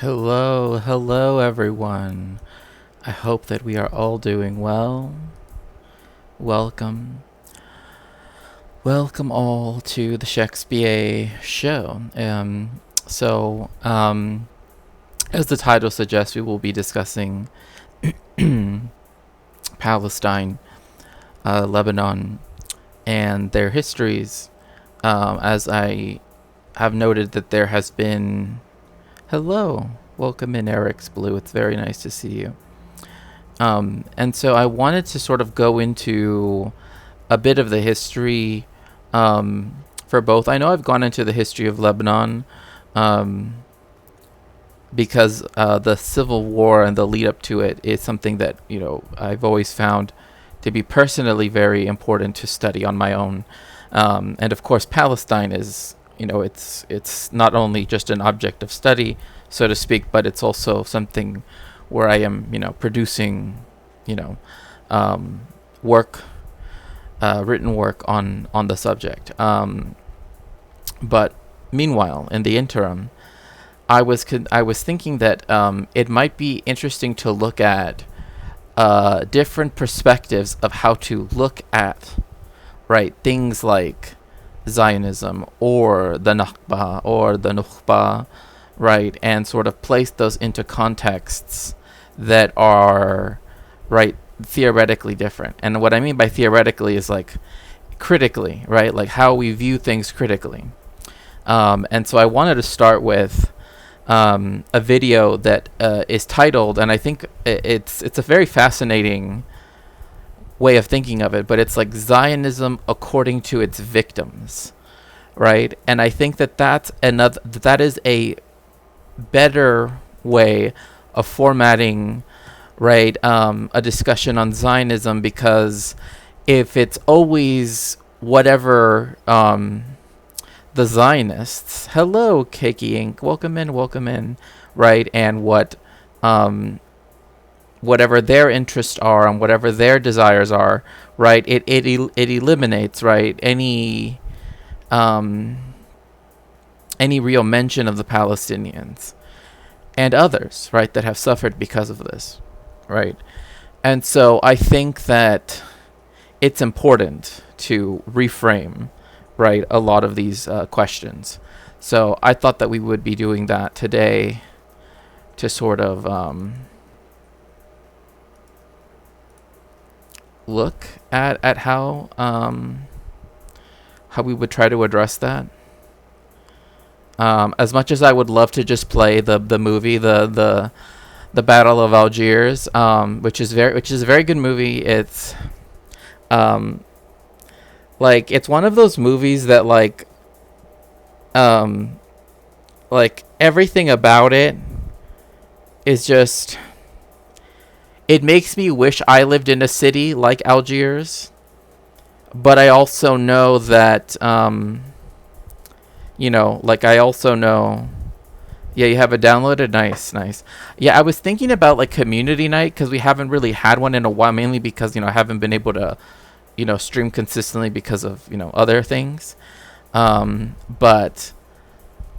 Hello everyone. I hope that we are all doing well. Welcome, welcome all to the Shakespeare show. As the title suggests, we will be discussing Palestine, Lebanon, and their histories. As I have noted that there has been hello, welcome in Eric's Blue. It's very nice to see you. And so I wanted to sort of go into a bit of the history for both. I know I've gone into the history of Lebanon um, because the civil war and the lead up to it is something that I've always found to be personally very important to study on my own. And of course, Palestine is it's not only just an object of study, so to speak, but it's also something where I am producing you know um, work, written work on the subject. But meanwhile, in the interim, I was thinking that it might be interesting to look at different perspectives of how to look at things like Zionism or the Nakba or the Nukhba, and sort of place those into contexts that are theoretically different. And what I mean by theoretically is like critically, like how we view things critically. And so I wanted to start with a video that is titled, and I think it's a very fascinating way of thinking of it, but it's like Zionism according to its victims, right? And I think that is a better way of formatting a discussion on Zionism, because if it's always whatever the Zionists, hello Keiki Inc., welcome in, and whatever their interests are and whatever their desires are, it eliminates any real mention of the Palestinians and others, that have suffered because of this, And so I think that it's important to reframe, a lot of these questions. So I thought that we would be doing that today to sort of look at how we would try to address that. As much as I would love to just play the movie, the Battle of Algiers, which is a very good movie. It's it's one of those movies that everything about it is just, it makes me wish I lived in a city like Algiers. But I also know that I also know. Yeah, you have it downloaded. Nice. Yeah, I was thinking about community night, because we haven't really had one in a while, mainly because I haven't been able to stream consistently because of other things. But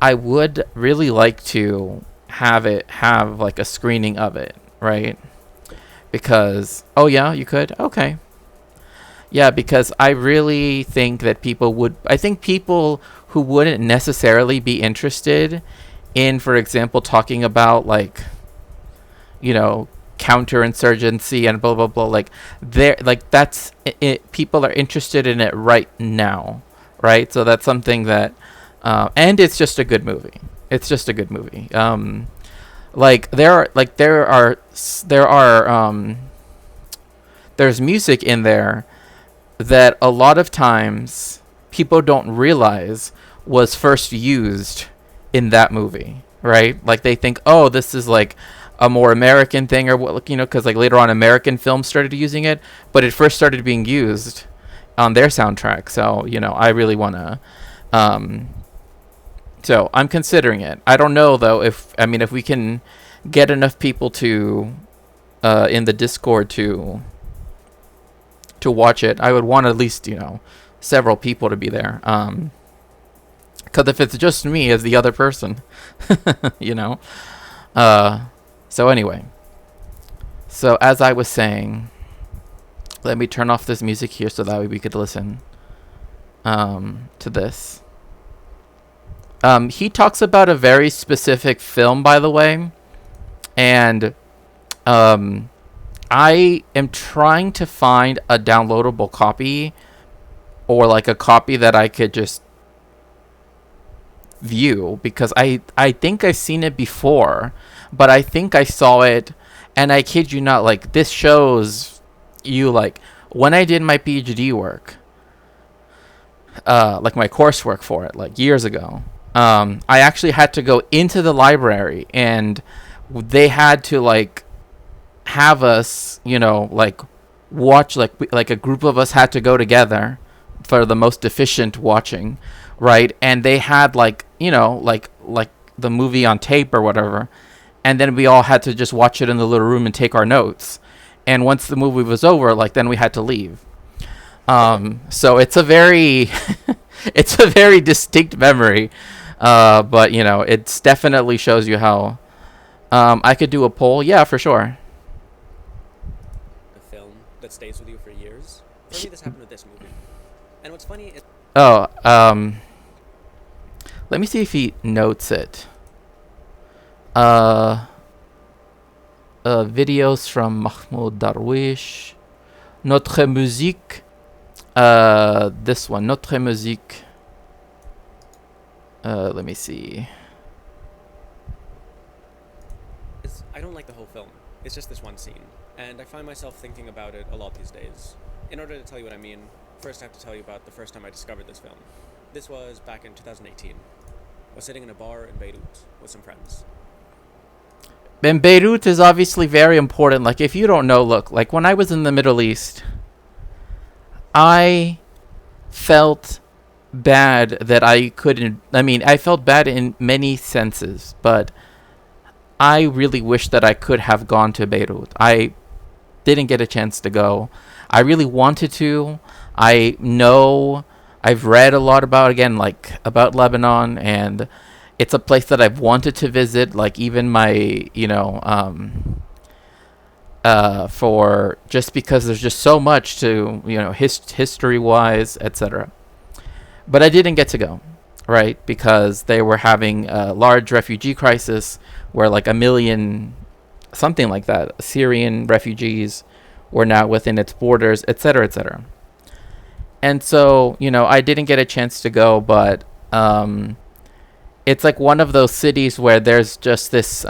I would really like to have a screening of it, because yeah, you could. Okay. Yeah, because I really think that people who wouldn't necessarily be interested in, for example, talking about counterinsurgency and blah blah blah, that's it, people are interested in it right now, So that's something that, and it's just a good movie. It's just a good movie. There's music in there that a lot of times people don't realize was first used in that movie, they think, oh, this is a more American thing, or what, because later on American films started using it, but it first started being used on their soundtrack. So I really want to. So I'm considering it. I don't know though if we can get enough people to in the Discord to watch it. I would want at least several people to be there. Because if it's just me as the other person, So anyway, so as I was saying, let me turn off this music here so that way we could listen to this. He talks about a very specific film, by the way, and I am trying to find a downloadable copy or like a copy that I could just view, because I think I've seen it before, but I think I saw it, and I kid you not, like, this shows you, like, when I did my PhD work, like my coursework for it, like years ago, I actually had to go into the library, and they had to, like, have us, you know, like, watch, like a group of us had to go together for the most efficient watching, right? And they had, like, you know, like the movie on tape or whatever, and then we all had to just watch it in the little room and take our notes. And once the movie was over, like, then we had to leave. So it's a very it's a very distinct memory, but you know, it definitely shows you how. I could do a poll, yeah, for sure. A film that stays with you for years. For me, this happened with this movie. And what's funny is... Oh, let me see if he notes it. Videos from Mahmoud Darwish. Notre musique. This one, Notre musique. Let me see. I don't like the whole film. It's just this one scene. And I find myself thinking about it a lot these days. In order to tell you what I mean, first I have to tell you about the first time I discovered this film. This was back in 2018. I was sitting in a bar in Beirut with some friends. And Beirut is obviously very important. Like, if you don't know, look, like, when I was in the Middle East, I felt bad that I couldn't. I mean, I felt bad in many senses, but I really wish that I could have gone to Beirut. I didn't get a chance to go. I really wanted to. I know I've read a lot about, again, like, about Lebanon, and it's a place that I've wanted to visit, like, even my, you know, for just because there's just so much to, you know, history-wise, etc. But I didn't get to go, right? Because they were having a large refugee crisis where, like, 1 million, something like that, Syrian refugees were now within its borders, etc., etc. And so, you know, I didn't get a chance to go, but it's like one of those cities where there's just this,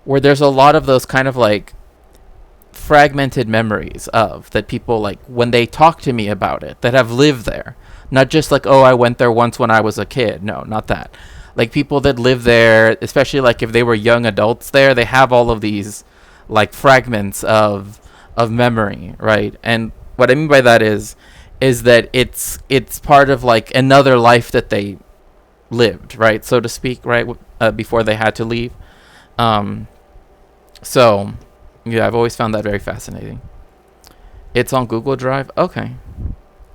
where there's a lot of those kind of, like, fragmented memories of that people, like, when they talk to me about it, that have lived there, not just like, oh, I went there once when I was a kid. No, not that. Like, people that live there, especially like if they were young adults there, they have all of these, like, fragments of memory, right? And what I mean by that is that it's part of, like, another life that they lived, right, so to speak, right, before they had to leave. So yeah, I've always found that very fascinating. It's on Google Drive. Okay.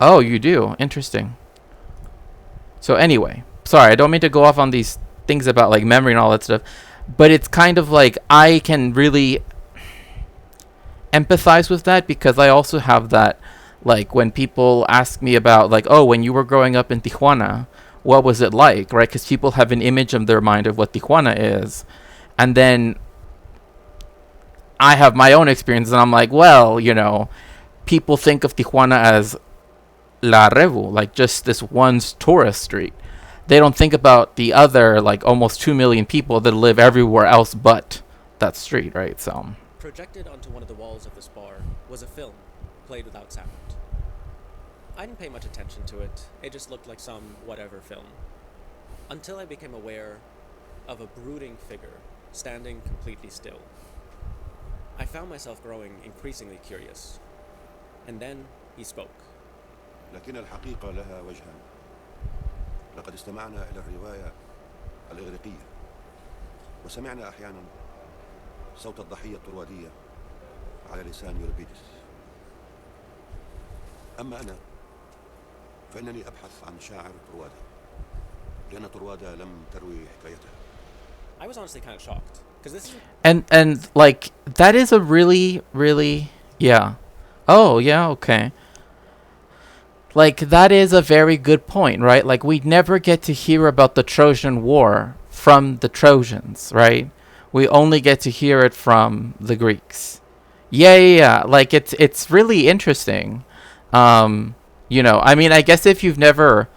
Oh, you do. Interesting. So anyway, sorry, I don't mean to go off on these things about, like, memory and all that stuff, but it's kind of like I can really empathize with that, because I also have that, like, when people ask me about, like, oh, when you were growing up in Tijuana, what was it like, right? Because people have an image in their mind of what Tijuana is, and then I have my own experience, and I'm like, well, you know, people think of Tijuana as La Revu, like, just this one tourist street. They don't think about the other, like, almost 2 million people that live everywhere else but that street, right? So Projected onto one of the walls of this bar was a film, played without sound. I didn't pay much attention to it. It just looked like some whatever film. Until I became aware of a brooding figure standing completely still. I found myself growing increasingly curious. And then he spoke. لكن الحقيقة لها وجهان. لقد استمعنا إلى الرواية الإغريقية وسمعنا أحيانا صوت الضحية الطروادية على لسان يوربيدس. أما أنا فإنني أبحث عن شاعر طروادة لأن طروادة لم تروي حكايتها. I was honestly kind of shocked because this is And like that is a really yeah. Oh yeah, okay. Like that is a very good point, right? Like we never get to hear about the Trojan War from the Trojans, right? We only get to hear it from the Greeks. Yeah. Like it's really interesting. I mean, I guess if you've never,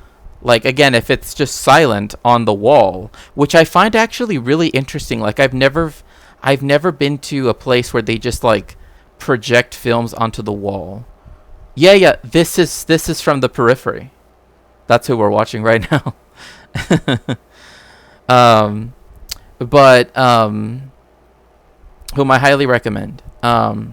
like, again, if it's just silent on the wall, which I find actually really interesting. Like I've never been to a place where they just like project films onto the wall. Yeah. This is from the Periphery. That's who we're watching right now. um, but whom I highly recommend. But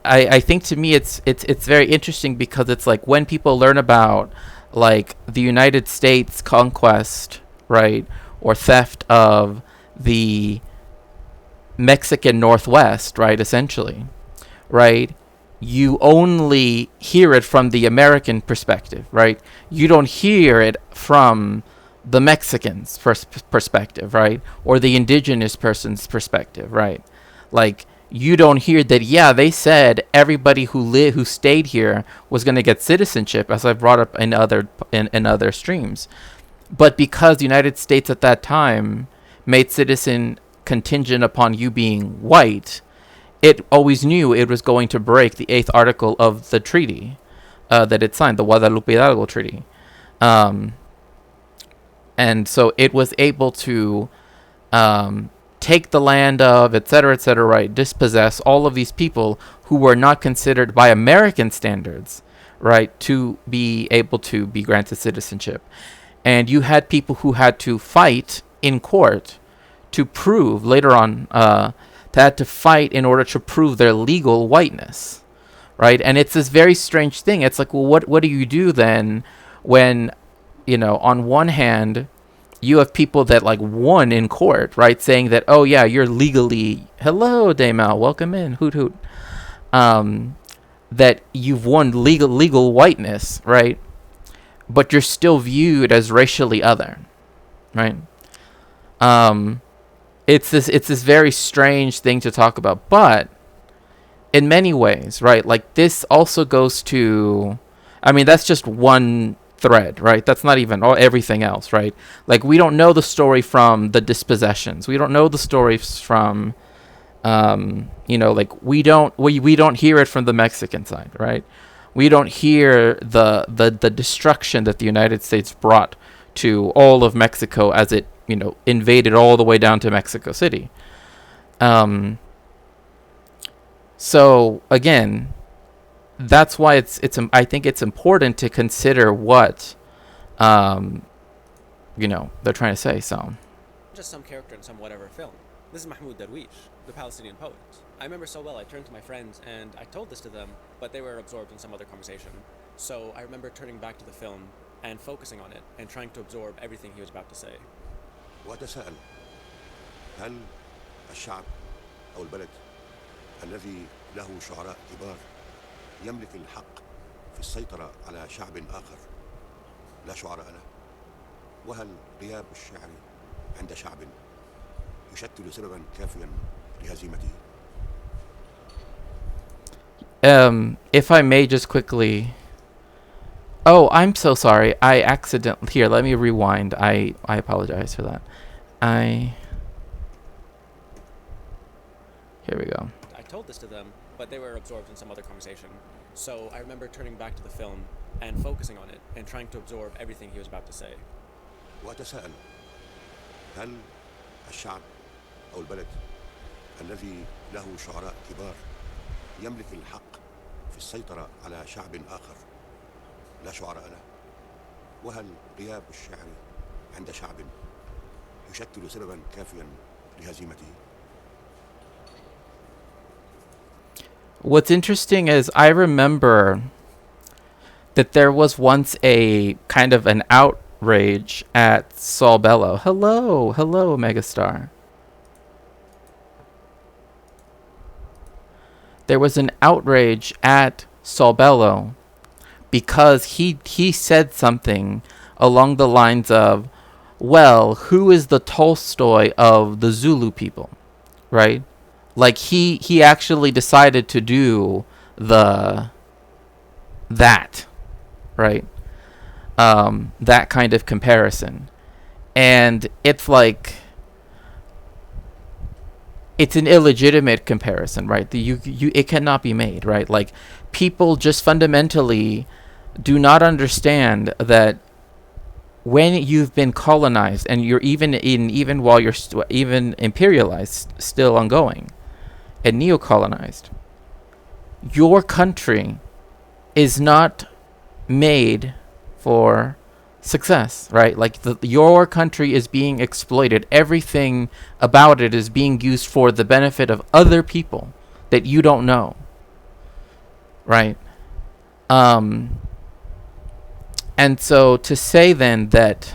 I think to me it's very interesting because it's like when people learn about like the United States conquest, right, or theft of the Mexican Northwest, right, essentially, right, you only hear it from the American perspective, right? You don't hear it from the Mexicans' perspective, right, or the indigenous person's perspective, right? Like you don't hear that. Yeah, they said everybody who stayed here was going to get citizenship, as I brought up in other streams. But because the United States at that time made citizen contingent upon you being white, it always knew it was going to break the 8th article of the treaty that it signed, the Guadalupe Hidalgo Treaty. Um, and so it was able to take the land of, etc., etc., right, dispossess all of these people who were not considered by American standards, right, to be able to be granted citizenship. And you had people who had to fight in court to prove later on, had to fight in order to prove their legal whiteness, right? And it's this very strange thing. It's like, well, what do you do then when, on one hand, you have people that like won in court, right, saying that, oh yeah, you're legally, hello Daymel, welcome in, hoot hoot, that you've won legal whiteness, right? But you're still viewed as racially other, right? It's this very strange thing to talk about, but in many ways, right? Like this also goes to, I mean, that's just one thread, right? That's not even everything else, right? Like we don't know the story from the dispossessions. We don't know the stories from, like we don't hear it from the Mexican side, right? We don't hear the destruction that the United States brought to all of Mexico as it, invaded all the way down to Mexico City. So again, that's why I think it's important to consider what, they're trying to say. So just some character in some whatever film. This is Mahmoud Darwish, the Palestinian poet. I remember so well I turned to my friends and I told this to them, but they were absorbed in some other conversation. So I remember turning back to the film and focusing on it and trying to absorb everything he was about to say. وأتساءل هل الشعب أو البلد الذي له شعراء كبار يملك الحق في السيطرة على شعب آخر لا شعراء له؟ وهل غياب الشعر عند شعب يشكل سببا كافيا لهزيمته؟ If I may just quickly. Oh, I'm so sorry. I accidentally. Here, let me rewind. I apologize for that. Here we go. I told this to them, but they were absorbed in some other conversation. So I remember turning back to the film and focusing on it and trying to absorb everything he was about to say. وأتساءل هل الشعب أو البلد الذي له شعراء كبار يملك الحق في السيطرة على شعب آخر لا شعراء له؟ وهل غياب الشعر عند شعب يشكل سببا كافيا لهزيمته؟ What's interesting is I remember that there was once a kind of an outrage at Saul Bellow. Hello, Megastar. There was an outrage at Saul Bellow because he said something along the lines of, well, who is the Tolstoy of the Zulu people, right? Like he actually decided to do the that, right? That kind of comparison. And it's like, it's an illegitimate comparison, right? It cannot be made, right? Like, people just fundamentally do not understand that when you've been colonized, and you're even while you're even imperialized, still ongoing, and neo-colonized, your country is not made for success, right? Like, your country is being exploited. Everything about it is being used for the benefit of other people that you don't know, right? And so to say then that,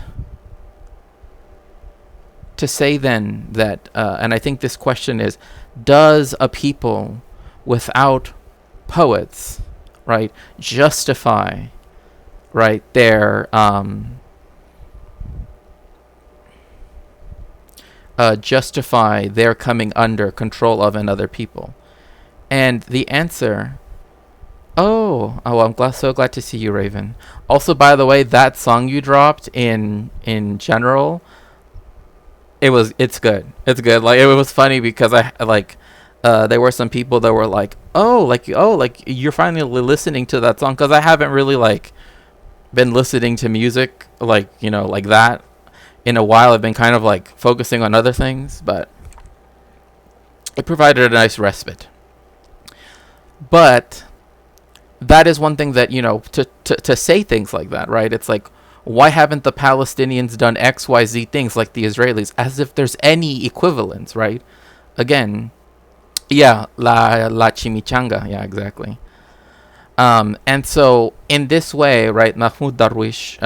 and I think this question is, does a people without poets, right, justify, right, their justify their coming under control of another people? And the answer, I'm so glad to see you, Raven. Also, by the way, that song you dropped in general, it's good. It's good. Like, it was funny because there were some people that were like, like you're finally listening to that song, because I haven't really like been listening to music like, like that in a while. I've been kind of like focusing on other things, but it provided a nice respite. But that is one thing that, to say things like that, right? It's like, why haven't the Palestinians done XYZ things like the Israelis, as if there's any equivalence, right? Again, yeah, la chimichanga, yeah, exactly. And so in this way, right, Mahmoud Darwish,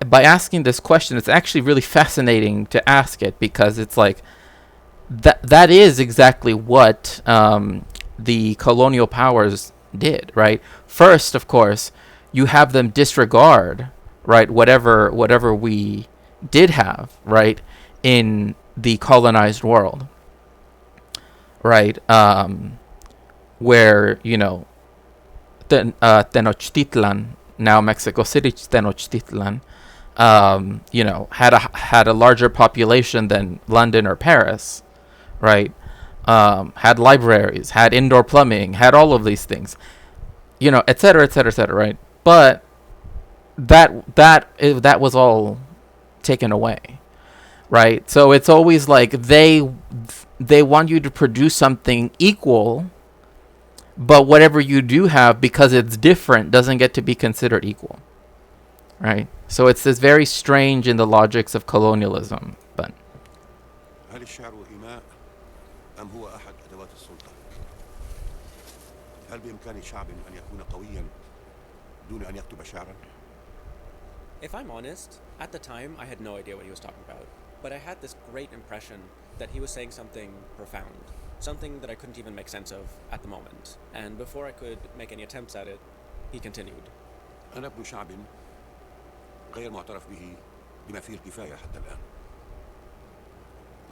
by asking this question, it's actually really fascinating to ask it, because it's like, that is exactly what the colonial powers did, right? First, of course, you have them disregard, right, whatever we did have, right, in the colonized world, right? Where, Tenochtitlan, now Mexico City Tenochtitlan, had a larger population than London or Paris, right? Had libraries, had indoor plumbing, had all of these things, et cetera, et cetera, et cetera, right? But that was all taken away, right? So it's always like they want you to produce something equal, but whatever you do have, because it's different, doesn't get to be considered equal, right? So it's this very strange in the logics of colonialism, but. أم هو أحد أدوات السلطة؟ هل بإمكان شعب أن يكون قويا دون أن يكتب شعرا؟ If I'm honest, at the time I had no idea what he was talking about, but I had this great impression that he was saying something profound, something that I couldn't even make sense of at the moment. And before I could make any attempts at it, he continued. أنا ابن شعب غير معترف به بما فيه الكفاية حتى الآن.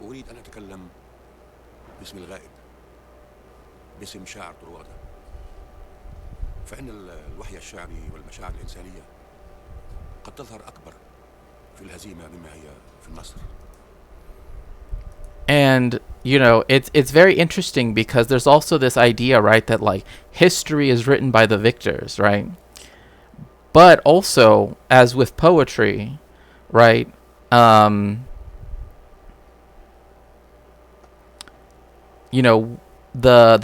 أريد أن أتكلم باسم الغائب، باسم شاعر طروادة، فإن الوحي الشعري والمشاعر الإنسانية قد تظهر أكبر في الهزيمة مما هي في النصر. And it's very interesting, because there's also this idea, right, that like history is written by the victors, right? But also, as with poetry, right, the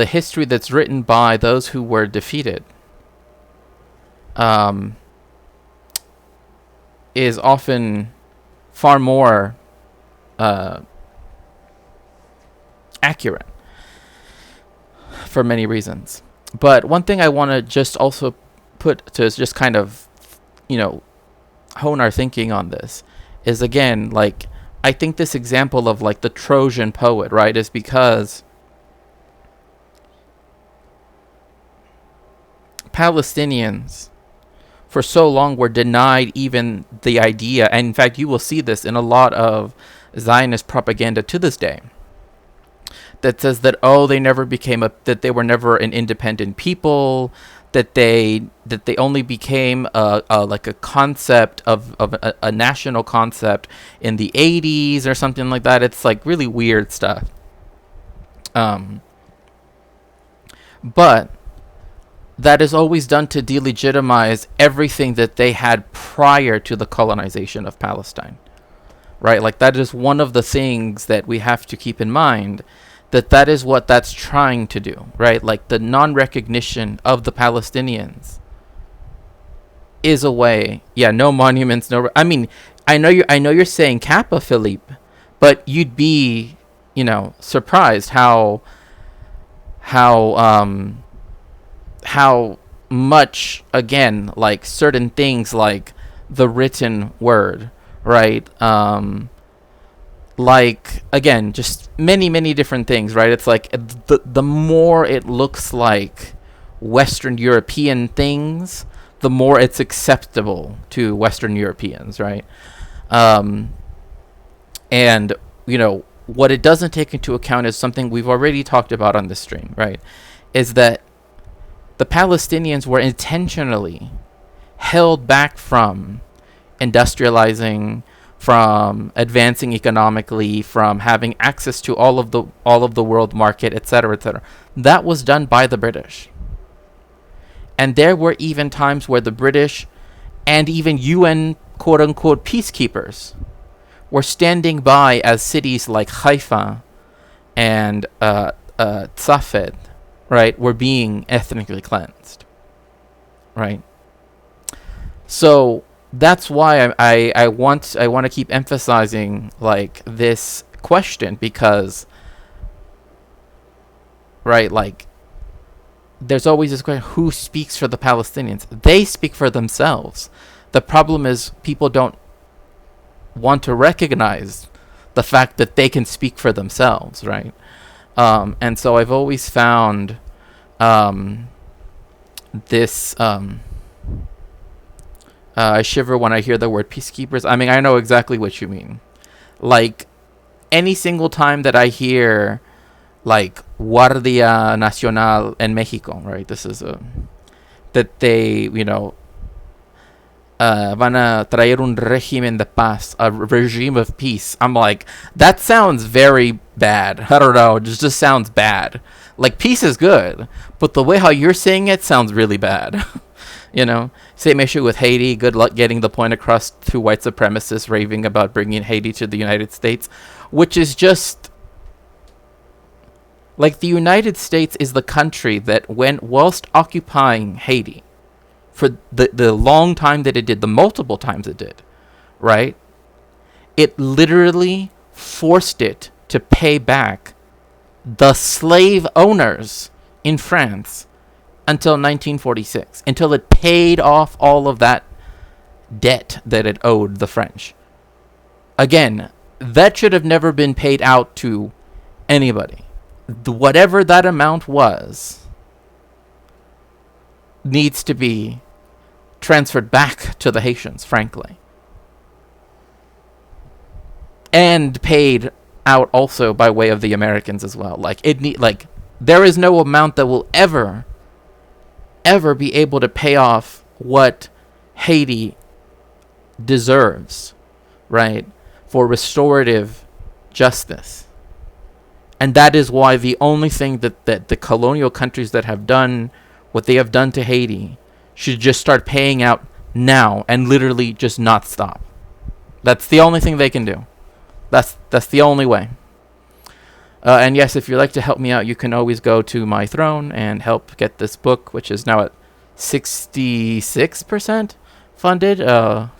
history that's written by those who were defeated is often far more accurate for many reasons. But one thing I want to just also put to just kind of, hone our thinking on this is, again, like, I think this example of like the Trojan poet, right, is because Palestinians for so long were denied even the idea. And in fact, you will see this in a lot of Zionist propaganda to this day, that says that, oh, they never became that they were never an independent people, that they only became like a concept of a national concept in the 80s or something like that. It's like really weird stuff. But that is always done to delegitimize everything that they had prior to the colonization of Palestine, right? Like, that is one of the things that we have to keep in mind, that is what that's trying to do, right? Like, the non-recognition of the Palestinians is a way. Yeah, no monuments, no. I mean, I know you're saying Kappa, Philippe, but you'd be, surprised how much, again, like certain things like the written word, right? Like, again, just many different things, right? It's like the more it looks like Western European things, the more it's acceptable to Western Europeans, right? And what it doesn't take into account is something we've already talked about on this stream, right? Is that the Palestinians were intentionally held back from industrializing, from advancing economically, from having access to all of the world market, etc., etc. That was done by the British. And there were even times where the British and even UN quote-unquote peacekeepers were standing by as cities like Haifa and Tzafed, right, were being ethnically cleansed, right? So that's why I want to keep emphasizing like this question, because, right, like, there's always this question: who speaks for the Palestinians? They speak for themselves. The problem is people don't want to recognize the fact that they can speak for themselves, right? And so I've always found this. I shiver when I hear the word peacekeepers. I mean, I know exactly what you mean. Like, any single time that I hear, like, Guardia Nacional en Mexico, right? This is that they, van a traer un régimen de paz, a regime of peace. I'm like, that sounds very bad. I don't know, it just sounds bad. Like, peace is good, but the way how you're saying it sounds really bad. Same issue with Haiti. Good luck getting the point across to white supremacists raving about bringing Haiti to the United States, which is just like, the United States is the country that whilst occupying Haiti for the long time that it did, the multiple times it did, right? It literally forced it to pay back the slave owners in France until 1946, until it paid off all of that debt that it owed the French. Again, that should have never been paid out to anybody. Whatever that amount was needs to be transferred back to the Haitians, frankly. And paid out also by way of the Americans as well. Like, there is no amount that will ever be able to pay off what Haiti deserves, right, for restorative justice. And that is why the only thing that the colonial countries that have done what they have done to Haiti should just start paying out now and literally just not stop. That's the only thing they can do. That's the only way. And yes, if you'd like to help me out, you can always go to my throne and help get this book, which is now at 66% funded,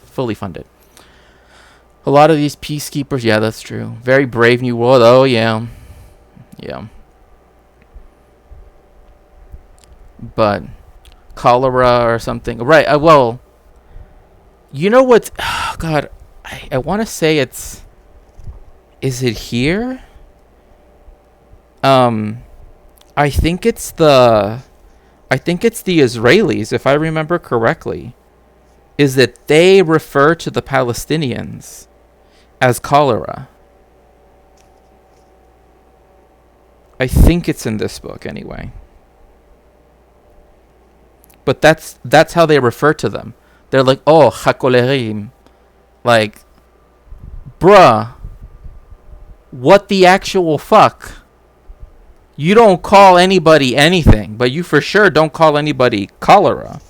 fully funded. A lot of these peacekeepers, yeah, that's true. Very brave new world. Oh, yeah. Yeah. But cholera or something. Right, well, you know what? Oh, God, I want to say it's... Is it here? I think it's the Israelis, if I remember correctly. is that they refer to the Palestinians as cholera. I think it's in this book anyway. But that's how they refer to them. They're like, oh, hakolerim. Like, bruh, what the actual fuck? You don't call anybody anything, but you for sure don't call anybody cholera.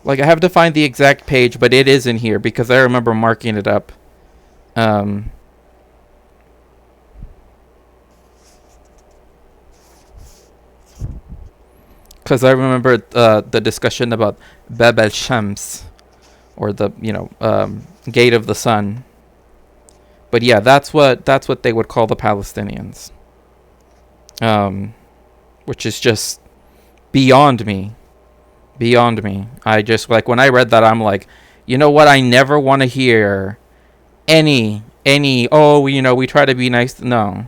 Like, I have to find the exact page, but it is in here because I remember marking it up. Because I remember the discussion about Bab al-Shams, or the gate of the sun. But yeah, that's what they would call the Palestinians, which is just beyond me. I just, like, when I read that, I'm like, you know what? I never want to hear any. Oh, we try to be nice. No,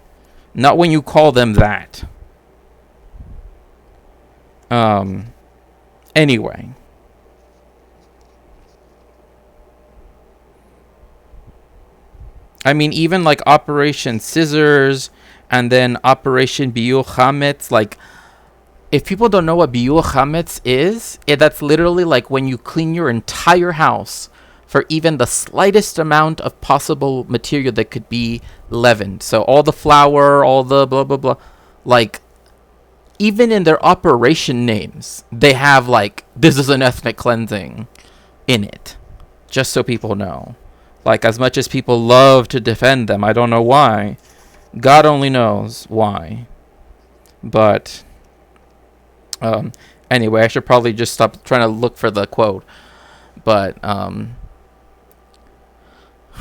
not when you call them that. Anyway. I mean, even like Operation Scissors and then Operation Biur Hametz, like, if people don't know what Biur Hametz is, that's literally like when you clean your entire house for even the slightest amount of possible material that could be leavened. So all the flour, all the blah, blah, blah. Like, even in their operation names, they have like, this is an ethnic cleansing in it. Just so people know. Like, as much as people love to defend them, I don't know why. God only knows why. But, anyway, I should probably just stop trying to look for the quote. But,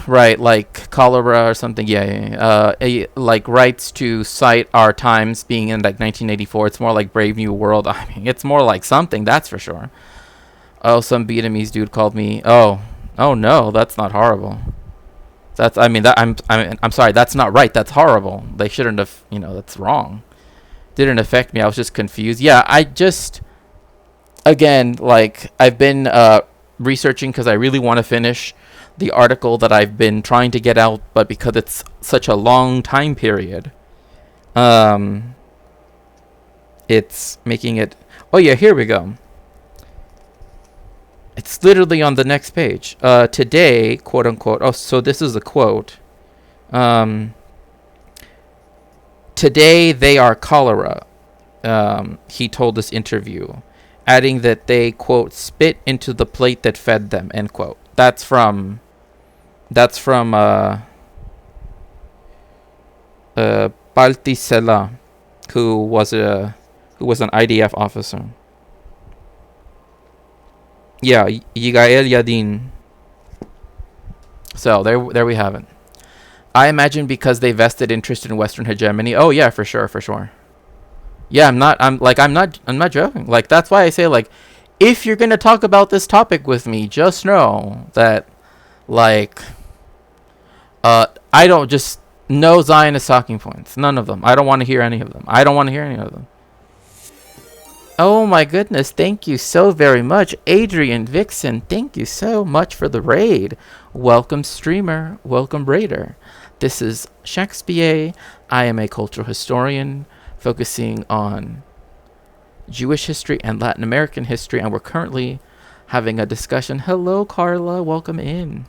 right, like cholera or something, like rights to cite our times being in like 1984. It's more like Brave New World. I mean, it's more like something, that's for sure. Oh, some Vietnamese dude called me. Oh no, that's not horrible. I'm sorry, that's not right. That's horrible. They shouldn't have, that's wrong. Didn't affect me. I was just confused. Yeah, I just, again, like, I've been researching because I really want to finish the article that I've been trying to get out, but because it's such a long time period, it's making it. Oh yeah, here we go. It's literally on the next page. Today, quote unquote. Oh, so this is a quote. Today they are cholera. He told this interview, adding that they, quote, spit into the plate that fed them, end quote. That's from Balti Sela, who was an IDF officer. Yeah, Yigael Yadin. So there we have it. I imagine because they vested interest in Western hegemony. Oh yeah, for sure. Yeah, I'm not joking. Like, that's why I say, like, if you're gonna talk about this topic with me, just know that, like, I don't just no Zionist talking points. None of them. I don't want to hear any of them. Oh my goodness, thank you so very much. Adrian Vixen, thank you so much for the raid. Welcome streamer, welcome raider. This is Shakespeare. I am a cultural historian focusing on Jewish history and Latin American history, and we're currently having a discussion. Hello Carla, welcome in.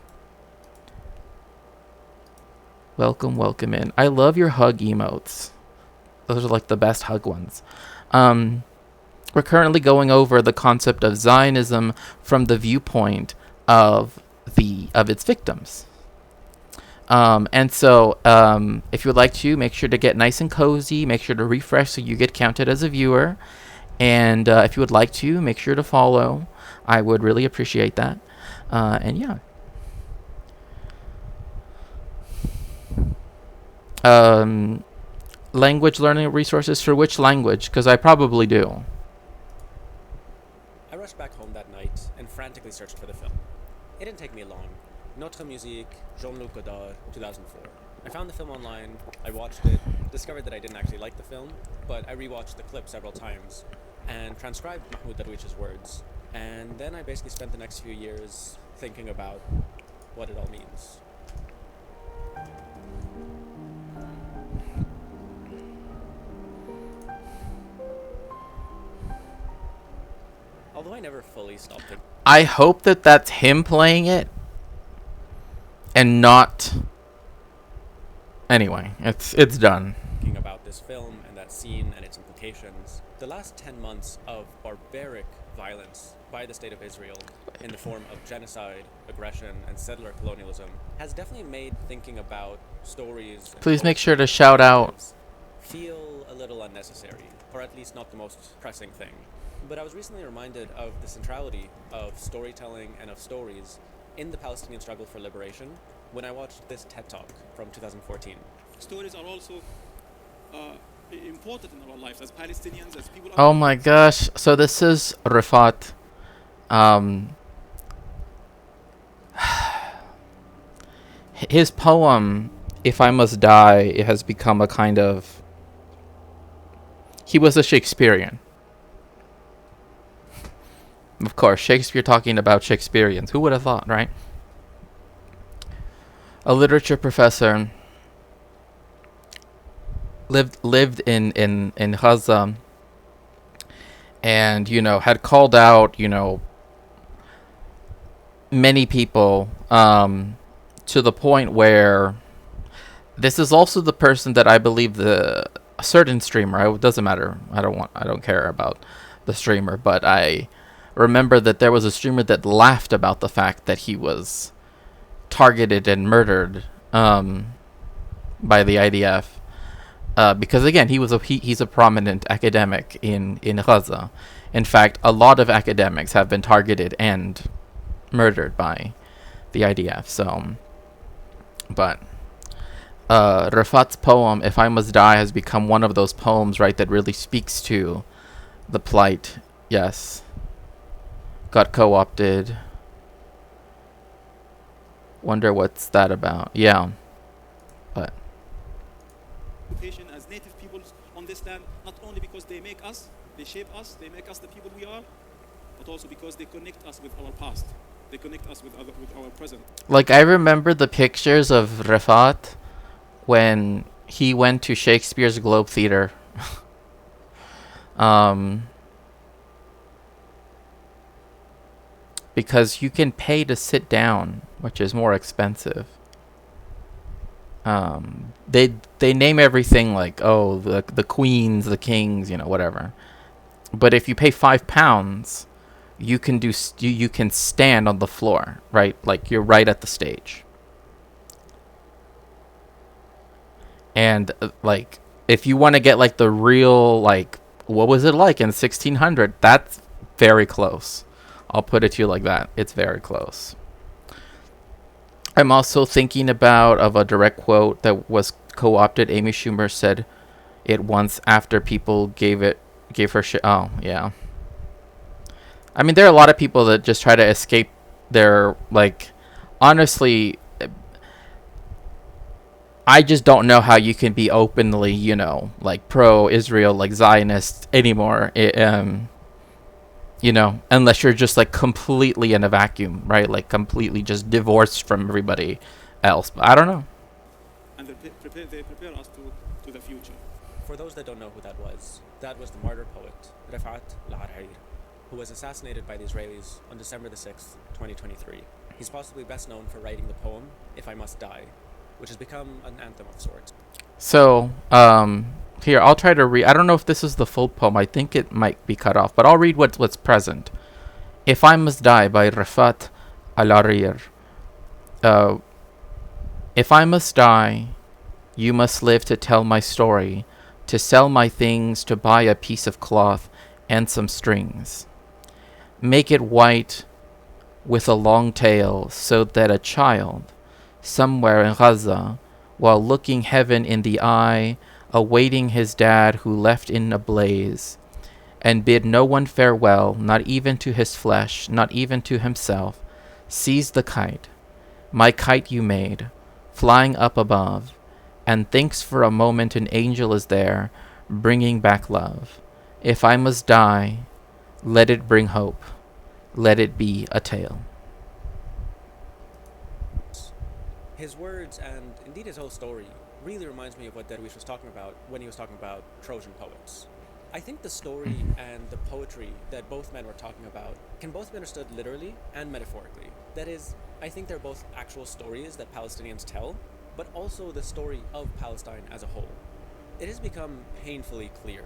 Welcome in. I love your hug emotes. Those are like the best hug ones. We're currently going over the concept of Zionism from the viewpoint of its victims. And so if you would like to, make sure to get nice and cozy, make sure to refresh so you get counted as a viewer. And if you would like to, make sure to follow. I would really appreciate that. And yeah. Language learning resources for which language? Because I probably do. I rushed back home that night and frantically searched for the film. It didn't take me long. Notre Musique, Jean-Luc Godard, 2004. I found the film online, I watched it, discovered that I didn't actually like the film, but I rewatched the clip several times and transcribed Mahmoud Darwish's words. And then I basically spent the next few years thinking about what it all means. Although I never fully stopped I hope that that's him playing it and not. Anyway, it's done. thinking about this film and that scene and its implications, the last 10 months of barbaric violence by the State of Israel in the form of genocide, aggression, and settler colonialism has definitely made thinking about stories. And Please make culture sure to shout out. feel a little unnecessary, or at least not the most pressing thing. But I was recently reminded of the centrality of storytelling and of stories in the Palestinian struggle for liberation when I watched this TED Talk from 2014. Stories are also important in our lives as Palestinians, as people. Oh my gosh. So this is Rifat. His poem, If I Must Die, it has become a kind of. He was a Shakespearean. Of course, Shakespeare talking about Shakespeareans. Who would have thought, right? A literature professor lived in Gaza, and had called out many people to the point where this is also the person that I believe a certain streamer. It doesn't matter. I don't care about the streamer, but I remember that there was a streamer that laughed about the fact that he was targeted and murdered by the IDF because again he's a prominent academic in Gaza. In fact, a lot of academics have been targeted and murdered by the IDF. So, but Rafat's poem "If I Must Die" has become one of those poems, right, that really speaks to the plight. Yes. Got co-opted. Wonder what's that about. Yeah. But As native peoples on this land, not only because they make us, they shape us, they make us the people we are, but also because they connect us with our past. They connect us with our present. like I remember the pictures of Rafat when he went to Shakespeare's Globe Theater. Because you can pay to sit down, which is more expensive. They name everything like, oh, the queens, the kings, whatever. But if you pay £5, you can you can stand on the floor, right? Like you're right at the stage. And like if you want to get like the real like what was it like in 1600, that's very close. I'll put it to you like that. It's very close. I'm also thinking of a direct quote that was co-opted. Amy Schumer said it once after people gave her shit. Oh, yeah. I mean, there are a lot of people that just try to escape their, like, honestly, I just don't know how you can be openly, like pro-Israel, like Zionist anymore. Unless you're just like completely in a vacuum, right? Like completely just divorced from everybody else. But I don't know. And they prepare us to the future. For those that don't know who that was the martyr poet Rafat al-Hariri, who was assassinated by the Israelis on December the 6th, 2023. He's possibly best known for writing the poem "If I Must Die," which has become an anthem of sorts. So, here, I'll try to read. I don't know if this is the full poem. I think it might be cut off, but I'll read what's present. If I Must Die by Rafat al-Hariri. If I must die, you must live to tell my story, to sell my things, to buy a piece of cloth and some strings. Make it white with a long tail so that a child, somewhere in Gaza, while looking heaven in the eye, awaiting his dad who left in a blaze, and bid no one farewell, not even to his flesh, not even to himself, sees the kite, my kite you made, flying up above, and thinks for a moment an angel is there, bringing back love. If I must die, let it bring hope. Let it be a tale. His words, and indeed his whole story, really reminds me of what Derwish was talking about when he was talking about Trojan poets. I think the story and the poetry that both men were talking about can both be understood literally and metaphorically. That is, I think they're both actual stories that Palestinians tell, but also the story of Palestine as a whole. It has become painfully clear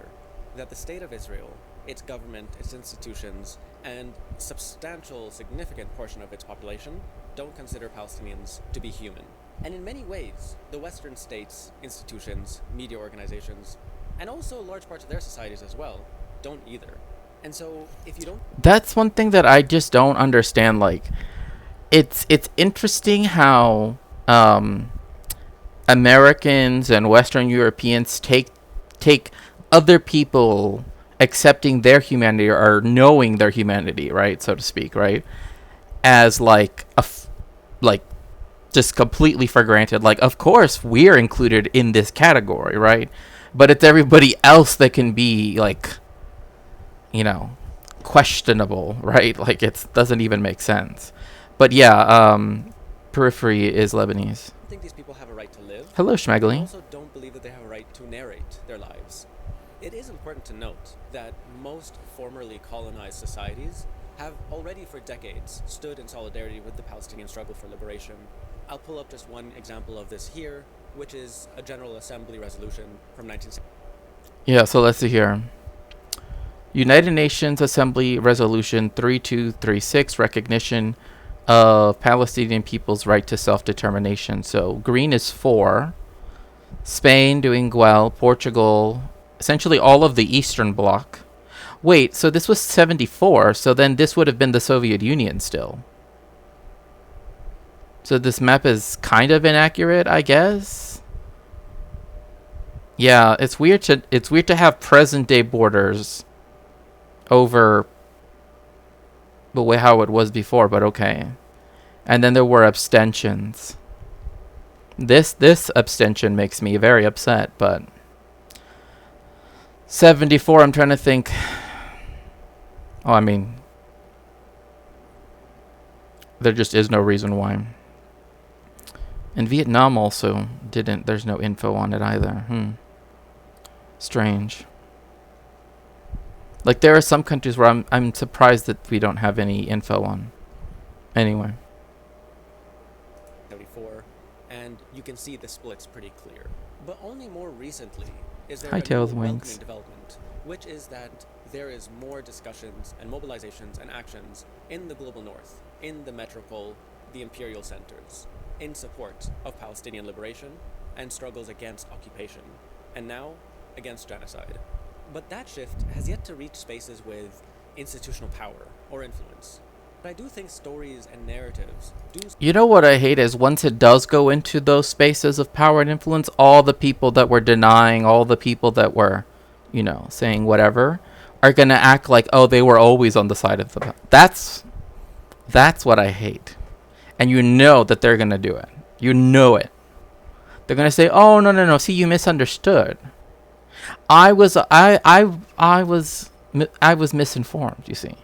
that the state of Israel, its government, its institutions, and a substantial, significant portion of its population don't consider Palestinians to be human. And in many ways, the Western states, institutions, media organizations, and also large parts of their societies as well, don't either. And so, if you don't... That's one thing that I just don't understand. Like, it's interesting how Americans and Western Europeans take other people accepting their humanity or knowing their humanity, right, so to speak, right, as like like just completely for granted. Like, of course we're included in this category, right? But it's everybody else that can be like, questionable, right? Like, it doesn't even make sense. But yeah, Periphery is Lebanese. I think these people have a right to live. Hello, I Schmegling. also don't believe that they have a right to narrate their lives. It is important to note that most formerly colonized societies have already for decades stood in solidarity with the Palestinian struggle for liberation. I'll pull up just one example of this here, which is a General Assembly resolution from 1960. Yeah, so let's see here. United Nations Assembly Resolution 3236, recognition of Palestinian people's right to self-determination. So green is 4. Spain doing well. Portugal, essentially all of the Eastern Bloc. Wait, so this was 74, so then this would have been the Soviet Union still. So this map is kind of inaccurate, I guess. Yeah, it's weird to have present day borders over the way how it was before, but okay. And then there were abstentions. This abstention makes me very upset, but 74, I'm trying to think. Oh, I mean, there just is no reason why. And Vietnam also didn't, there's no info on it either. Strange. Like, there are some countries where I'm surprised that we don't have any info on. Anyway. 74, and you can see the split's pretty clear. But only more recently is there Hi, a Tails new Wings. welcoming development, which is that there is more discussions and mobilizations and actions in the global north, in the metropole, the imperial centers, in support of Palestinian liberation and struggles against occupation, and now against genocide. But that shift has yet to reach spaces with institutional power or influence. But I do think stories and narratives do... You know what I hate is once it does go into those spaces of power and influence, all the people that were denying, all the people that were, saying whatever, are going to act like, oh, they were always on the side of the... That's what I hate. And you know that they're going to do it. You know it. They're going to say, oh, no, see, you misunderstood. I was misinformed, you see.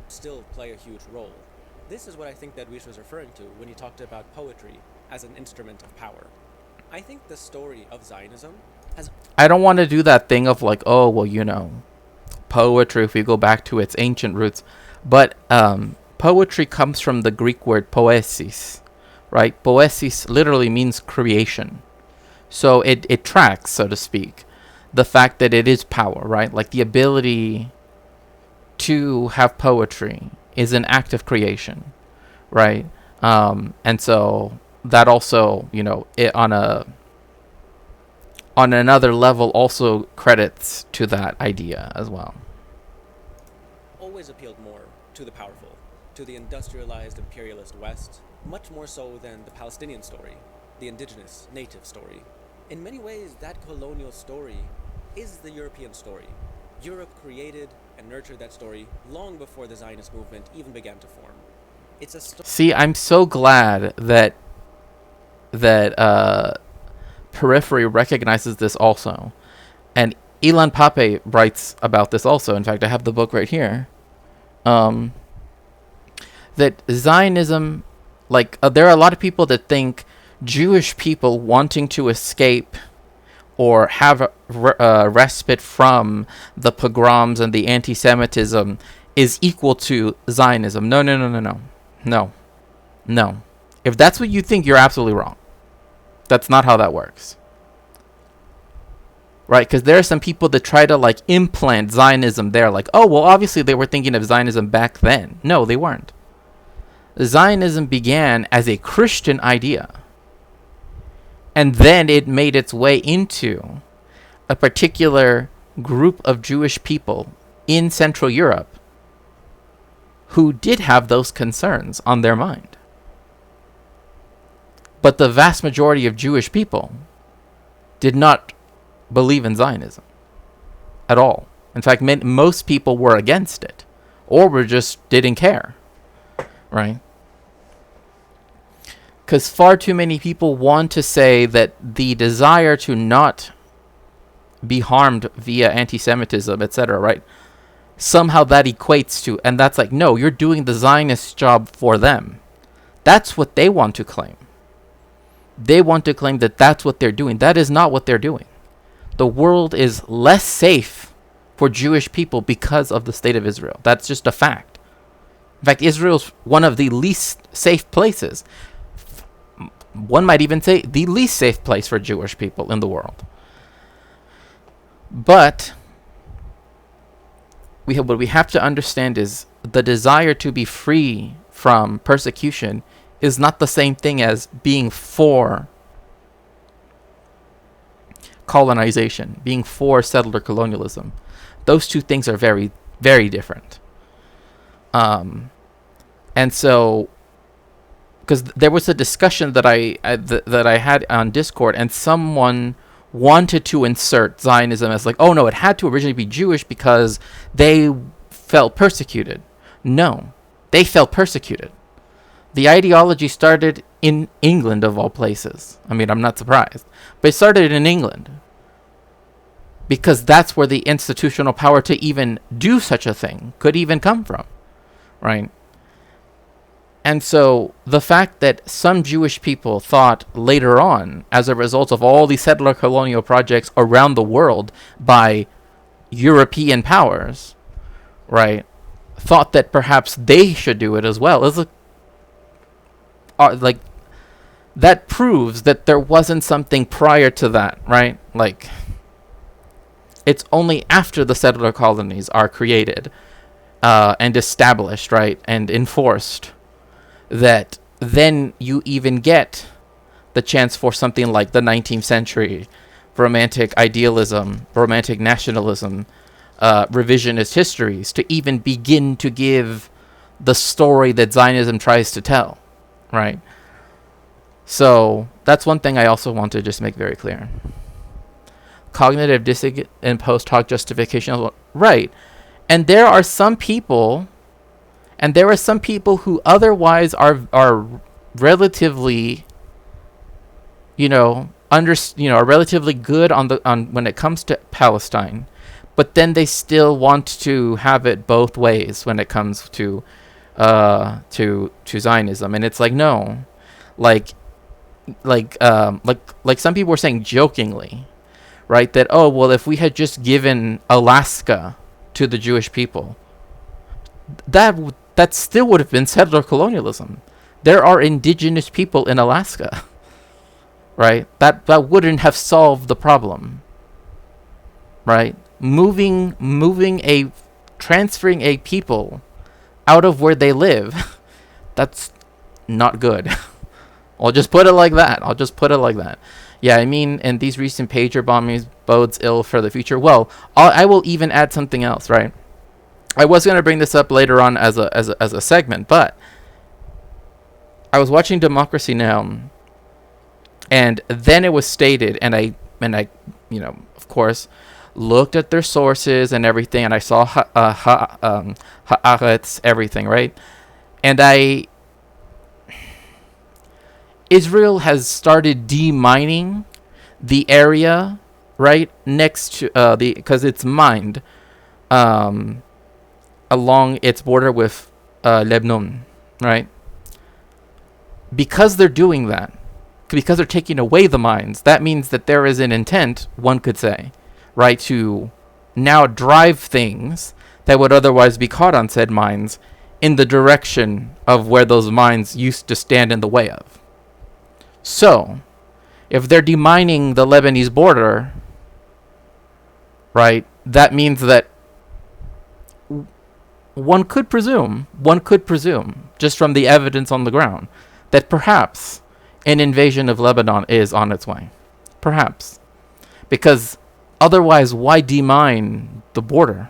Still play a huge role. This is what I think that Wish was referring to when he talked about poetry as an instrument of power. I think the story of Zionism has... I don't want to do that thing of like, oh, well, poetry, if we go back to its ancient roots. But poetry comes from the Greek word poesis, right? Poesis literally means creation. So it tracks, so to speak, the fact that it is power, right? Like the ability to have poetry is an act of creation, right? And so that also, it on another level also credits to that idea as well. Always appealed more to the powerful, to the industrialized imperialist West, much more so than the Palestinian story, the indigenous, native story. In many ways, that colonial story is the European story. Europe created and nurtured that story long before the Zionist movement even began to form. It's a story. See, I'm so glad that Periphery recognizes this also. And Ilan Pape writes about this also. In fact, I have the book right here. Um, that Zionism, there are a lot of people that think Jewish people wanting to escape or have a respite from the pogroms and the anti-Semitism is equal to Zionism. No, no, no, no, no. No. No. If that's what you think, you're absolutely wrong. That's not how that works. Right? Because there are some people that try to implant Zionism there. Like, oh, well, obviously they were thinking of Zionism back then. No, they weren't. Zionism began as a Christian idea. And then it made its way into a particular group of Jewish people in Central Europe who did have those concerns on their mind. But the vast majority of Jewish people did not believe in Zionism at all. In fact, most people were against it, or just didn't care, right? Because far too many people want to say that the desire to not be harmed via anti-Semitism, etc., right? Somehow that equates to, and that's like, no, you're doing the Zionist job for them. That's what they want to claim. They want to claim that that's what they're doing. That is not what they're doing. The world is less safe for Jewish people because of the state of Israel. That's just a fact. In fact, Israel's one of the least safe places. One might even say the least safe place for Jewish people in the world. But what we have to understand is the desire to be free from persecution is not the same thing as being for colonization, being for settler colonialism. Those two things are very, very different. And so, because there was a discussion that I had on Discord, and someone wanted to insert Zionism as like, oh no, it had to originally be Jewish because they felt persecuted. No, they felt persecuted. The ideology started in England, of all places. I mean, I'm not surprised. But it started in England. Because that's where the institutional power to even do such a thing could even come from. Right? And so the fact that some Jewish people thought later on, as a result of all these settler colonial projects around the world by European powers, right, thought that perhaps they should do it as well, is that proves that there wasn't something prior to that, right? Like, it's only after the settler colonies are created and established, right, and enforced, that then you even get the chance for something like the 19th century romantic idealism, romantic nationalism, revisionist histories to even begin to give the story that Zionism tries to tell, right? So that's one thing I also want to just make very clear. Cognitive dissonance and post hoc justification, right? And there are some people who otherwise are relatively, are relatively good on when it comes to Palestine, but then they still want to have it both ways when it comes to Zionism, and it's like, no, like some people were saying jokingly, right, that, oh well, if we had just given Alaska to the Jewish people, that still would have been settler colonialism. There are indigenous people in Alaska, right? That wouldn't have solved the problem, right? Transferring a people out of where they live, that's not good. I'll just put it like that. Yeah, I mean, and these recent pager bombings bodes ill for the future. Well, I will even add something else, right? I was going to bring this up later on as a segment, but I was watching Democracy Now!, and then it was stated, and I of course, looked at their sources and everything, and I saw Haaretz, everything, right? And I Israel has started demining the area right next to because it's mined um, along its border with Lebanon, right? Because they're doing that, because they're taking away the mines, that means that there is an intent, one could say, right, to now drive things that would otherwise be caught on said mines in the direction of where those mines used to stand in the way of. So, if they're demining the Lebanese border, right, that means that one could presume, just from the evidence on the ground, that perhaps an invasion of Lebanon is on its way. Perhaps. Because otherwise, why demine the border?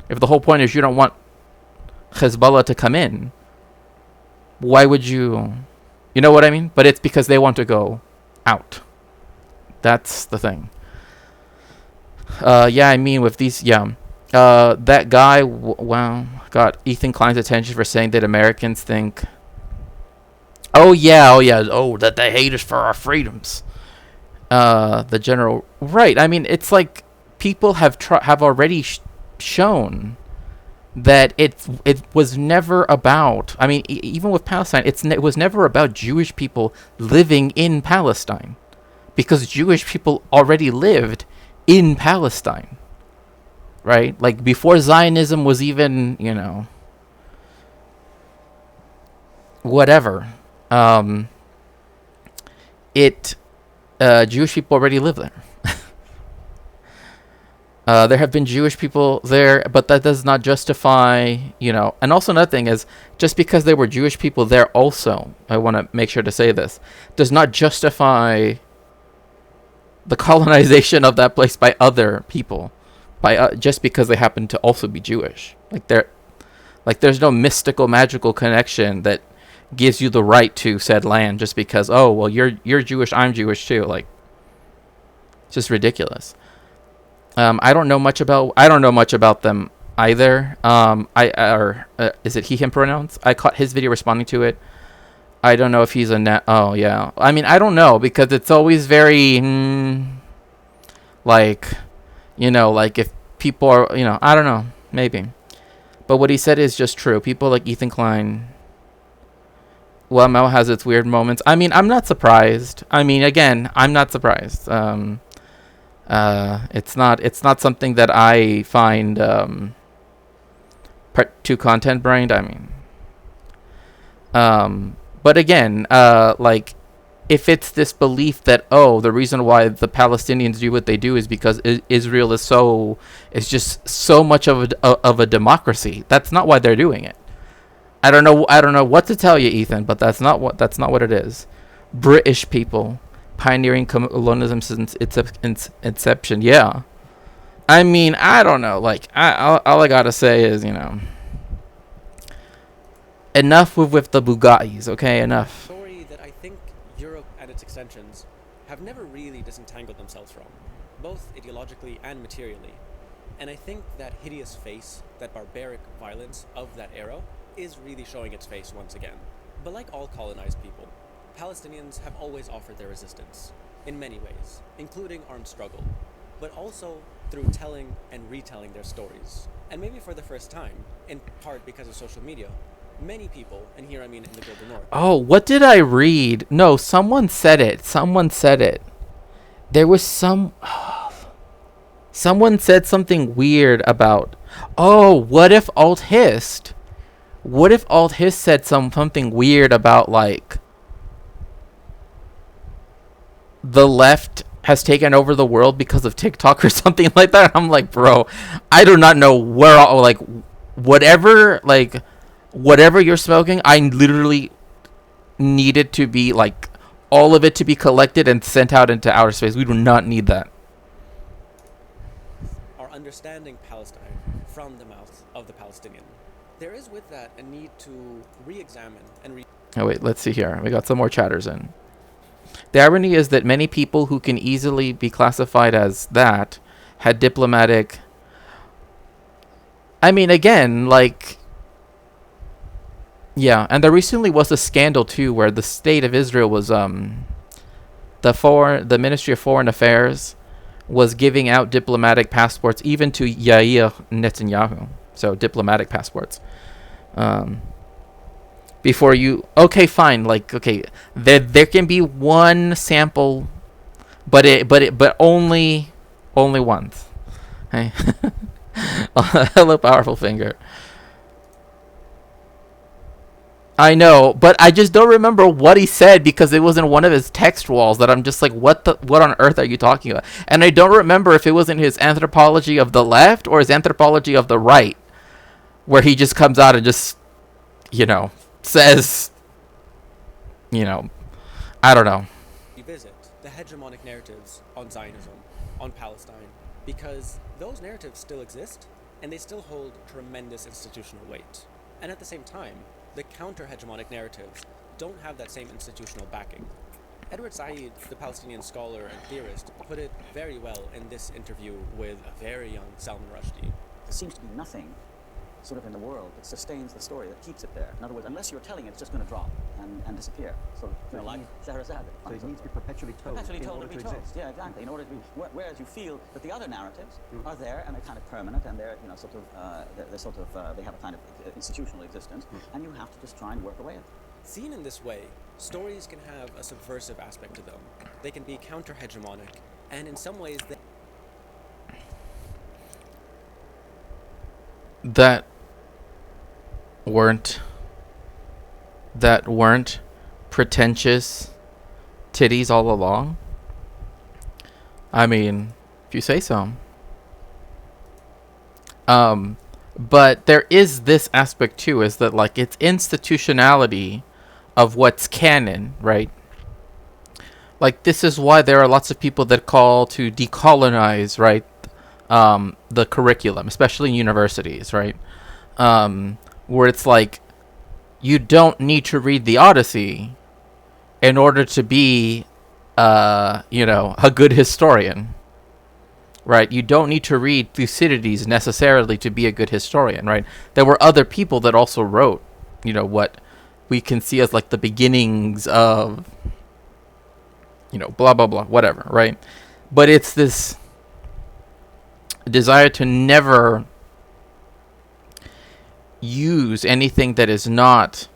If the whole point is you don't want Hezbollah to come in, why would you... You know what I mean? But it's because they want to go out. That's the thing. Yeah, I mean, with these... Yeah. That guy, wow, got Ethan Klein's attention for saying that Americans think... Oh, that they hate us for our freedoms. The general... Right, I mean, it's like people have already shown that it was never about... I mean, even with Palestine, it was never about Jewish people living in Palestine. Because Jewish people already lived in Palestine. Right? Like, before Zionism was even, whatever. Jewish people already live there. There have been Jewish people there, but that does not justify, and also another thing is, just because there were Jewish people there also, I want to make sure to say this, does not justify the colonization of that place by other people, just because they happen to also be Jewish. There's no mystical, magical connection that gives you the right to said land just because, oh, well, you're Jewish, I'm Jewish too. Like, it's just ridiculous. I don't know much about them either. Is it he, him pronouns? I caught his video responding to it. I don't know if he's oh, yeah. I mean, I don't know, because it's always very, like if people are, I don't know, maybe. But what he said is just true. People like Ethan Klein, well, Mel has its weird moments. I mean, I'm not surprised. I mean, again, I'm not surprised. It's not something that I find too content brained. I mean, but again, if it's this belief that, oh, the reason why the Palestinians do what they do is because Israel is just so much of a democracy. That's not why they're doing it. I don't know what to tell you, Ethan, but that's not what it is. British people pioneering colonialism since its inception. Yeah. I mean, I don't know. Like, all I gotta say is, enough with the Bugattis, okay? Enough. Story that I think Europe and its extensions have never really disentangled themselves from, both ideologically and materially. And I think that hideous face, that barbaric violence of that era, is really showing its face once again. But like all colonized people, Palestinians have always offered their resistance, in many ways, including armed struggle, but also through telling and retelling their stories. And maybe for the first time, in part because of social media, many people, and here I mean in the global north... Oh, what did I read? No, someone said it. There was someone said something weird about... Oh, what if Alt-Hist said something weird about, like, the left has taken over the world because of TikTok or something like that? I'm like, bro, I do not know where all, whatever you're smoking, I literally need it to be, all of it to be collected and sent out into outer space. We do not need that. Are understanding Palestine from the mouth of the Palestinian. There is with that a need to re-examine and Oh, wait, let's see here. We got some more chatters in. The irony is that many people who can easily be classified as that had diplomatic... I mean, again, Yeah, and there recently was a scandal too, where the state of Israel was the Ministry of Foreign Affairs was giving out diplomatic passports even to Yair Netanyahu. So diplomatic passports. Before you, okay, fine, like, okay, there can be one sample, but only once. Hey, hello, powerful finger. I know, but I just don't remember what he said because it was in one of his text walls that I'm just like, what on earth are you talking about? And I don't remember if it was in his Anthropology of the Left or his Anthropology of the Right, where he just comes out and just, says, I don't know. Revisit the hegemonic narratives on Zionism, on Palestine, because those narratives still exist and they still hold tremendous institutional weight. And at the same time, the counter-hegemonic narratives don't have that same institutional backing. Edward Said, the Palestinian scholar and theorist, put it very well in this interview with a very young Salman Rushdie. There seems to be nothing sort of in the world that sustains the story, that keeps it there. In other words, unless you're telling it, it's just going to drop and disappear. So, like Shahrazad. So it needs to be perpetually told in order to exist. Yeah, exactly. In order to be, whereas you feel that the other narratives are there and they're kind of permanent and they're, they have a kind of institutional existence, and you have to just try and work away at them. Seen in this way, stories can have a subversive aspect to them. They can be counter-hegemonic, and in some ways that weren't pretentious titties all along. I mean, if you say so. But there is this aspect too, is that like it's institutionality of what's canon, right? Like this is why there are lots of people that call to decolonize, right? The curriculum, especially in universities, right? Where it's like, you don't need to read the Odyssey in order to be, a good historian, right? You don't need to read Thucydides necessarily to be a good historian, right? There were other people that also wrote, what we can see as like the beginnings of, blah, blah, blah, whatever, right? But it's this desire to never use anything that is not,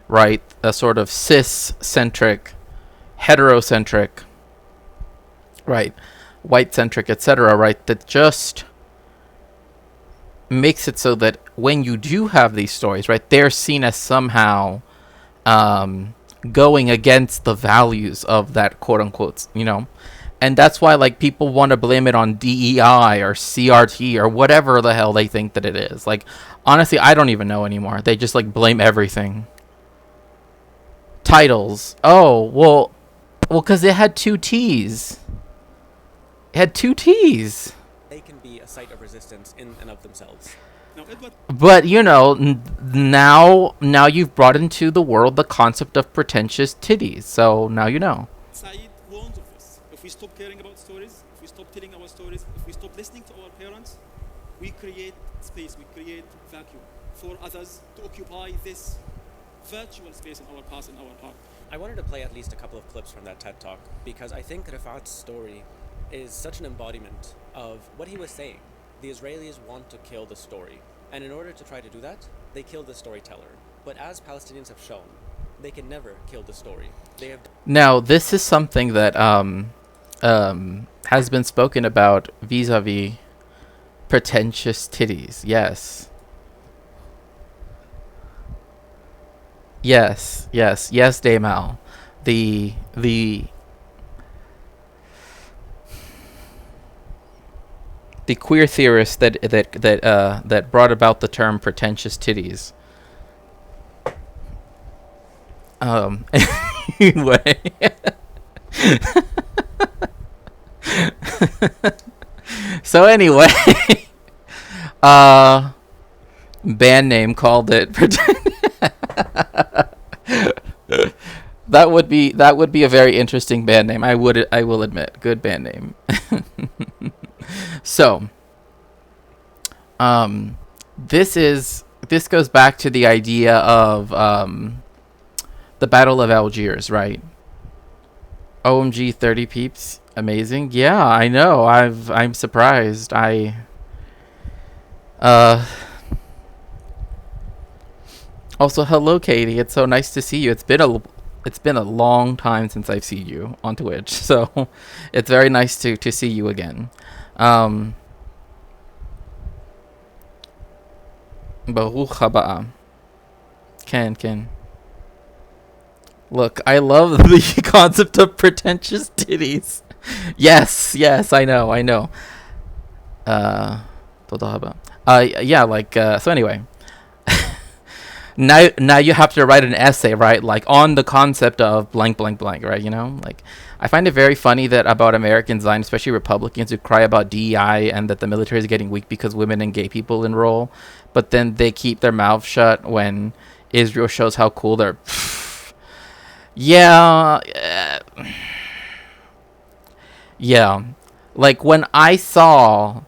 right, a sort of cis-centric, heterocentric, right, white-centric, etc., right, that just makes it so that when you do have these stories, right, they're seen as somehow going against the values of that quote-unquote, and that's why, like, people want to blame it on DEI or CRT or whatever the hell they think that it is. Like, honestly, I don't even know anymore. They just, like, blame everything. Titles. Oh, well, because it had two T's. It had two T's. they can be a site of resistance in and of themselves. Now, Edward, But, now you've brought into the world the concept of pretentious titties. So, now you know. Said warns of this. If we stop caring about stories, if we stop telling our stories, if we stop listening to our parents, we create space, we create vacuum for others to occupy this virtual space in our past, in our heart. I wanted to play at least a couple of clips from that TED Talk because I think Rifat's story is such an embodiment of what he was saying. The Israelis want to kill the story, and in order to try to do that, they kill the storyteller. But as Palestinians have shown, they can never kill the story. They have Now, this is something that has been spoken about vis-a-vis pretentious titties. Yes. Yes, Dame Al. The queer theorist that brought about the term pretentious titties. Anyway. So anyway, band name called it that would be a very interesting band name. I will admit, good band name. So, this is this goes back to the idea of the Battle of Algiers, right? OMG, 30 peeps, amazing. Yeah, I know. I'm surprised. Also, hello, Katie. It's so nice to see you. It's been a long time since I've seen you on Twitch, so it's very nice to see you again. Baruch haba. Ken. Look, I love the concept of pretentious titties. Yes, I know. Toda haba. Yeah, like, so anyway. Now you have to write an essay, right? Like, on the concept of blank, right? You know? Like, I find it very funny that about Americans, and especially Republicans, who cry about DEI and that the military is getting weak because women and gay people enroll, but then they keep their mouths shut when Israel shows how cool they're... Yeah. Yeah. Like, when I saw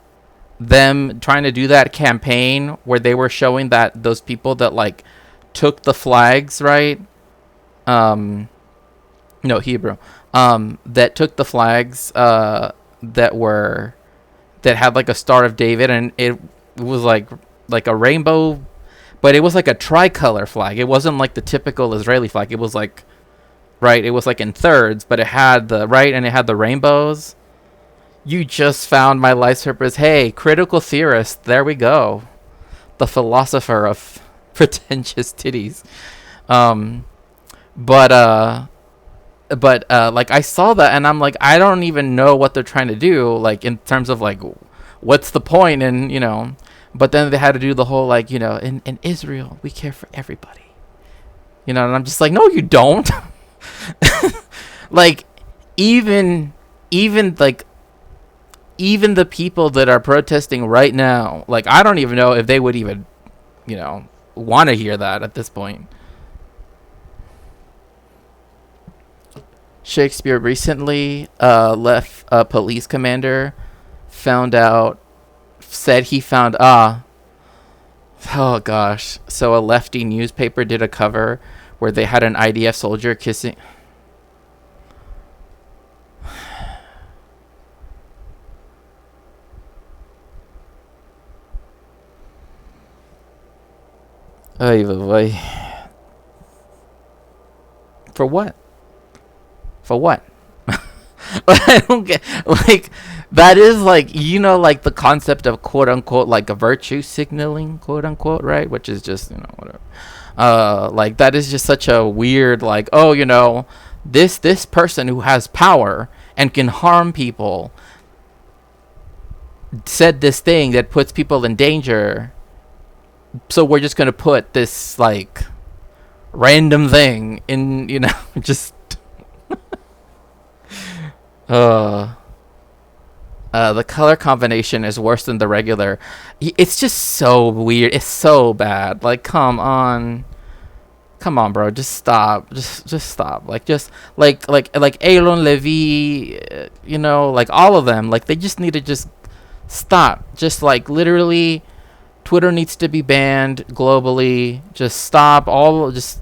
them trying to do that campaign where they were showing that those people that, like, took the flags, right? No, Hebrew. That took the flags, that had, like, a Star of David, and it was, like a rainbow, but it was, like, a tricolor flag. It wasn't, like, the typical Israeli flag. It was, like... Right, it was like in thirds, but it had the and it had the rainbows. You just found my life's purpose. Hey, critical theorist, there we go. The philosopher of pretentious titties. But like, I saw that and I'm like, I don't even know what they're trying to do, like, in terms of, like, what's the point, and, you know. But then they had to do the whole, like, you know, in Israel we care for everybody, you know, and I'm just like, no, you don't. Like, even the people that are protesting right now, like, I don't even know if they would even, you know, want to hear that at this point. Shakespeare recently left a police commander said he found oh gosh, so a lefty newspaper did a cover where they had an IDF soldier kissing... Ay, boy. For what? I don't get, like, that is, like, you know, like, the concept of quote unquote, like, a virtue signaling, quote unquote, right? Which is just, you know, whatever. Like, that is just such a weird, like, oh, you know, this person who has power and can harm people said this thing that puts people in danger, so we're just gonna put this, like, random thing in, you know, just the color combination is worse than the regular. It's just so weird. It's so bad. Like, come on, bro. Just stop. Just stop. Like, just like Aaron Levy, you know, like, all of them. Like, they just need to just stop. Just, like, literally, Twitter needs to be banned globally. Just stop. Just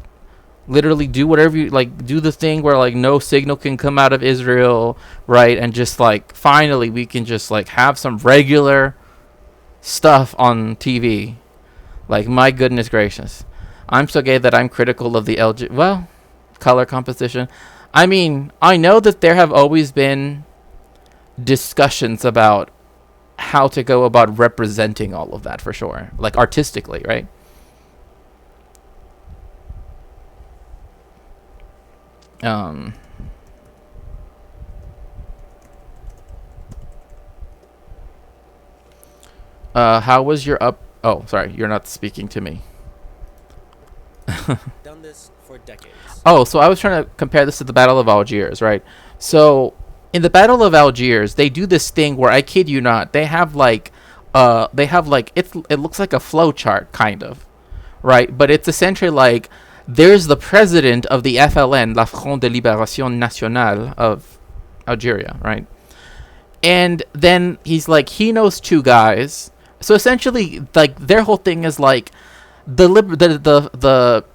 literally do whatever you like. Do the thing where, like, no signal can come out of Israel, right? And just, like, finally we can just, like, have some regular stuff on TV. Like, my goodness gracious, I'm so gay that I'm critical of the color composition. I mean, I know that there have always been discussions about how to go about representing all of that, for sure, like, artistically, right? How was your oh, sorry, you're not speaking to me. Done this for decades. Oh, so I was trying to compare this to the Battle of Algiers, right? So in the Battle of Algiers, they do this thing where, I kid you not, they have like it looks like a flow chart, kind of, right? But it's essentially like, there's the president of the FLN, La Front de Libération Nationale of Algeria, right? And then he's like, he knows two guys. So essentially, like, their whole thing is like, the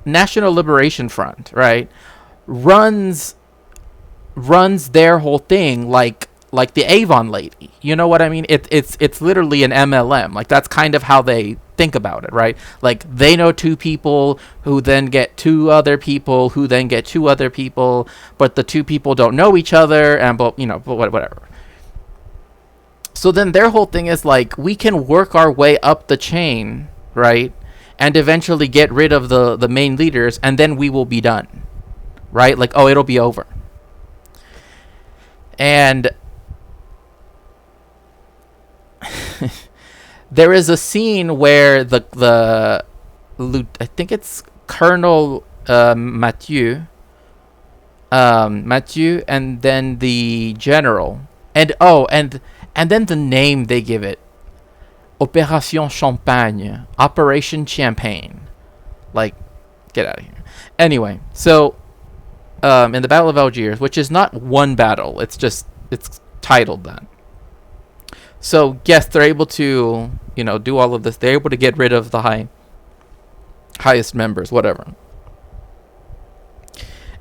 National Liberation Front, right, runs their whole thing like the Avon lady. You know what I mean? It's literally an MLM. Like, that's kind of how they think about it, right? Like, they know two people who then get two other people who then get two other people, but the two people don't know each other, and but whatever. So then their whole thing is like, we can work our way up the chain, right? And eventually get rid of the main leaders, and then we will be done, right? Like, oh, it'll be over. And there is a scene where I think it's Colonel Mathieu, and then the general, and then the name they give it, Opération Champagne, Operation Champagne. Like, get out of here. Anyway, so in the Battle of Algiers, which is not one battle, it's titled that. So yes, they're able to, do all of this. They're able to get rid of the highest members, whatever.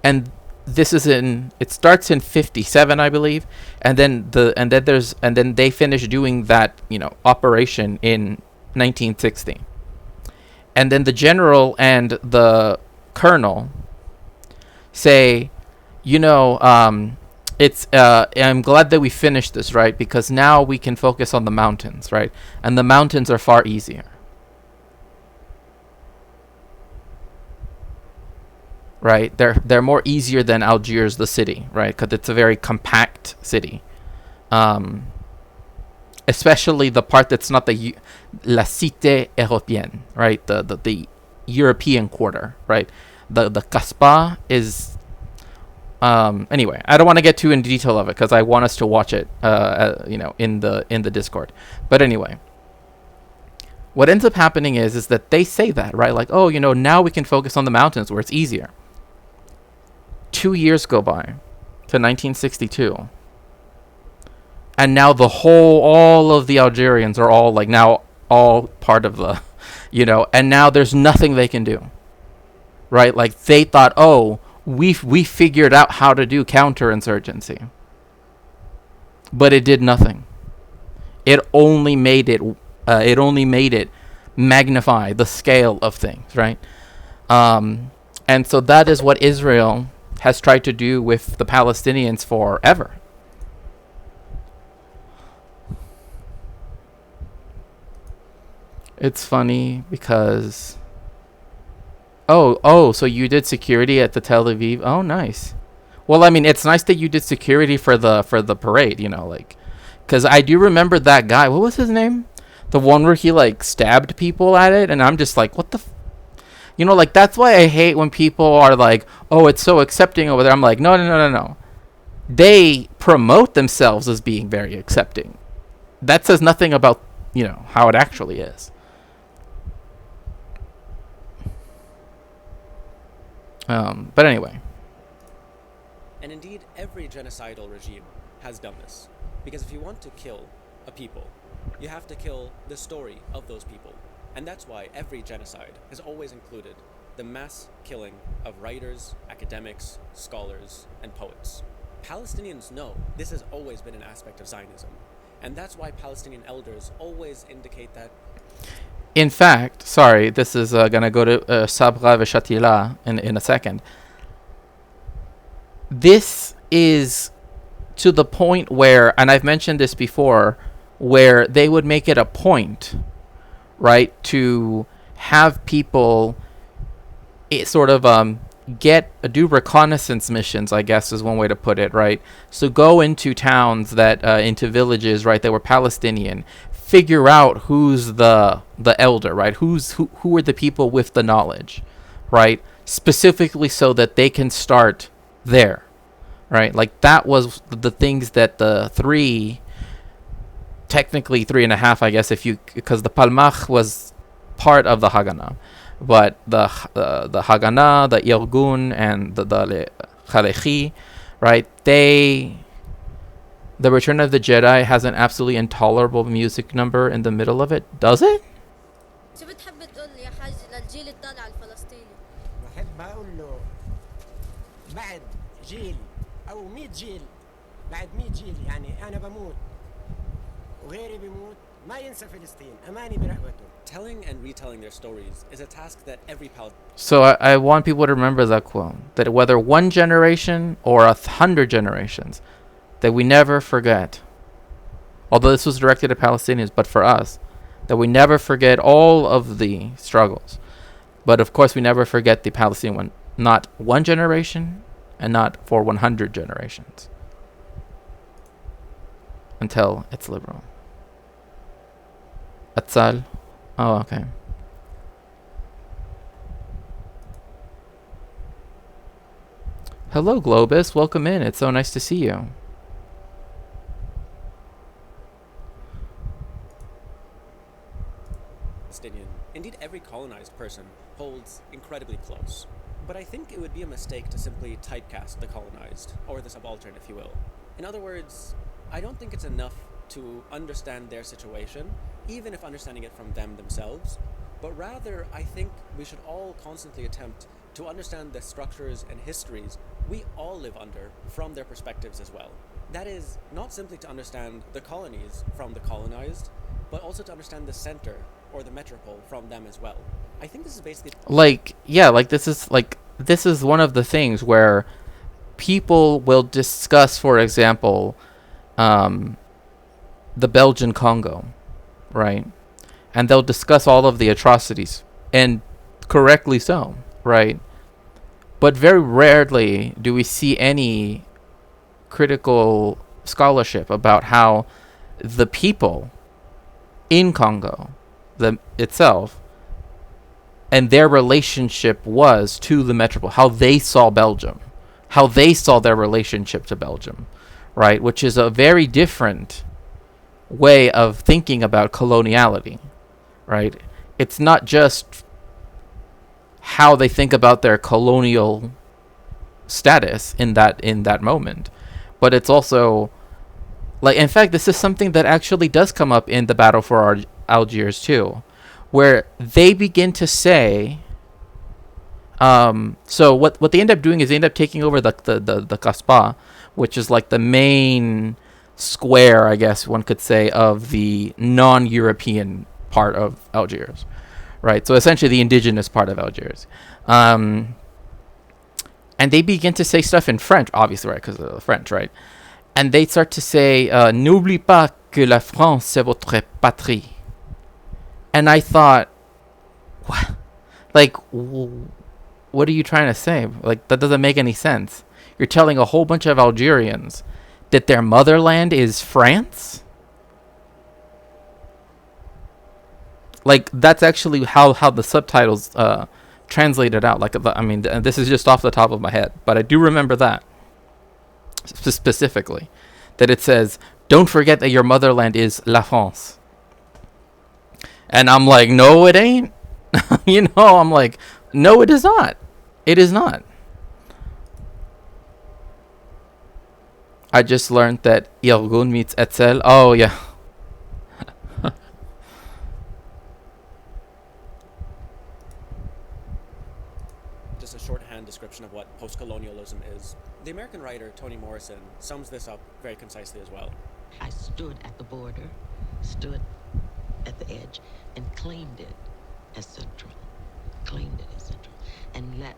And this is it starts in 57, I believe, and then they finish doing that, operation in 1960. And then the general and the colonel say, I'm glad that we finished this, right? Because now we can focus on the mountains, right? And the mountains are far easier. Right? They're more easier than Algiers, the city, right? Because it's a very compact city. Especially the part that's not la cité européenne, right? The European quarter, right? The Casbah is... Anyway, I don't want to get too into detail of it because I want us to watch it, in the Discord. But anyway, what ends up happening is that they say that, right? Like, oh, now we can focus on the mountains where it's easier. 2 years go by to 1962, and now all of the Algerians are all now all part of the, and now there's nothing they can do, right? Like, they thought, oh, we figured out how to do counterinsurgency, but it did nothing. It only made it magnify the scale of things, right? And so that is what Israel has tried to do with the Palestinians forever. It's funny because... Oh, so you did security at the Tel Aviv? Oh, nice. Well, I mean, it's nice that you did security for the parade, because I do remember that guy. What was his name? The one where he, stabbed people at it, and I'm just like, what the... that's why I hate when people are like, oh, it's so accepting over there. I'm like, no. They promote themselves as being very accepting. That says nothing about, how it actually is. But anyway. And indeed, every genocidal regime has done this. Because if you want to kill a people, you have to kill the story of those people. And that's why every genocide has always included the mass killing of writers, academics, scholars, and poets. Palestinians know this has always been an aspect of Zionism. And that's why Palestinian elders always indicate that... In fact, sorry, this is going to go to Sabra Veshatila in a second. This is to the point where, and I've mentioned this before, where they would make it a point, right, to have people do reconnaissance missions, I guess is one way to put it, right? So go into towns into villages, right, that were Palestinian, figure out who's the elder, right? Who are the people with the knowledge, right? Specifically so that they can start there, right? Like, that was the things that the technically 3.5, I guess, because the Palmach was part of the Haganah, but the Haganah, the Irgun, and the Chalechi, right? The Return of the Jedi has an absolutely intolerable music number in the middle of it. Does it? شو بتحب تقول يا حاج للجيل الطالع الفلسطيني؟ بحب اقول له بعد جيل او 100 جيل، بعد 100 جيل يعني انا بموت وغيري بيموت، ما ينسى فلسطين، اماني برقبته. Telling and retelling their stories is a task that every Palestinian. So I want people to remember that quote, that whether one generation or 100 generations, that we never forget, although this was directed at Palestinians, but for us, that we never forget all of the struggles. But of course, we never forget the Palestinian one, not one generation and not for 100 generations until it's liberal. Atzal. Oh, okay. Hello, Globus. Welcome in. It's so nice to see you. Indeed, every colonized person holds incredibly close. But I think it would be a mistake to simply typecast the colonized, or the subaltern, if you will. In other words, I don't think it's enough to understand their situation, even if understanding it from them themselves, but rather I think we should all constantly attempt to understand the structures and histories we all live under from their perspectives as well. That is, not simply to understand the colonies from the colonized, but also to understand the center or the metropole from them as well. I think this is basically this is one of the things where people will discuss, for example, the Belgian Congo, right? And they'll discuss all of the atrocities, and correctly so, right? But very rarely do we see any critical scholarship about how the people in Congo itself and their relationship was to the metropole, how they saw Belgium, how they saw their relationship to Belgium, right? Which is a very different way of thinking about coloniality, right? It's not just how they think about their colonial status in that moment, but it's also in fact, this is something that actually does come up in the battle for Algiers too, where they begin to say, so what they end up doing is they end up taking over the Kasbah, which is like the main square, I guess one could say, of the non-European part of Algiers, right? So essentially the indigenous part of Algiers. And they begin to say stuff in French, obviously, right, because of the French, right? And they start to say, n'oublie pas que la France c'est votre patrie. And I thought, what? What are you trying to say? That doesn't make any sense. You're telling a whole bunch of Algerians that their motherland is France? That's actually how the subtitles translate it out. This is just off the top of my head, but I do remember that specifically, that it says, don't forget that your motherland is La France. And I'm like, no, it ain't. I'm like, no, it is not. It is not. I just learned that Irgun meets Etzel. Oh, yeah. Just a shorthand description of what post-colonialism is. The American writer Toni Morrison sums this up very concisely as well. I stood at the border, stood at the edge, and claimed it as central. And let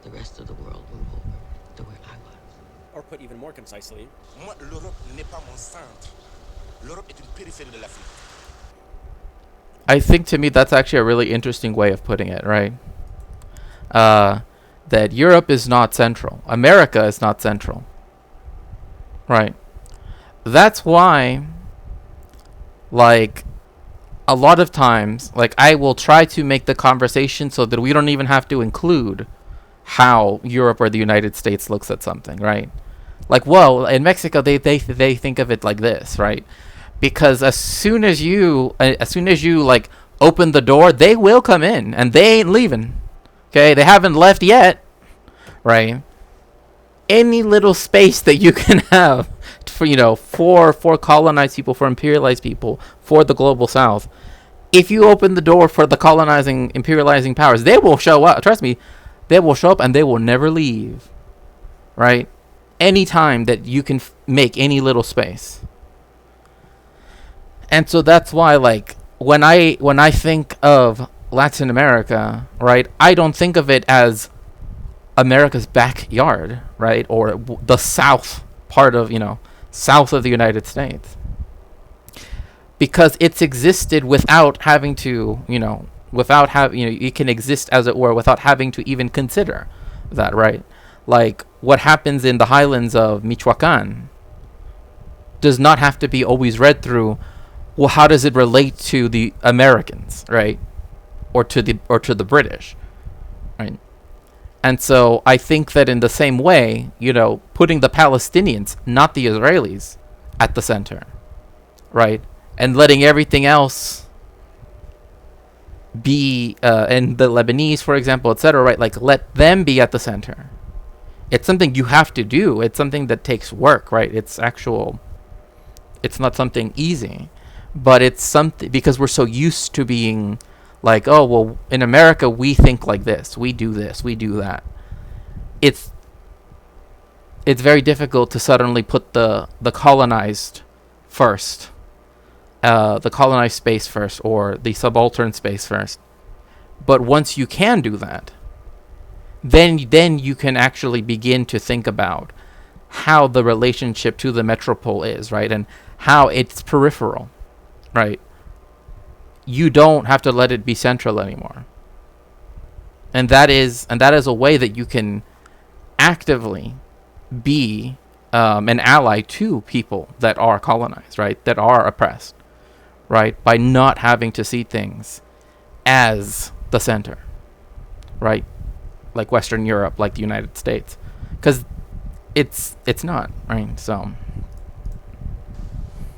the rest of the world move over to where I was. Or put even more concisely, moi, l'Europe n'est pas mon centre. L'Europe est une périphérie de l'Afrique. I think to me that's actually a really interesting way of putting it, right? That Europe is not central. America is not central. Right. That's why, a lot of times, I will try to make the conversation so that we don't even have to include how Europe or the United States looks at something, right? In Mexico, they think of it like this, right? Because as soon as you open the door, they will come in, and they ain't leaving. Okay, they haven't left yet, right? Any little space that you can have for colonized people, for imperialized people, for the global South, if you open the door for the colonizing, imperializing powers, they will show up. Trust me, they will show up and they will never leave. Right? Anytime that you can make any little space. And so that's why, like, when I think of Latin America, right, I don't think of it as America's backyard, right, or the south part of, south of the United States. Because it's existed without having to, without having, it can exist, as it were, without having to even consider that, right? Like, what happens in the highlands of Michoacan does not have to be always read through, well, how does it relate to the Americans, right? Or to the British, right? And so I think that in the same way, putting the Palestinians, not the Israelis, at the center, right? And letting everything else be, and the Lebanese, for example, etc., right? Like, let them be at the center. It's something you have to do. It's something that takes work, right? It's not something easy, but it's something, because we're so used to being like, oh, well, in America, we think like this, we do that. It's very difficult to suddenly put the colonized first, the colonized space first, or the subaltern space first. But once you can do that, then you can actually begin to think about how the relationship to the metropole is, right? And how it's peripheral, right? You don't have to let it be central anymore. And that is a way that you can actively be an ally to people that are colonized, right? That are oppressed, right? By not having to see things as the center, right? Like Western Europe, like the United States, because it's not, right? So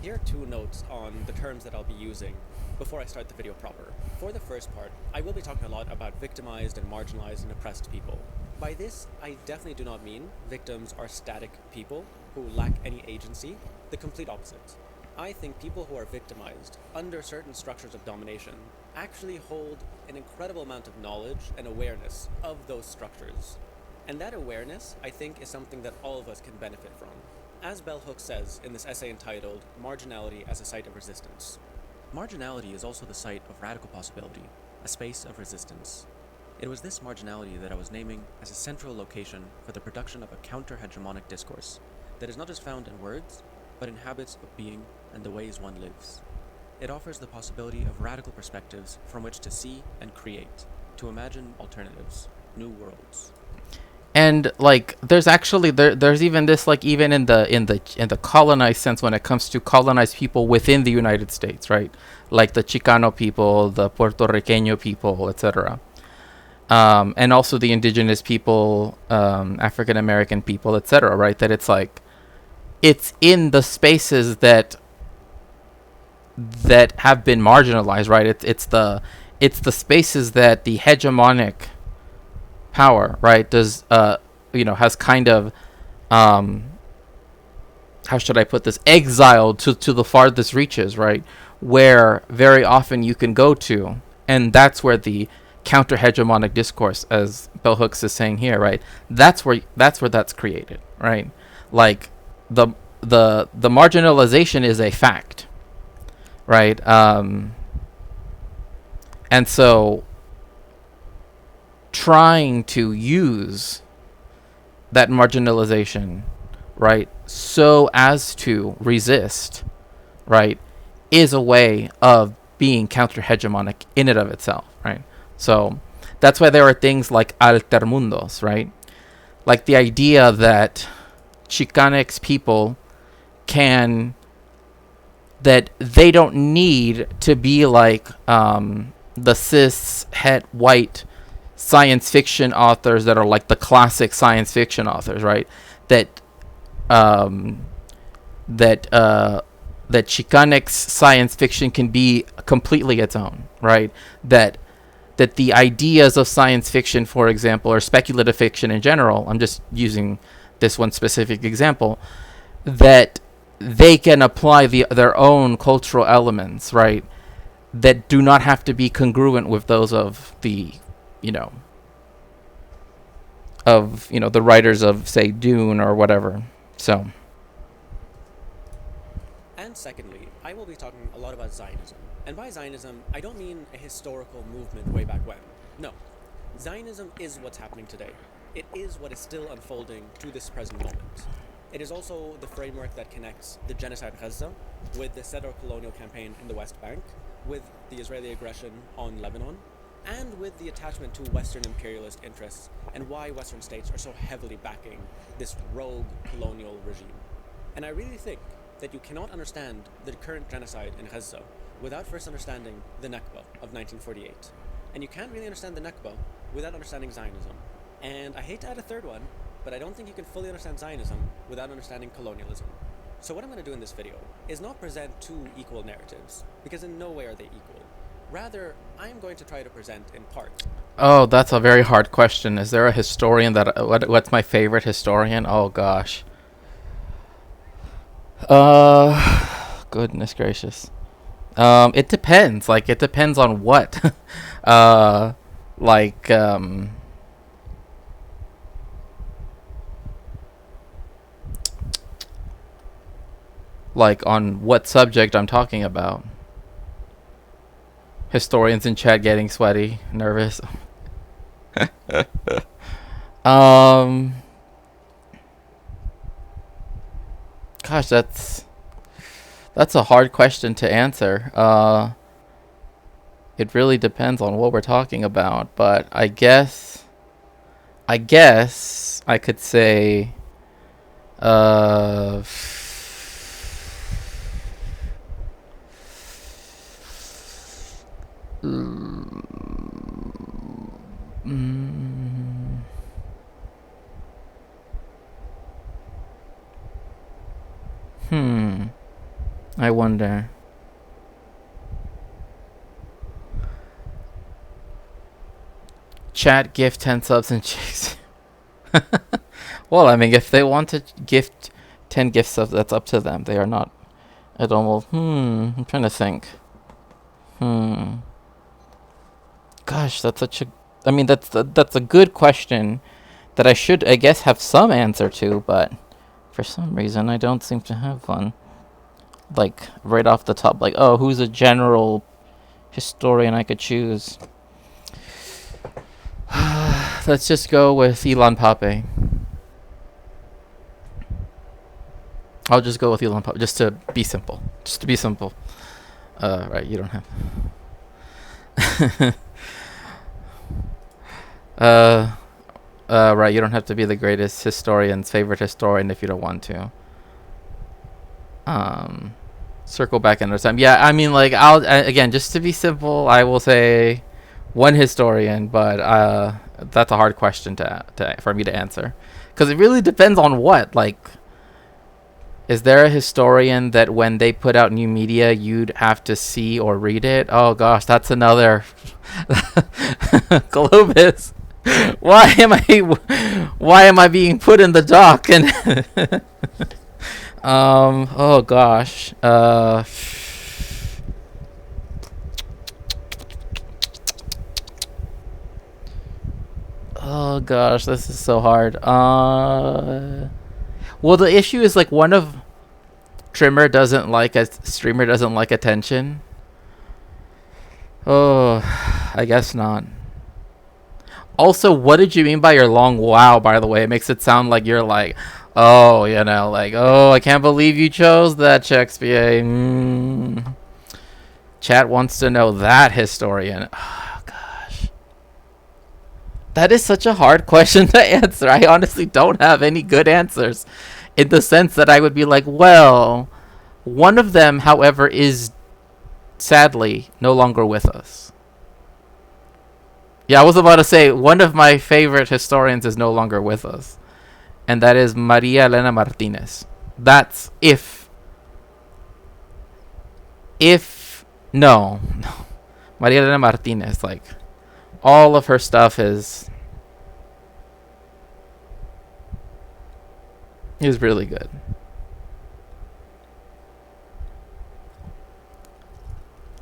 here are 2 notes on the terms that I'll be using before I start the video proper. For the first part, I will be talking a lot about victimized and marginalized and oppressed people. By this, I definitely do not mean victims are static people who lack any agency. The complete opposite. I think people who are victimized under certain structures of domination actually hold an incredible amount of knowledge and awareness of those structures. And that awareness, I think, is something that all of us can benefit from. As Bell Hooks says in this essay entitled Marginality as a Site of Resistance, marginality is also the site of radical possibility, a space of resistance. It was this marginality that I was naming as a central location for the production of a counter-hegemonic discourse that is not just found in words, but in habits of being and the ways one lives. It offers the possibility of radical perspectives from which to see and create, to imagine alternatives, new worlds. And like, there's actually there's even this, like, even in the colonized sense, when it comes to colonized people within the United States, right? Like the Chicano people, the Puerto Riqueño people, etc. And also the indigenous people, African American people, etc. Right? That it's like, it's in the spaces that have been marginalized, right? It's the spaces that the hegemonic power, right, does has kind of how should I put this, exiled to the farthest reaches, right, where very often you can go to, and that's where the counter hegemonic discourse, as Bell Hooks is saying here, right, that's where that's created, right? Like the marginalization is a fact, right? And so trying to use that marginalization, right, so as to resist, right, is a way of being counter-hegemonic in and of itself, right? So that's why there are things like altermundos, right? Like the idea that Chicanx people that they don't need to be like the cis het white science fiction authors that are like the classic science fiction authors, right? That Chicanx science fiction can be completely its own, right? That the ideas of science fiction, for example, or speculative fiction in general, I'm just using this one specific example, that they can apply their own cultural elements, right? that do not have to be congruent with those of the, the writers of, say, Dune or whatever. So. And secondly, I will be talking a lot about Zionism. And by Zionism, I don't mean a historical movement way back when. No. Zionism is what's happening today. It is what is still unfolding to this present moment. It is also the framework that connects the genocide in Gaza with the settler colonial campaign in the West Bank, with the Israeli aggression on Lebanon, and with the attachment to Western imperialist interests and why Western states are so heavily backing this rogue colonial regime. And I really think that you cannot understand the current genocide in Gaza without first understanding the Nakba of 1948. And you can't really understand the Nakba without understanding Zionism. And I hate to add a third one, but I don't think you can fully understand Zionism without understanding colonialism. So what I'm going to do in this video is not present two equal narratives, because in no way are they equal. Rather, I'm going to try to present in part. Oh, that's a very hard question. Is there a historian that... What's my favorite historian? Oh, gosh. Goodness gracious. It depends. Like, it depends on what. Like on what subject I'm talking about. Historians in chat getting sweaty, nervous. Gosh, that's a hard question to answer. It really depends on what we're talking about, but I guess I could say I wonder. Chat gift 10 subs and chicks. Well, I mean, if they want to gift 10 gift subs, that's up to them. They are not at almost. I'm trying to think. Gosh, that's such a. I mean, that's a good question that I should, I guess, have some answer to, but for some reason I don't seem to have one. Like right off the top, like, oh, who's a general historian I could choose? Let's just go with Ilan Pape. I'll just go with Ilan Pape, just to be simple. Right, you don't have. Right, you don't have to be the greatest historian's favorite historian if you don't want to. Circle back another time. Yeah, I mean, like, again, just to be simple, I will say one historian, but that's a hard question for me to answer, because it really depends on what. Like, is there a historian that when they put out new media you'd have to see or read it? Oh gosh, that's another. Globus, why am I being put in the dock? And oh gosh, oh gosh, this is so hard. Well, the issue is, like, one of streamer doesn't like attention. Oh, I guess not. Also, what did you mean by your long wow, by the way? It makes it sound like you're like, oh, like, oh, I can't believe you chose that, Shakespeare. Chat wants to know that, historian. Oh, gosh. That is such a hard question to answer. I honestly don't have any good answers, in the sense that I would be like, well, one of them, however, is sadly no longer with us. Yeah, I was about to say one of my favorite historians is no longer with us, and that is Maria Elena Martinez. That's no, Maria Elena Martinez, like, all of her stuff is really good.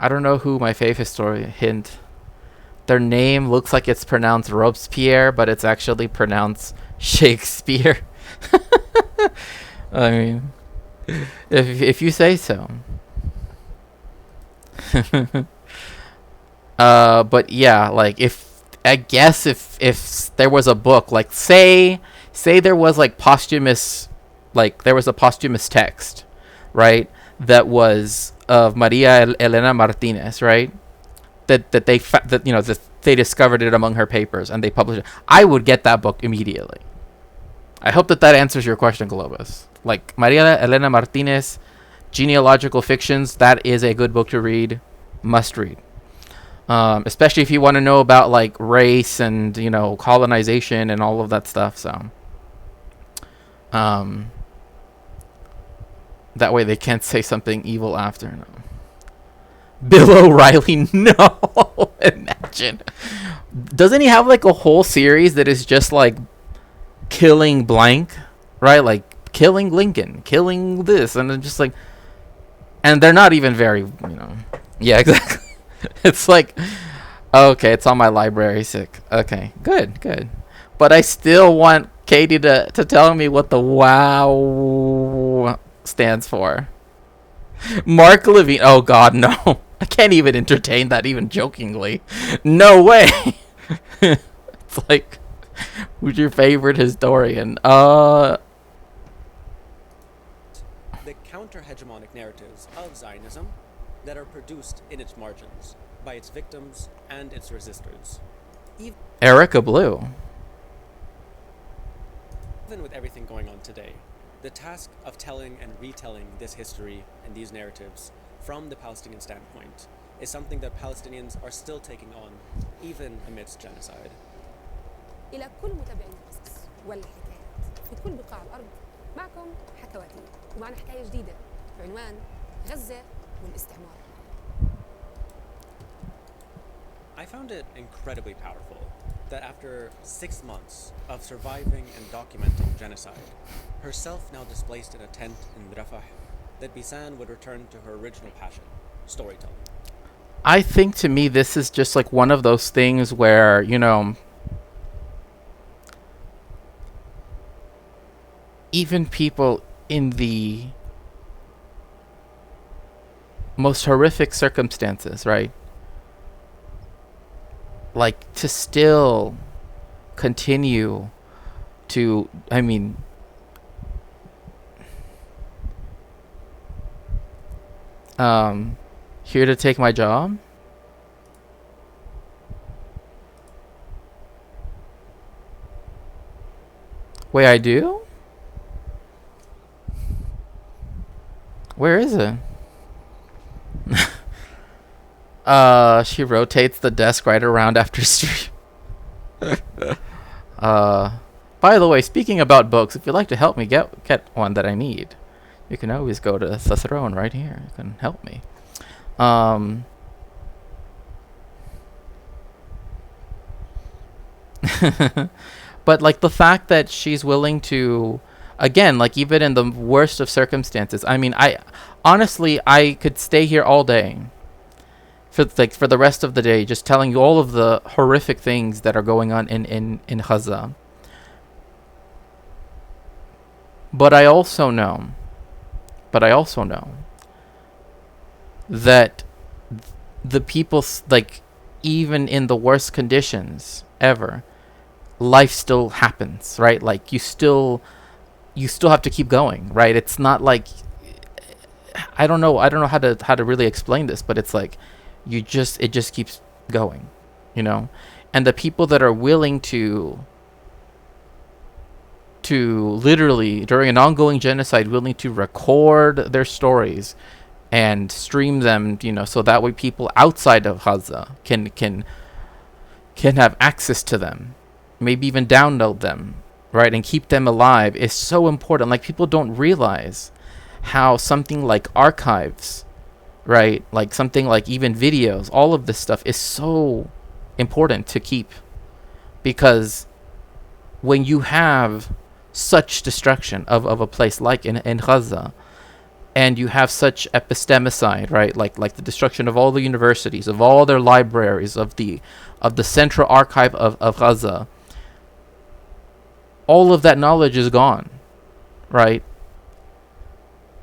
I don't know who my fave historian. Hint. Their name looks like it's pronounced Robespierre, but it's actually pronounced Shakespeare. I mean, if you say so. But yeah, like if I guess if there was a book, like say there was like posthumous, like there was a posthumous text, right? That was of Maria Elena Martinez, right? That they discovered it among her papers and they published it. I would get that book immediately. I hope that answers your question, Globus. Like Maria Elena Martinez, genealogical fictions. That is a good book to read. Must read. Especially if you want to know about like race and colonization and all of that stuff. So, that way they can't say something evil after. No. Bill O'Reilly, no. Imagine. Doesn't he have like a whole series that is just like killing blank, right? Like killing Lincoln, killing this, and then just like, and they're not even very, yeah, exactly. It's like, okay, it's on my library. Sick. Okay, good. But I still want Katie to tell me what the WOW stands for. Mark Levine. Oh God, no. I can't even entertain that, even jokingly. No way. It's like, who's your favorite historian? The counter-hegemonic narratives of Zionism that are produced in its margins by its victims and its resistors. Erica Blue. Even with everything going on today, the task of telling and retelling this history and these narratives from the Palestinian standpoint is something that Palestinians are still taking on, even amidst genocide. إلى كل متابعين القصص والحكايات في كل بقاع الأرض، معكم حكواتي ومعنا حكاية جديدة بعنوان غزة والاستعمار. I found it incredibly powerful that after 6 months of surviving and documenting genocide, herself now displaced in a tent in Rafah, that Bisan would return to her original passion, storytelling. I think to me this is just like one of those things where, even people in the most horrific circumstances, right? Like to still continue to, here to take my job. Wait, I do? Where is it? She rotates the desk right around after stream. By the way, speaking about books, if you'd like to help me get one that I need, you can always go to the throne right here. You can help me. But like the fact that she's willing to, again, like even in the worst of circumstances, I honestly could stay here all day for the rest of the day, just telling you all of the horrific things that are going on in Gaza. But I also know that the people, like, even in the worst conditions ever, life still happens, right? Like you still have to keep going, right? It's not like, I don't know how to really explain this, but it's like it just keeps going, and the people that are willing to literally, during an ongoing genocide, willing to record their stories and stream them, so that way people outside of Gaza can have access to them, maybe even download them, right, and keep them alive, is so important. Like, people don't realize how something like archives, right, like something like even videos, all of this stuff is so important to keep, because when you have such destruction of a place like in Gaza, and you have such epistemicide, right? Like the destruction of all the universities, of all their libraries, of the central archive of Gaza. All of that knowledge is gone, right?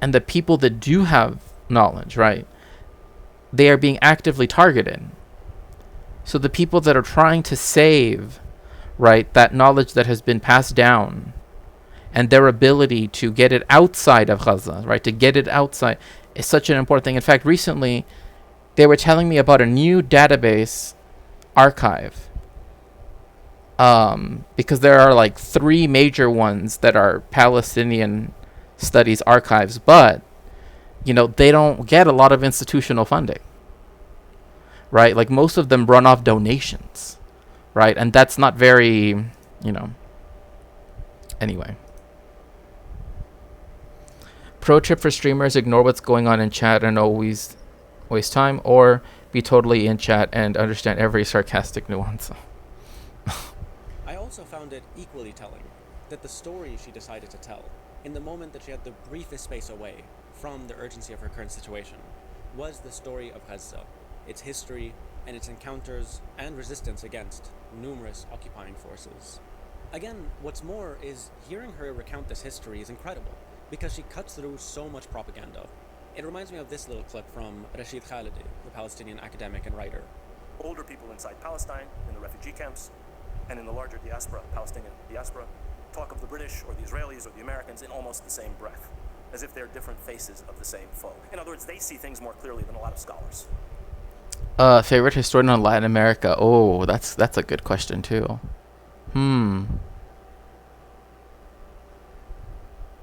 And the people that do have knowledge, right, they are being actively targeted. So the people that are trying to save, right, that knowledge that has been passed down, and their ability to get it outside of Gaza, right, to get it outside, is such an important thing. In fact, recently, they were telling me about a new database archive, because there are like 3 major ones that are Palestinian studies archives, but, you know, they don't get a lot of institutional funding, right? Like, most of them run off donations, right? And that's not very, you know, anyway. Pro tip for streamers: ignore what's going on in chat and always waste time, or be totally in chat and understand every sarcastic nuance. I also found it equally telling that the story she decided to tell, in the moment that she had the briefest space away from the urgency of her current situation, was the story of Gaza, its history, and its encounters and resistance against numerous occupying forces. Again, what's more is hearing her recount this history is incredible, because she cuts through so much propaganda. It reminds me of this little clip from Rashid Khalidi, the Palestinian academic and writer. Older people inside Palestine, in the refugee camps, and in the larger diaspora, Palestinian diaspora, talk of the British or the Israelis or the Americans in almost the same breath, as if they're different faces of the same foe. In other words, they see things more clearly than a lot of scholars. Favorite historian on Latin America? Oh, that's a good question too.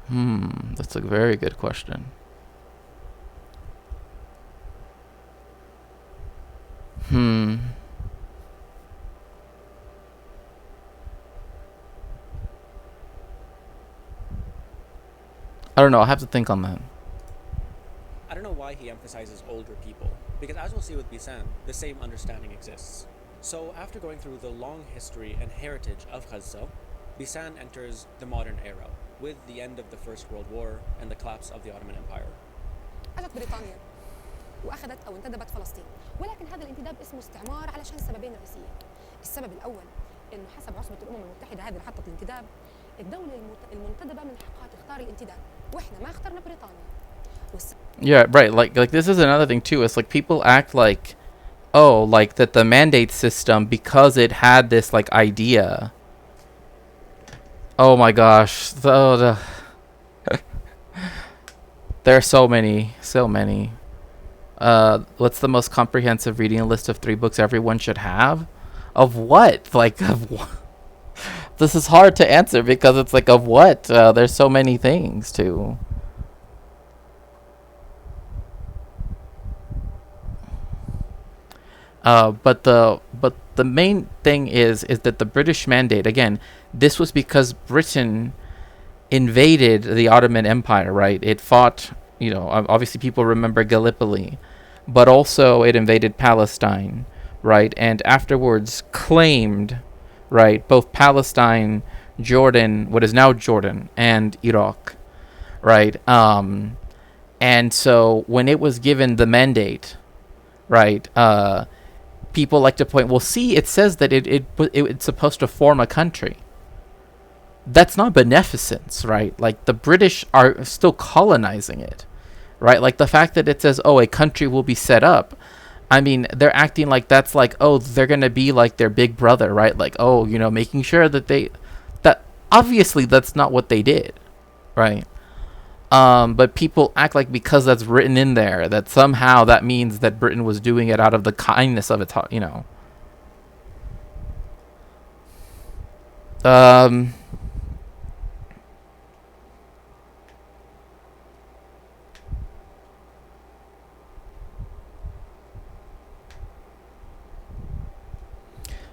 That's a very good question. I don't know. I'll have to think on that. I don't know why he emphasizes older people, because as we'll see with Bisan, the same understanding exists. So after going through the long history and heritage of Gaza, Bisan enters the modern era, with the end of the First World War and the collapse of the Ottoman Empire. أجت بريطانيا وأخذت أو انتدبت فلسطين، ولكن هذا الانتداب اسمه استعمار علشان سببين رئيسيين. السبب الأول إنه حسب عصبة الأمم المتحدة هذه اللي حطت الانتداب، الدولة المنتدبة من حقها تختار الانتداب، وإحنا ما اخترنا بريطانيا. Yeah, right. Like this is another thing too. It's like people act like, oh, like that the mandate system, because it had this like idea. Oh my gosh, there are so many. What's the most comprehensive reading list of 3 books everyone should have? Of what? Like, of what? This is hard to answer because it's like, of what? There's so many things to. But the main thing is that the British mandate, again, this was because Britain invaded the Ottoman Empire, right? It fought, you know, obviously people remember Gallipoli, but also it invaded Palestine, right? And afterwards claimed, right, both Palestine, Jordan, what is now Jordan, and Iraq, right? And so when it was given the mandate, right, people like to point, well, see, it says that it's supposed to form a country. That's not beneficence, right? Like, the British are still colonizing it, right? Like, the fact that it says, oh, a country will be set up, I mean, they're acting like that's like, oh, they're going to be like their big brother, right? Like, oh, you know, making sure that that obviously that's not what they did, right? But people act like because that's written in there, that somehow that means that Britain was doing it out of the kindness of its heart, you know.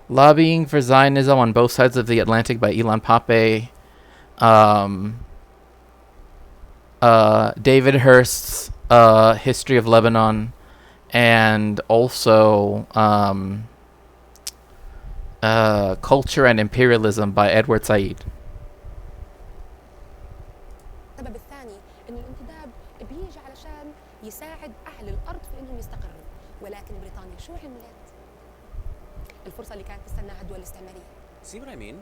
Lobbying for Zionism on Both Sides of the Atlantic by Ilan Pape. David Hurst's History of Lebanon, and also Culture and Imperialism by Edward Said. السبب الثاني إنه الانتداب بيجي اجى علشان يساعد اهل الارض في انهم يستقروا. ولكن بريطانيا شو عملت؟ الفرصه اللي كانت تستناها الدول الاستعماريه. See what I mean?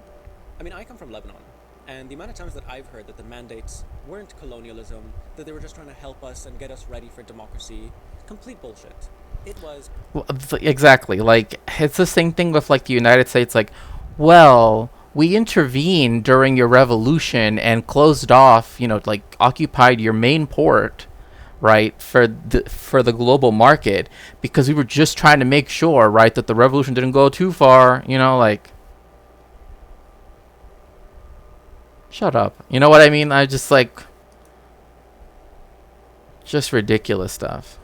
I come from Lebanon, and the amount of times that I've heard that the mandates weren't colonialism, that they were just trying to help us and get us ready for democracy, complete bullshit. It was... Well, exactly. Like, it's the same thing with, like, the United States. Like, well, we intervened during your revolution and closed off, like, occupied your main port, right, for the global market, because we were just trying to make sure, right, that the revolution didn't go too far, like... Shut up. You know what I mean? I just, like... Just ridiculous stuff.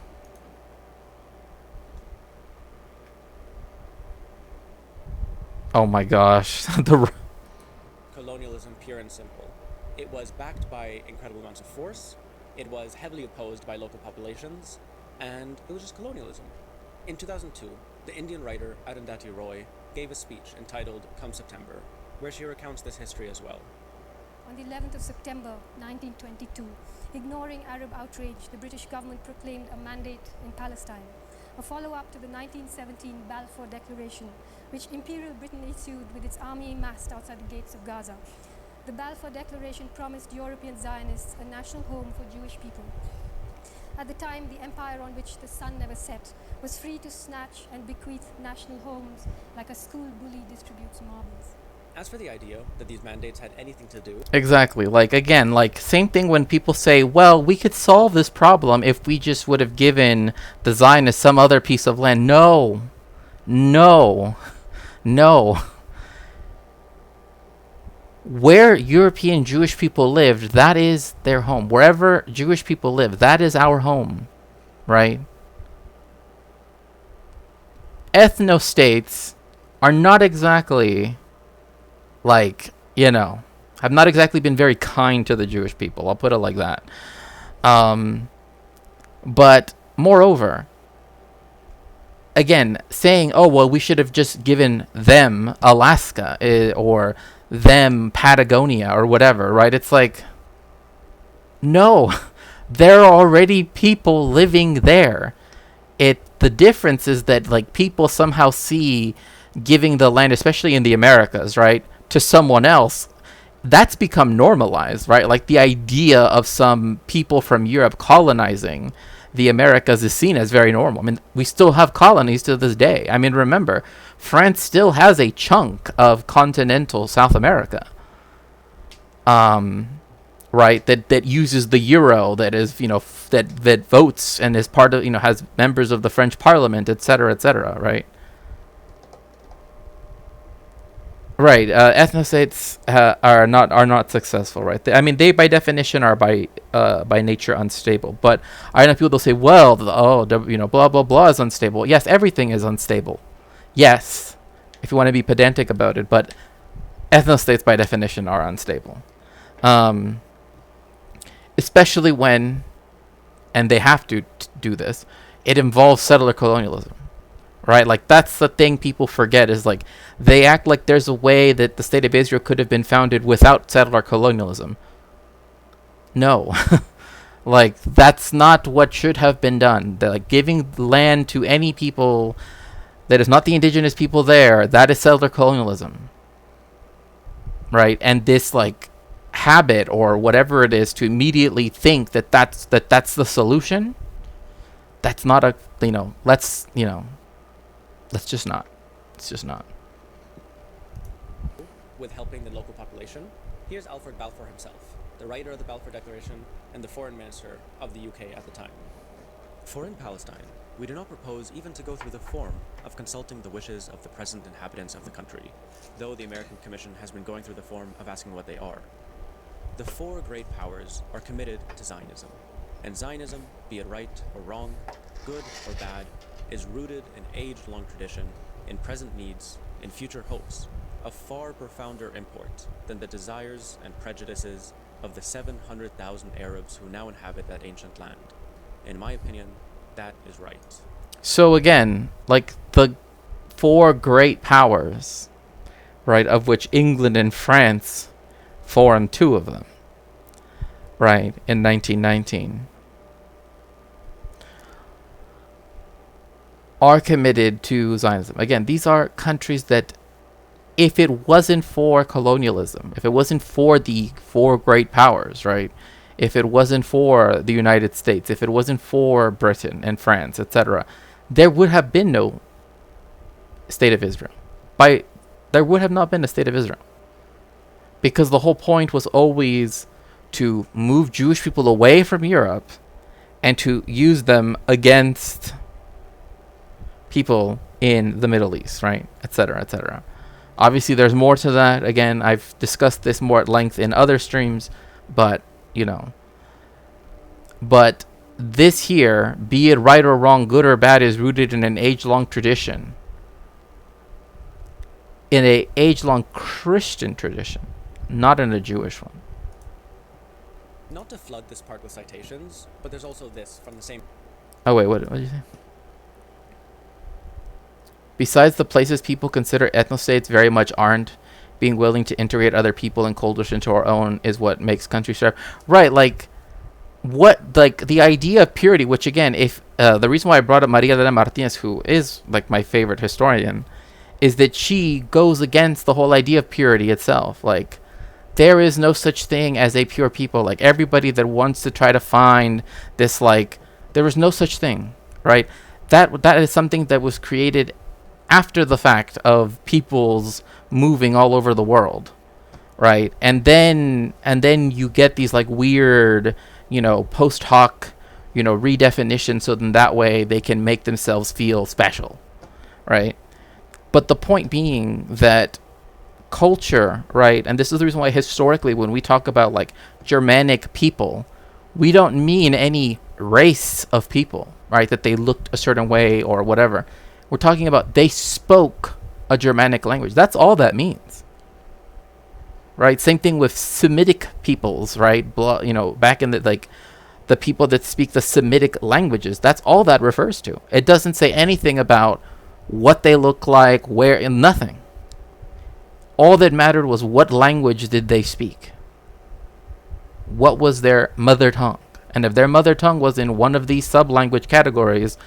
Oh my gosh. Colonialism, pure and simple. It was backed by incredible amounts of force, it was heavily opposed by local populations, and it was just colonialism. In 2002, the Indian writer Arundhati Roy gave a speech entitled Come September, where she recounts this history as well. On the 11th of September 1922, ignoring Arab outrage, the British government proclaimed a mandate in Palestine, a follow-up to the 1917 Balfour Declaration, which Imperial Britain issued with its army massed outside the gates of Gaza. The Balfour Declaration promised European Zionists a national home for Jewish people. At the time, the empire on which the sun never set was free to snatch and bequeath national homes like a school bully distributes marbles. As for the idea that these mandates had anything to do... Exactly. Like, again, like, same thing when people say, well, we could solve this problem if we just would have given the Zionists some other piece of land. No. No. No. Where European Jewish people lived, that is their home. Wherever Jewish people live, that is our home. Right? Ethno-states are not exactly... like, have not exactly been very kind to the Jewish people. I'll put it like that. But, moreover, again, saying, oh, well, we should have just given them Alaska or them Patagonia or whatever, right? It's like, no, there are already people living there. The difference is that, like, people somehow see giving the land, especially in the Americas, right, to someone else, that's become normalized, right? Like, the idea of some people from Europe colonizing the Americas is seen as very normal. I mean, we still have colonies to this day. I mean, remember, France still has a chunk of continental South America, right? That uses the euro, that is, that votes and is part of, has members of the French Parliament, etc., right? Right, ethnostates are not successful, right? They by definition are by nature unstable. But I know people will say, well, blah blah blah is unstable. Yes, everything is unstable. Yes, if you want to be pedantic about it, but ethnostates by definition are unstable, especially when, and they have to do this, it involves settler colonialism. Right, like, that's the thing people forget, is like, they act like there's a way that the state of Israel could have been founded without settler colonialism. No. Like, that's not what should have been done. Like, giving land to any people that is not the indigenous people there, that is settler colonialism. Right, and this, like, habit or whatever it is to immediately think that's the solution, that's not a, let's just not. It's just not. With helping the local population, here's Alfred Balfour himself, the writer of the Balfour Declaration and the foreign minister of the UK at the time. For in Palestine, we do not propose even to go through the form of consulting the wishes of the present inhabitants of the country, though the American Commission has been going through the form of asking what they are. The four great powers are committed to Zionism, and Zionism, be it right or wrong, good or bad, is rooted in age-long tradition, in present needs, in future hopes, of far profounder import than the desires and prejudices of the 700,000 Arabs who now inhabit that ancient land. In my opinion, that is right. So again, like, the four great powers, right, of which England and France formed two of them, right, in 1919. are committed to Zionism. Again, these are countries that, if it wasn't for colonialism, if it wasn't for the four great powers, right? If it wasn't for the United States, if it wasn't for Britain and France, etc., there would have been no state of Israel. There would have not been a state of Israel. Because the whole point was always to move Jewish people away from Europe and to use them against people in the Middle East, right? Etc., etc. Obviously, there's more to that. Again, I've discussed this more at length in other streams, but, But this here, be it right or wrong, good or bad, is rooted in an age-long tradition. In an age-long Christian tradition, not in a Jewish one. Not to flood this part with citations, but there's also this from the same... Oh, wait, what did you say? Besides the places people consider ethnostates very much aren't, being willing to integrate other people and cultures into our own is what makes countries thrive. Right, the idea of purity, which again, if the reason why I brought up Maria Elena Martinez, who is like my favorite historian, is that she goes against the whole idea of purity itself. Like, there is no such thing as a pure people. Like, everybody that wants to try to find this, there is no such thing, right? That is something that was created after the fact of peoples moving all over the world, right? And then you get these weird, post hoc, redefinition, so then that way they can make themselves feel special, right? But the point being that culture, right? And this is the reason why historically when we talk about Germanic people, we don't mean any race of people, right? That they looked a certain way or whatever. We're talking about they spoke a Germanic language. That's all that means, right? Same thing with Semitic peoples, right? Back in the people that speak the Semitic languages. That's all that refers to. It doesn't say anything about what they look like, where, nothing. All that mattered was what language did they speak. What was their mother tongue? And if their mother tongue was in one of these sub-language categories,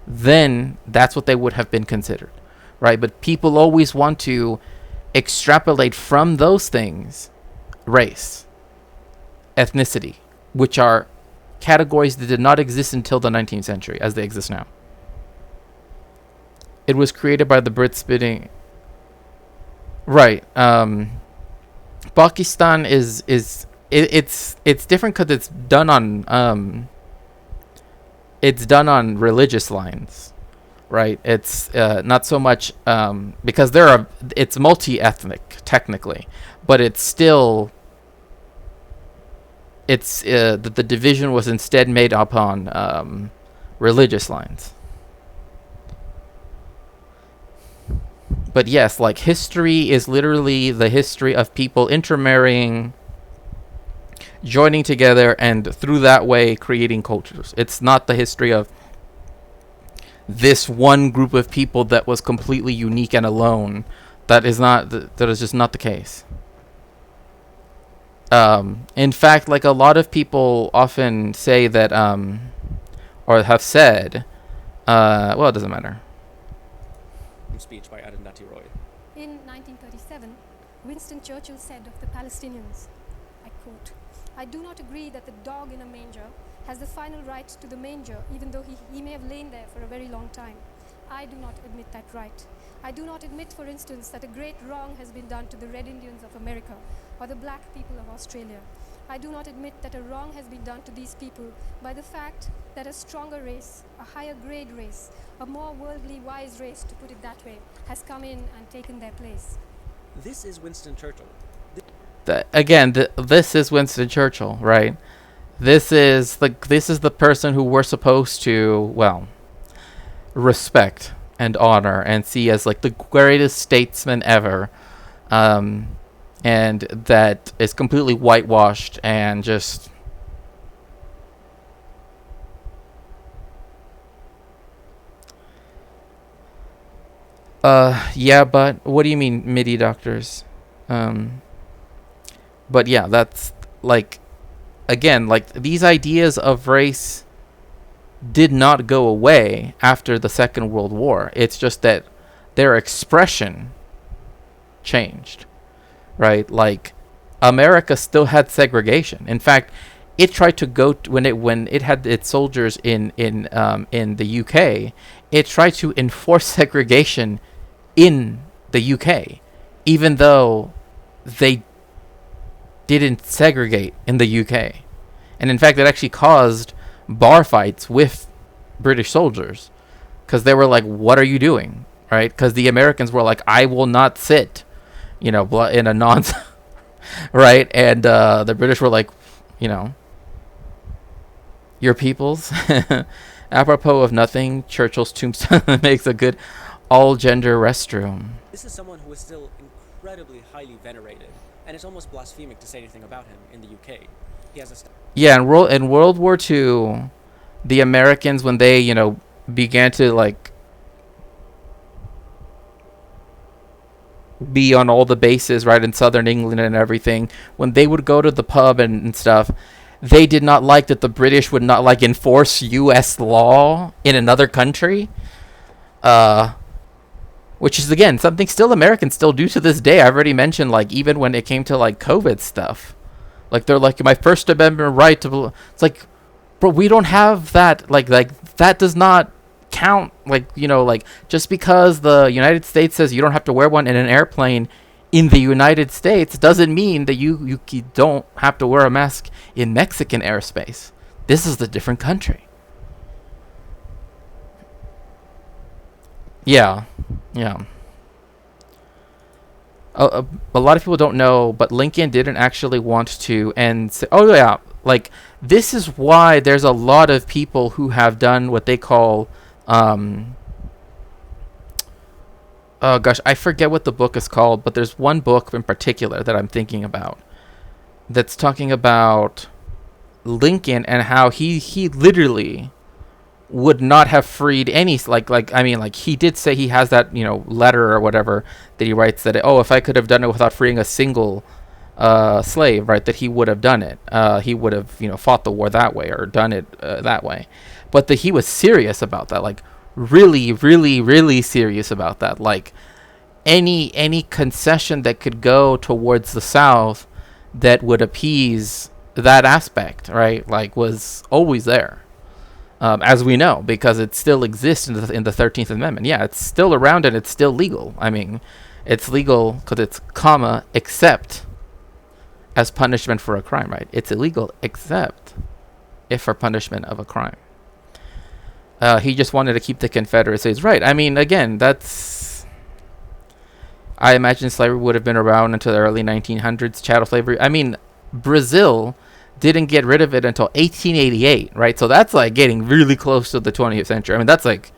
then that's what they would have been considered, right? But people always want to extrapolate from those things race, ethnicity, which are categories that did not exist until the 19th century as they exist now. It was created by the Brits spitting. Right. Pakistan it's different because it's done on religious lines, right? It's not so much because it's multi-ethnic technically, but it's still the division was instead made upon religious lines. But yes, history is literally the history of people intermarrying, joining together, and through that way creating cultures. It's not the history of this one group of people that was completely unique and alone. That is just not the case. In fact, a lot of people often say that, or have said, well, it doesn't matter. Speech by Arundhati Roy. In 1937, Winston Churchill said of the Palestinians, I quote, "I do not agree that the dog in a manger has the final right to the manger, even though he may have lain there for a very long time. I do not admit that right. I do not admit, for instance, that a great wrong has been done to the Red Indians of America or the black people of Australia. I do not admit that a wrong has been done to these people by the fact that a stronger race, a higher grade race, a more worldly wise race, to put it that way, has come in and taken their place." This is Winston Churchill. This is Winston Churchill, right? This is the person who we're supposed to, respect and honor and see as the greatest statesman ever. And that is completely whitewashed and just yeah, but what do you mean MIDI doctors? But yeah, that's again, these ideas of race did not go away after the Second World War. It's just that their expression changed, right? Like, America still had segregation. In fact, it tried to go when it had its soldiers in the UK. It tried to enforce segregation in the UK, even though they didn't segregate in the UK. And in fact, it actually caused bar fights with British soldiers because they were like, "What are you doing?" Right? Because the Americans were like, "I will not sit," in a non, right? And the British were like, "Your peoples." Apropos of nothing, Churchill's tombstone makes a good all-gender restroom. This is someone who is still incredibly highly venerated, and it's almost blasphemic to say anything about him in the UK. He has a Yeah, in World War II, the Americans, when they, began to, like, be on all the bases, right, in southern England and everything, when they would go to the pub and stuff, they did not like that the British would not, like, enforce U.S. law in another country. Which is, again, something still Americans still do to this day. I've already mentioned, like, even when it came to, like, COVID stuff. Like, they're like, my First Amendment right to... It's like, bro, we don't have that. Like that does not count. Like, just because the United States says you don't have to wear one in an airplane in the United States doesn't mean that you don't have to wear a mask in Mexican airspace. This is a different country. Yeah. A lot of people don't know, but Lincoln didn't actually want to end... Oh, yeah. Like, this is why there's a lot of people who have done what they call... oh, gosh, I forget what the book is called, but there's one book in particular that I'm thinking about that's talking about Lincoln and how he literally would not have freed any, he did say he has that, letter or whatever that he writes that, if I could have done it without freeing a single slave, right, that he would have done it. He would have, fought the war that way or done it that way. But he was serious about that, like, really, really, really serious about that. Like, any concession that could go towards the South that would appease that aspect, right, like, was always there. As we know, because it still exists in the 13th Amendment. Yeah, it's still around and it's still legal. I mean, it's legal because it's except as punishment for a crime, right? It's illegal except if for punishment of a crime. He just wanted to keep the Confederacies, right? I mean, again, I imagine slavery would have been around until the early 1900s, chattel slavery. I mean, Brazil didn't get rid of it until 1888, right? So that's like getting really close to the 20th century. I mean, that's like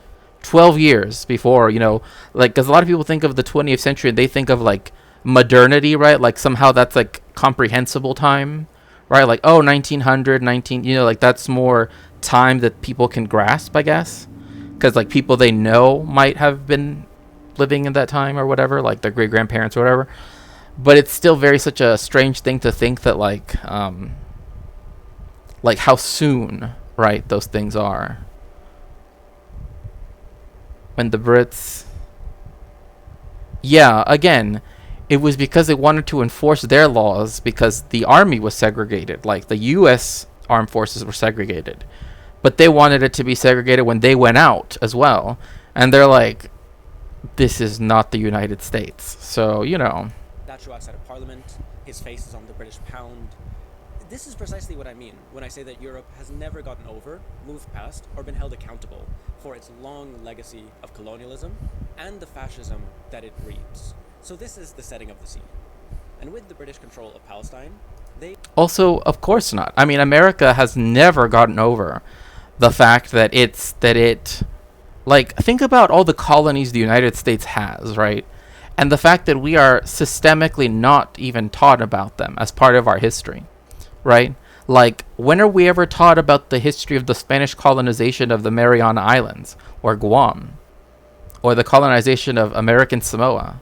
12 years before, because a lot of people think of the 20th century and they think of like modernity, right? Like somehow that's like comprehensible time, right? Like, 1900, like that's more time that people can grasp, I guess. Because like people they know might have been living in that time or whatever, like their great grandparents or whatever. But it's still such a strange thing to think that like how soon, right, those things are. When the Brits... Yeah, again, it was because they wanted to enforce their laws because the army was segregated. Like, the U.S. armed forces were segregated. But they wanted it to be segregated when they went out as well. And they're like, this is not the United States. So, Statue outside of Parliament, his face is on the British pound. This is precisely what I mean when I say that Europe has never gotten over, moved past, or been held accountable for its long legacy of colonialism and the fascism that it breeds. So this is the setting of the scene. And with the British control of Palestine, they... Also, of course not. I mean, America has never gotten over the fact that think about all the colonies the United States has, right? And the fact that we are systemically not even taught about them as part of our history. Right? Like, when are we ever taught about the history of the Spanish colonization of the Mariana Islands or Guam or the colonization of American Samoa?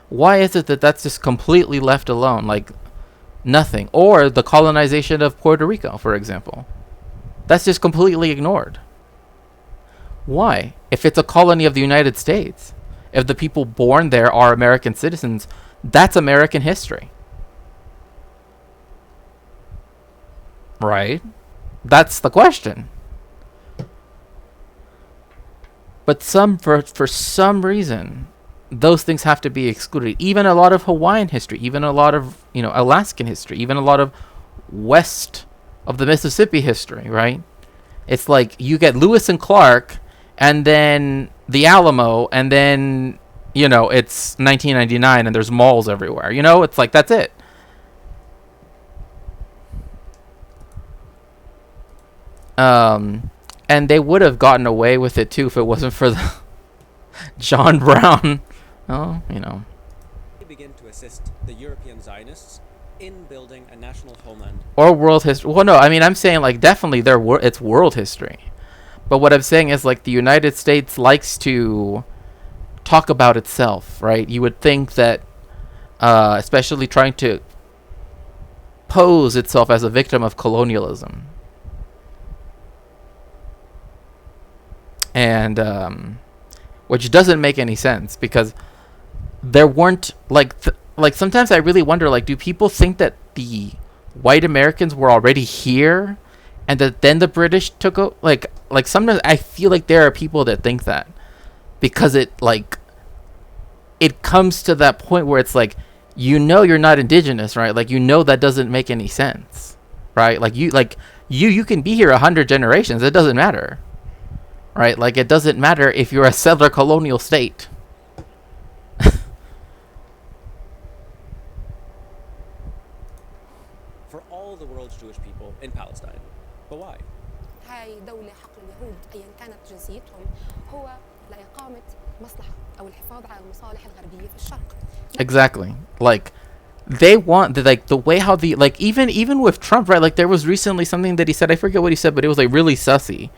Why is it that that's just completely left alone, like nothing? Or the colonization of Puerto Rico, for example. That's just completely ignored. Why? If it's a colony of the United States, if the people born there are American citizens, that's American history. Right? That's the question. But for some reason, those things have to be excluded. Even a lot of Hawaiian history, even a lot of, Alaskan history, even a lot of west of the Mississippi history, right? It's like you get Lewis and Clark and then the Alamo and then, it's 1999 and there's malls everywhere. It's like that's it. And they would have gotten away with it too if it wasn't for the John Brown. Oh, They begin to assist the European Zionists in building a national homeland. Or world history. Well, no, I mean, I'm saying like definitely it's world history. But what I'm saying is like the United States likes to talk about itself, right? You would think that, especially trying to pose itself as a victim of colonialism. And which doesn't make any sense because there weren't like sometimes I really wonder, like, do people think that the white Americans were already here and that then the British took over? Like sometimes I feel like there are people that think that because it comes to that point where it's like, you're not indigenous, right? Like, that doesn't make any sense, right? Like you can be here 100 generations. It doesn't matter. Right? Like, it doesn't matter if you're a settler colonial state. For all the world's Jewish people in Palestine. But why? هاي دولة حق اليهود أيا كانت جنسيتهم هو لإقامة مصلحة أو الحفاظ على المصالح الغربية في الشرق. Exactly. Like, they want the way how even with Trump, right? Like, there was recently something that he said, I forget what he said, but it was like really sussy.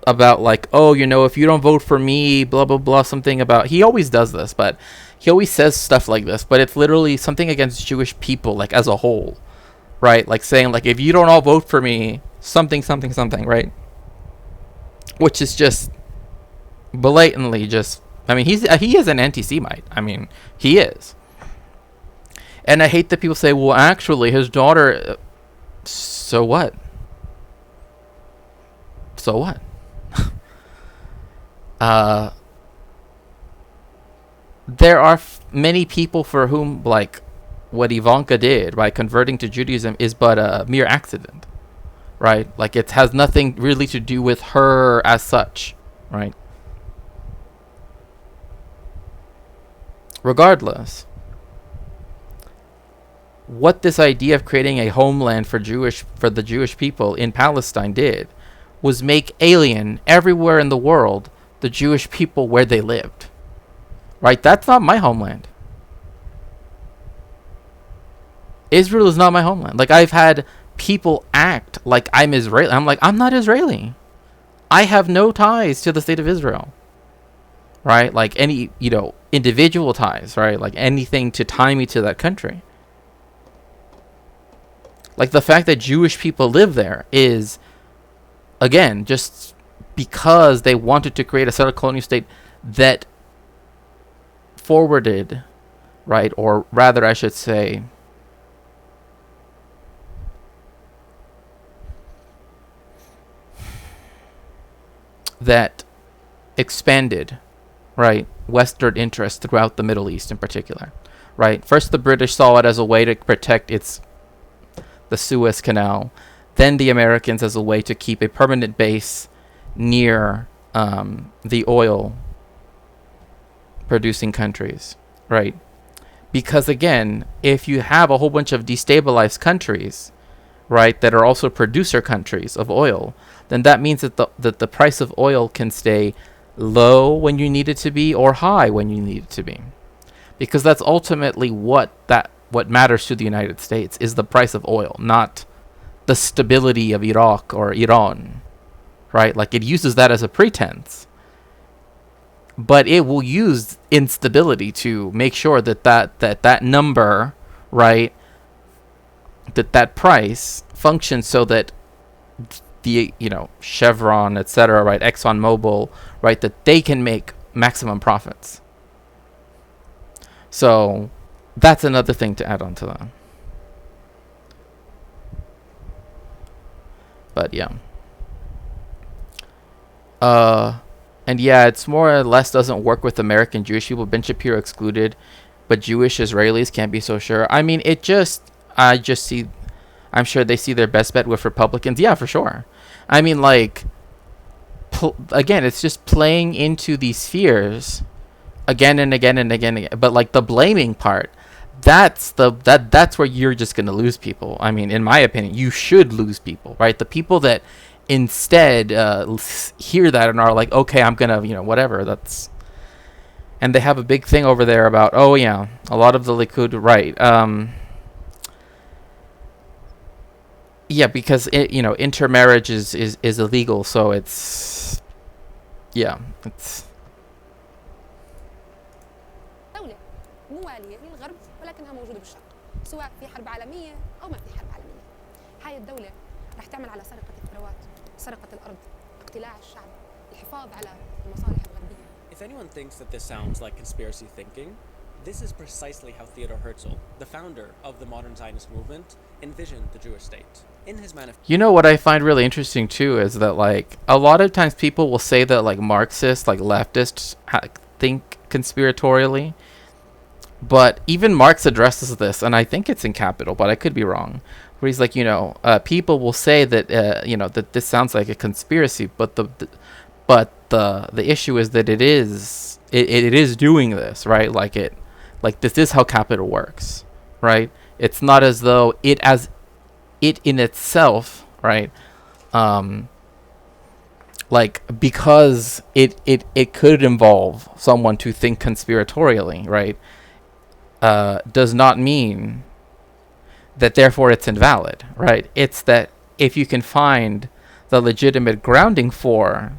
About like, oh, if you don't vote for me, blah blah blah, something about, he always does this, but he always says stuff like this, but it's literally something against Jewish people, like as a whole, right? Like saying like, if you don't all vote for me, something, right? Which is just blatantly just, I mean, he is an anti-Semite. I mean, he is. And I hate that people say, well, actually his daughter, so what? There are many people for whom, like, what Ivanka did by converting to Judaism is but a mere accident, right? Like, it has nothing really to do with her as such, right? Regardless, what this idea of creating a homeland for the Jewish people in Palestine did was make alien everywhere in the world the Jewish people where they lived. Right? That's not my homeland. Israel is not my homeland. Like, I've had people act like I'm Israeli. I'm like, I'm not Israeli. I have no ties to the state of Israel. Right? Like any, individual ties, right? Like anything to tie me to that country. Like the fact that Jewish people live there is, again, just because they wanted to create a settler colonial state that forwarded, right, or rather I should say, that expanded, right, Western interests throughout the Middle East in particular, right? First, the British saw it as a way to protect the Suez Canal. Then the Americans as a way to keep a permanent base near the oil producing countries, right? Because again, if you have a whole bunch of destabilized countries, right, that are also producer countries of oil, then that means that the price of oil can stay low when you need it to be or high when you need it to be. Because that's ultimately what matters to the United States is the price of oil, not the stability of Iraq or Iran, right? Like, it uses that as a pretense, but it will use instability to make sure that number, right, that price functions so that the, Chevron, etc., right, ExxonMobil, right, that they can make maximum profits. So that's another thing to add on to that. But yeah. And yeah, it's more or less doesn't work with American Jewish people. Ben Shapiro excluded, but Jewish Israelis can't be so sure. I mean, I'm sure they see their best bet with Republicans. Yeah, for sure. I mean, like, again, it's just playing into these fears again and again and again. But like the blaming part, that's where you're just gonna lose people. I mean, in my opinion, you should lose people, right? The people that instead hear that and are like, okay, I'm gonna, whatever. And they have a big thing over there about, oh yeah, a lot of the Likud, right? Yeah, because intermarriage is illegal, so it's دولة موالية للغرب ولكنها موجودة بالشرق، سواء في حرب عالمية أو ما في حرب عالمية. هاي الدولة رح تعمل على سرقة الثروات، سرقة الأرض، اقتلاع الشعب، الحفاظ على المصالح الغربية. If anyone thinks that this sounds like conspiracy thinking, this is precisely how Theodor Herzl, the founder of the modern Zionist movement, envisioned the Jewish state. In his manifesto. What I find really interesting too is that like a lot of times people will say that like Marxists, like leftists, think conspiratorially, but even Marx addresses this, and I think it's in Capital, but I could be wrong. Where he's like, people will say that that this sounds like a conspiracy, but the issue is that it is doing this, right? Like this is how capital works, right? It's not as though it in itself, right? Like because it could involve someone to think conspiratorially, right? Does not mean that therefore it's invalid, right? It's that if you can find the legitimate grounding for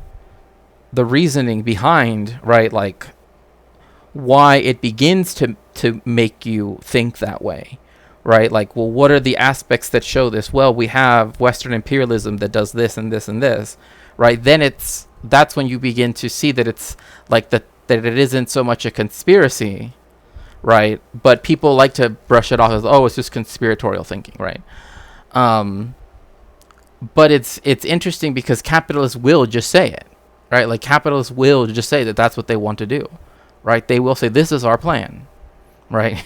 the reasoning behind, right, like why it begins to make you think that way, right? Like, well, what are the aspects that show this? Well, we have Western imperialism that does this and this and this, right? Then that's when you begin to see that it's like that it isn't so much a conspiracy, right? But people like to brush it off as, oh, it's just conspiratorial thinking, right? But it's interesting because capitalists will just say it, right? Like capitalists will just say that that's what they want to do, right? They will say, this is our plan, right?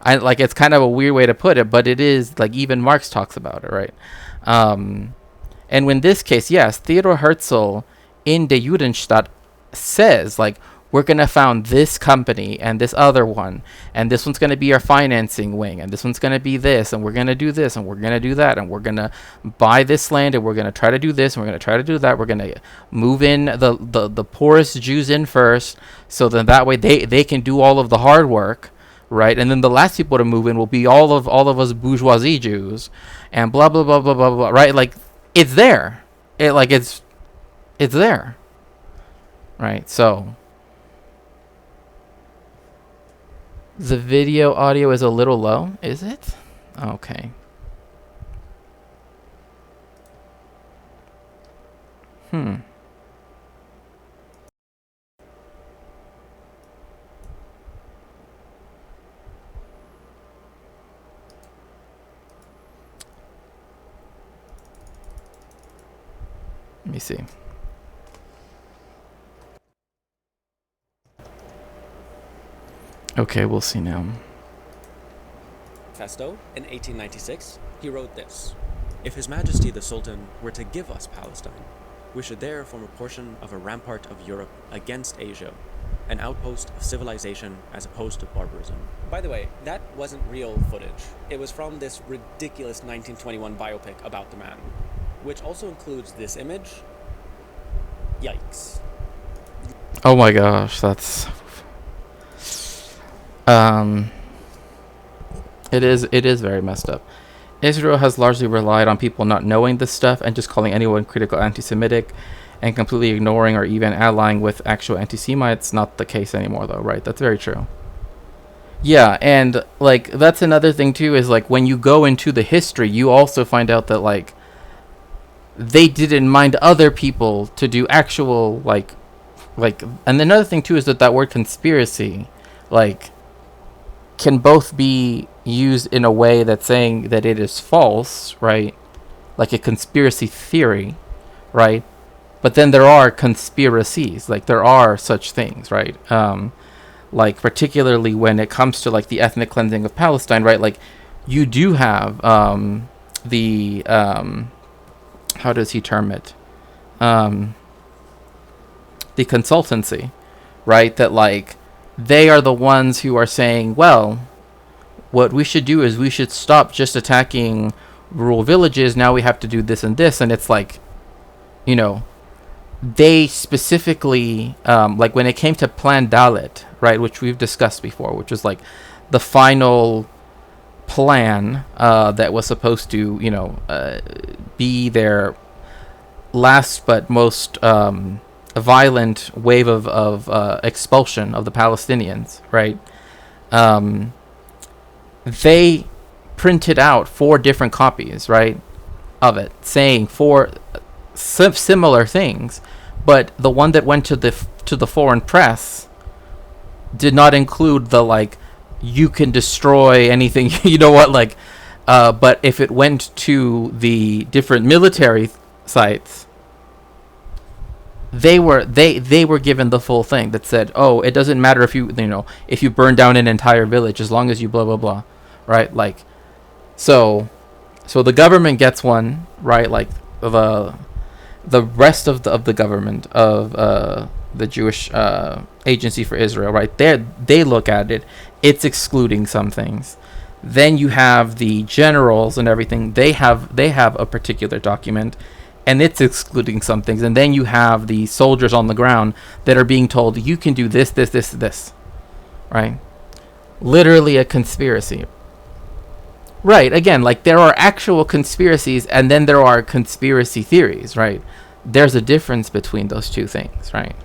It's kind of a weird way to put it, but it is, like, even Marx talks about it, right? And in this case, yes, Theodor Herzl in Der Judenstaat says, like, we're going to found this company and this other one, and this one's going to be our financing wing, and this one's going to be this, and we're going to do this, and we're going to do that, and we're going to buy this land, and we're going to try to do this, and we're going to try to do that. We're going to move in the poorest Jews in first, so then that way they can do all of the hard work, right? And then the last people to move in will be all of us bourgeoisie Jews, and blah blah blah blah blah blah, right? Like it's there, it's there, right? So the video audio is a little low, is it? Okay. Let me see. Okay, we'll see now. Manifesto in 1896, he wrote this: "If His Majesty the Sultan were to give us Palestine, we should there form a portion of a rampart of Europe against Asia, an outpost of civilization as opposed to barbarism." By the way, that wasn't real footage. It was from this ridiculous 1921 biopic about the man, which also includes this image. Yikes. Oh my gosh, that's it is very messed up. Israel has largely relied on people not knowing this stuff and just calling anyone critical anti-Semitic and completely ignoring or even allying with actual anti-Semites. Not the case anymore though, right? That's very true. Yeah, and like that's another thing too, is like when you go into the history, you also find out that like they didn't mind other people to do actual like. And another thing too is that word conspiracy, like, can both be used in a way that's saying that it is false, right? Like a conspiracy theory, right? But then there are conspiracies, like there are such things, right? Like particularly when it comes to like the ethnic cleansing of Palestine, right? Like you do have the how does he term it? The consultancy, right? That like they are the ones who are saying, well, what we should do is we should stop just attacking rural villages. Now we have to do this and this. And it's like, you know, they specifically, like when it came to Plan Dalit, right, which we've discussed before, which was like the final plan that was supposed to, you know, be their last but most violent wave of expulsion of the Palestinians, right? They printed out 4 different copies, right, of it, saying 4 similar things, but the one that went to the foreign press did not include the like, you can destroy anything, you know what, like, but if it went to the different military sites, they were given the full thing that said, oh, it doesn't matter if you burn down an entire village as long as you blah blah blah, right? Like, so the government gets one, right? Like the rest of the government of the Jewish Agency for Israel, right? They look at it, it's excluding some things. Then you have the generals and everything. They have a particular document, and it's excluding some things. And then you have the soldiers on the ground that are being told, you can do this, this, this, this, right? Literally a conspiracy. Right, again, like there are actual conspiracies and then there are conspiracy theories, right? There's a difference between those two things, right?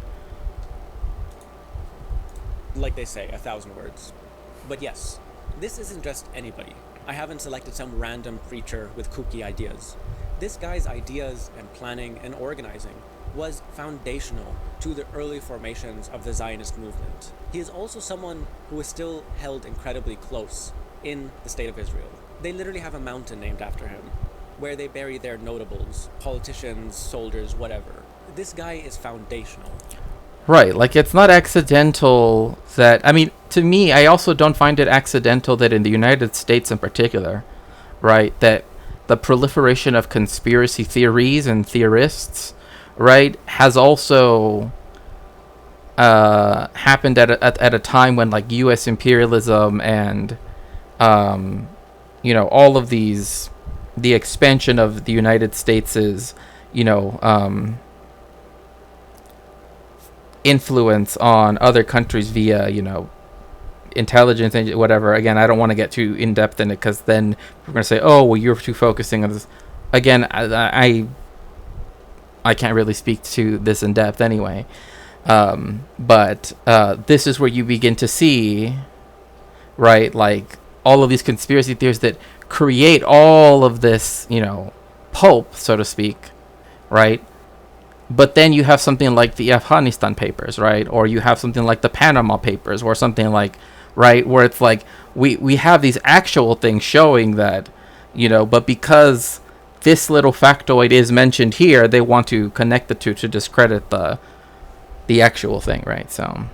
Like they say, 1,000 words. But yes, this isn't just anybody. I haven't selected some random preacher with kooky ideas. This guy's ideas and planning and organizing was foundational to the early formations of the Zionist movement. He is also someone who is still held incredibly close in the state of Israel. They literally have a mountain named after him, where they bury their notables, politicians, soldiers, whatever. This guy is foundational. Right, like it's not accidental that, I mean, to me, I also don't find it accidental that in the United States in particular, right, that the proliferation of conspiracy theories and theorists, right, has also happened at a time when like U.S. imperialism and you know, all of these, the expansion of the United States' you know, influence on other countries via, you know, intelligence and whatever. Again, I don't want to get too in depth in it because then we're going to say, oh, well, you're too focusing on this. Again, I can't really speak to this in depth anyway. But this is where you begin to see, right, like all of these conspiracy theories that create all of this, you know, pulp, so to speak, right? But then you have something like the Afghanistan papers, right? Or you have something like the Panama papers or something like, right, where it's like we have these actual things showing that, you know, but because this little factoid is mentioned here, they want to connect the two to discredit the actual thing, right? So,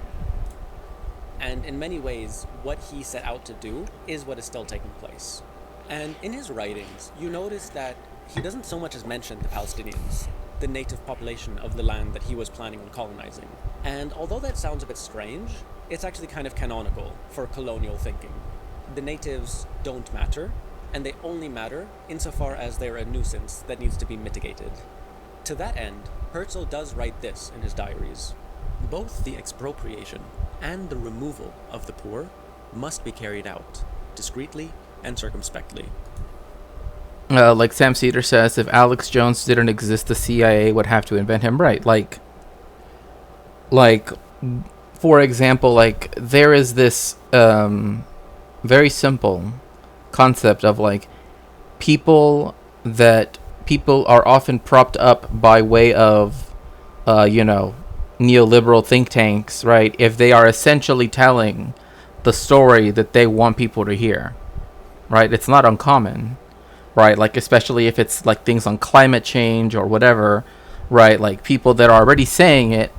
and in many ways, what he set out to do is what is still taking place. And in his writings, you notice that he doesn't so much as mention the Palestinians, the native population of the land that he was planning on colonizing. And although that sounds a bit strange, it's actually kind of canonical for colonial thinking. The natives don't matter, and they only matter insofar as they're a nuisance that needs to be mitigated. To that end, Herzl does write this in his diaries: both the expropriation and the removal of the poor must be carried out discreetly and circumspectly. Like Sam Cedar says, if Alex Jones didn't exist, the CIA would have to invent him. Right, like for example, like there is this very simple concept of like people that people are often propped up by way of, neoliberal think tanks, right? If they are essentially telling the story that they want people to hear, right? It's not uncommon, right? Like, especially if it's like things on climate change or whatever, right? Like, people that are already saying it,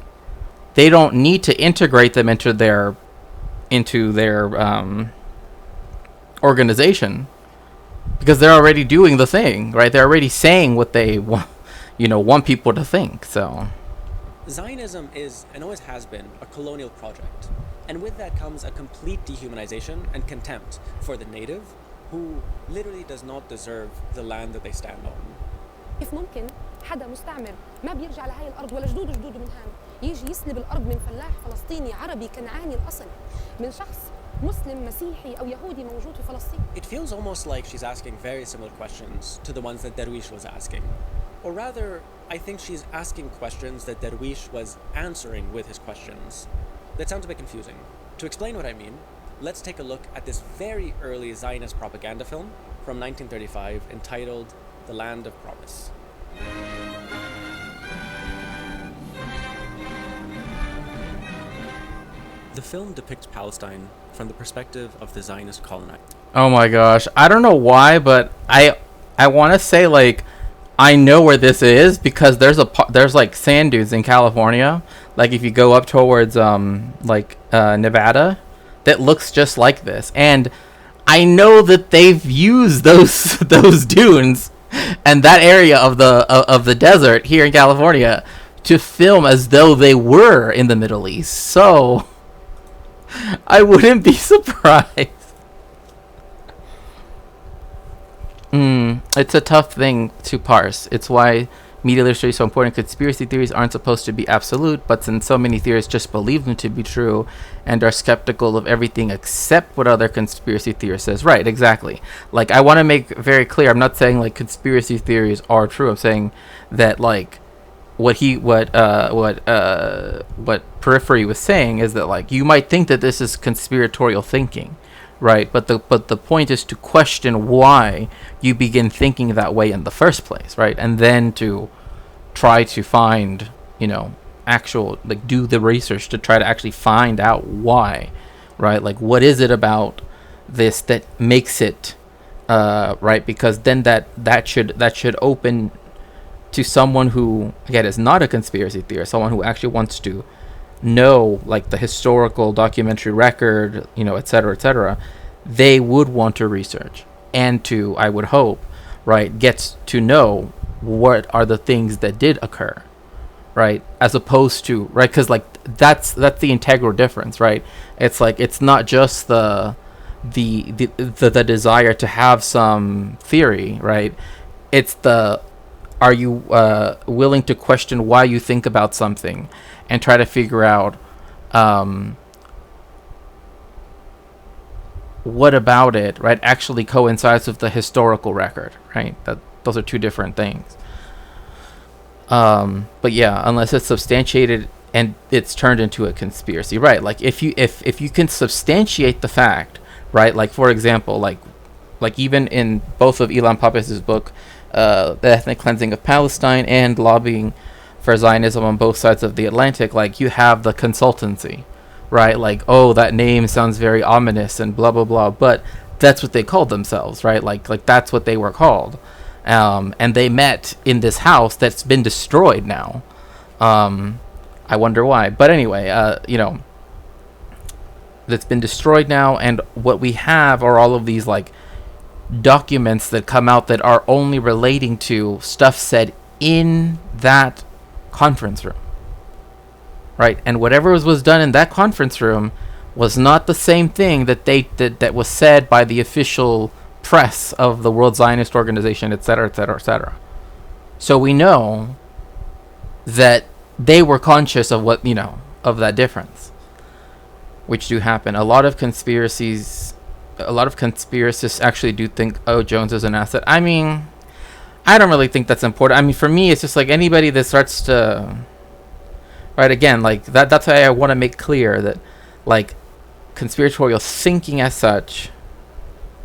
they don't need to integrate them into their organization, because they're already doing the thing, right? They're already saying what they want people to think. So Zionism is, and always has been, a colonial project. And with that comes a complete dehumanization and contempt for the native, who literally does not deserve the land that they stand on. كيف ممكن حدا مستعمر ما بيرجع لهاي الأرض ولا جدوده من هان يجي يسلب الأرض من فلاح فلسطيني عربي كنعاني الأصل من شخص مسلم مسيحي أو يهودي موجود في فلسطين. It feels almost like she's asking very similar questions to the ones that Darwish was asking. Or rather, I think she's asking questions that Darwish was answering with his questions. That sounds a bit confusing. To explain what I mean, let's take a look at this very early Zionist propaganda film from 1935 entitled The Land of Promise. The film depicts Palestine from the perspective of the Zionist colonizer. oh my gosh, I don't know why, but I want to say, like, I know where this is, because there's like sand dunes in California, like if you go up towards Nevada, that looks just like this, and I know that they've used those dunes and that area of the desert here in California to film as though they were in the Middle East. So I wouldn't be surprised. It's a tough thing to parse. It's why media literature is so important. Conspiracy theories aren't supposed to be absolute, but since so many theorists just believe them to be true and are skeptical of everything except what other conspiracy theorists says. Right, exactly. Like, I want to make very clear, I'm not saying like conspiracy theories are true. I'm saying that, like, what Periphery was saying is that, like, you might think that this is conspiratorial thinking, right? But the point is to question why you begin thinking that way in the first place, right? And then to try to find, actual, like, do the research to try to actually find out why, right? Like, what is it about this that makes it right? Because then that should open to someone who, again, is not a conspiracy theorist, someone who actually wants to know, like, the historical documentary record, et cetera, they would want to research and to, I would hope, right, gets to know what are the things that did occur, right, as opposed to, right, because, like, that's the integral difference, right? It's like, it's not just the desire to have some theory, right? It's the, are you willing to question why you think about something and try to figure out what about it, right, actually coincides with the historical record, right? Those are two different things. But yeah, unless it's substantiated and it's turned into a conspiracy, right? Like, if you can substantiate the fact, right? Like, for example, like even in both of Ilan Pappes's book, The Ethnic Cleansing of Palestine, and Lobbying for Zionism on Both Sides of the Atlantic, like, you have the consultancy, right? Like, oh, that name sounds very ominous and blah, blah, blah. But that's what they called themselves, right? Like that's what they were called. And they met in this house that's been destroyed now. I wonder why. But anyway, that's been destroyed now. And what we have are all of these, like, documents that come out that are only relating to stuff said in that conference room, right? And whatever was done in that conference room was not the same thing that was said by the official press of the World Zionist Organization, etc., etc., etc. So we know that they were conscious of what, of that difference, which do happen. A lot of conspiracists actually do think, oh, Jones is an asset. I mean, I don't really think that's important. I mean, for me, it's just like anybody that starts to, right, again, like, that's why I want to make clear that, like, conspiratorial thinking as such,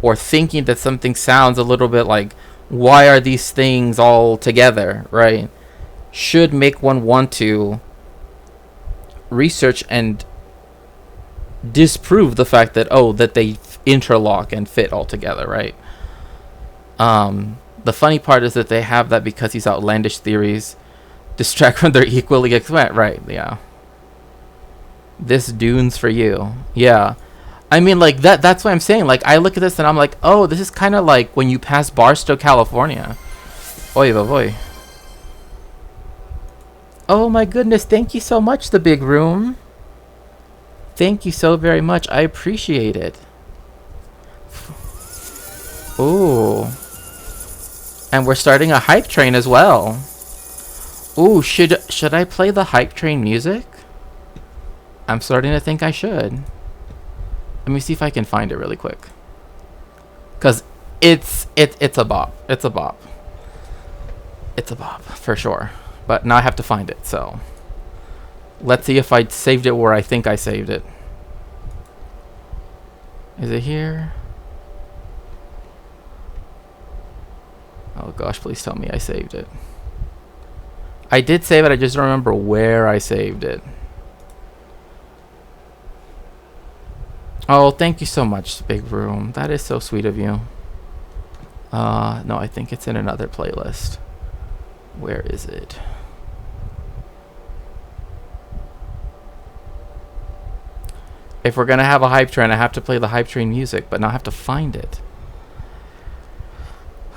or thinking that something sounds a little bit like why are these things all together, right, should make one want to research and disprove the fact that, oh, that they interlock and fit all together, right? The funny part is that they have that because these outlandish theories distract from their equally right, yeah. This Dune's for you. Yeah. I mean, like, that's what I'm saying. Like, I look at this and I'm like, oh, this is kind of like when you pass Barstow, California. Oy boy. Oh my goodness, thank you so much, the big room. Thank you so very much. I appreciate it. Ooh. And we're starting a hype train as well. Ooh, should I play the hype train music? I'm starting to think I should. Let me see if I can find it really quick. Cause it's a bop. It's a bop. It's a bop for sure. But now I have to find it, so let's see if I saved it where I think I saved it. Is it here? Oh gosh, please tell me I saved it. I did save it, I just don't remember where I saved it. Oh, thank you so much, Big Room. That is so sweet of you. No, I think it's in another playlist. Where is it? If we're gonna have a hype train, I have to play the hype train music, but now I have to find it.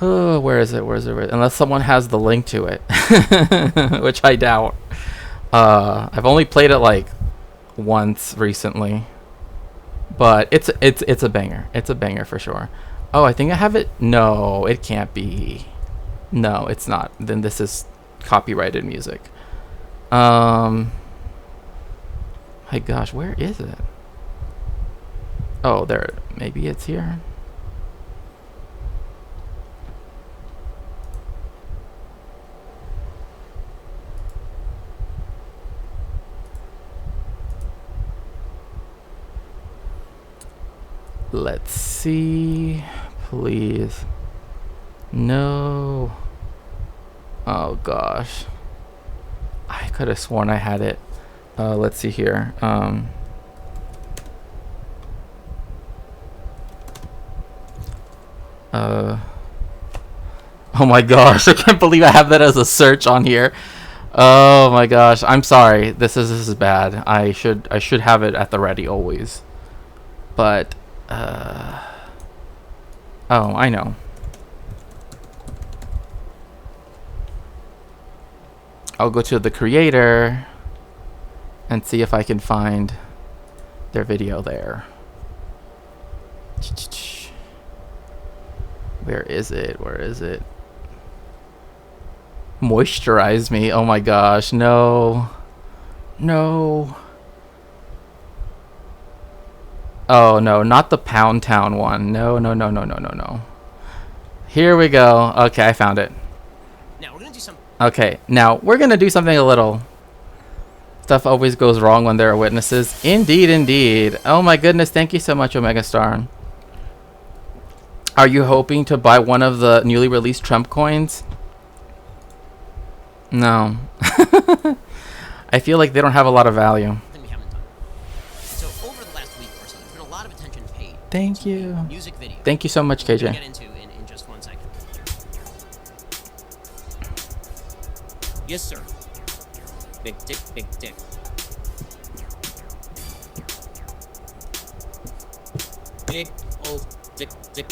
Oh, where is it? Where is it? Unless someone has the link to it, which I doubt. I've only played it like once recently, but it's a banger. It's a banger for sure. Oh, I think I have it. No, it can't be. No, it's not. Then this is copyrighted music. My gosh, where is it? Oh, there. Maybe it's here. Let's see. Please. No. Oh gosh. I could have sworn I had it. Let's see here. Oh my gosh, I can't believe I have that as a search on here. Oh my gosh, I'm sorry. This is bad. I should have it at the ready always. But oh, I know. I'll go to the creator and see if I can find their video there. Where is it? Where is it? Moisturize me. Oh my gosh. No. No. Oh no, not the Pound Town one. No, no, no, no, no, no, no. Here we go. Okay, I found it. Now we're gonna do some. Okay, now we're gonna do something a little. Stuff always goes wrong when there are witnesses. Indeed, indeed. Oh my goodness, thank you so much, Omega Star. Are you hoping to buy one of the newly released Trump coins? No. I feel like they don't have a lot of value. We haven't done. So over the last week or so, there's been a lot of attention paid. Thank you. Music video. Thank you so much, KJ. We'll get into in just 1 second. Yes, sir. Big dick, big dick. Big old dick, dick.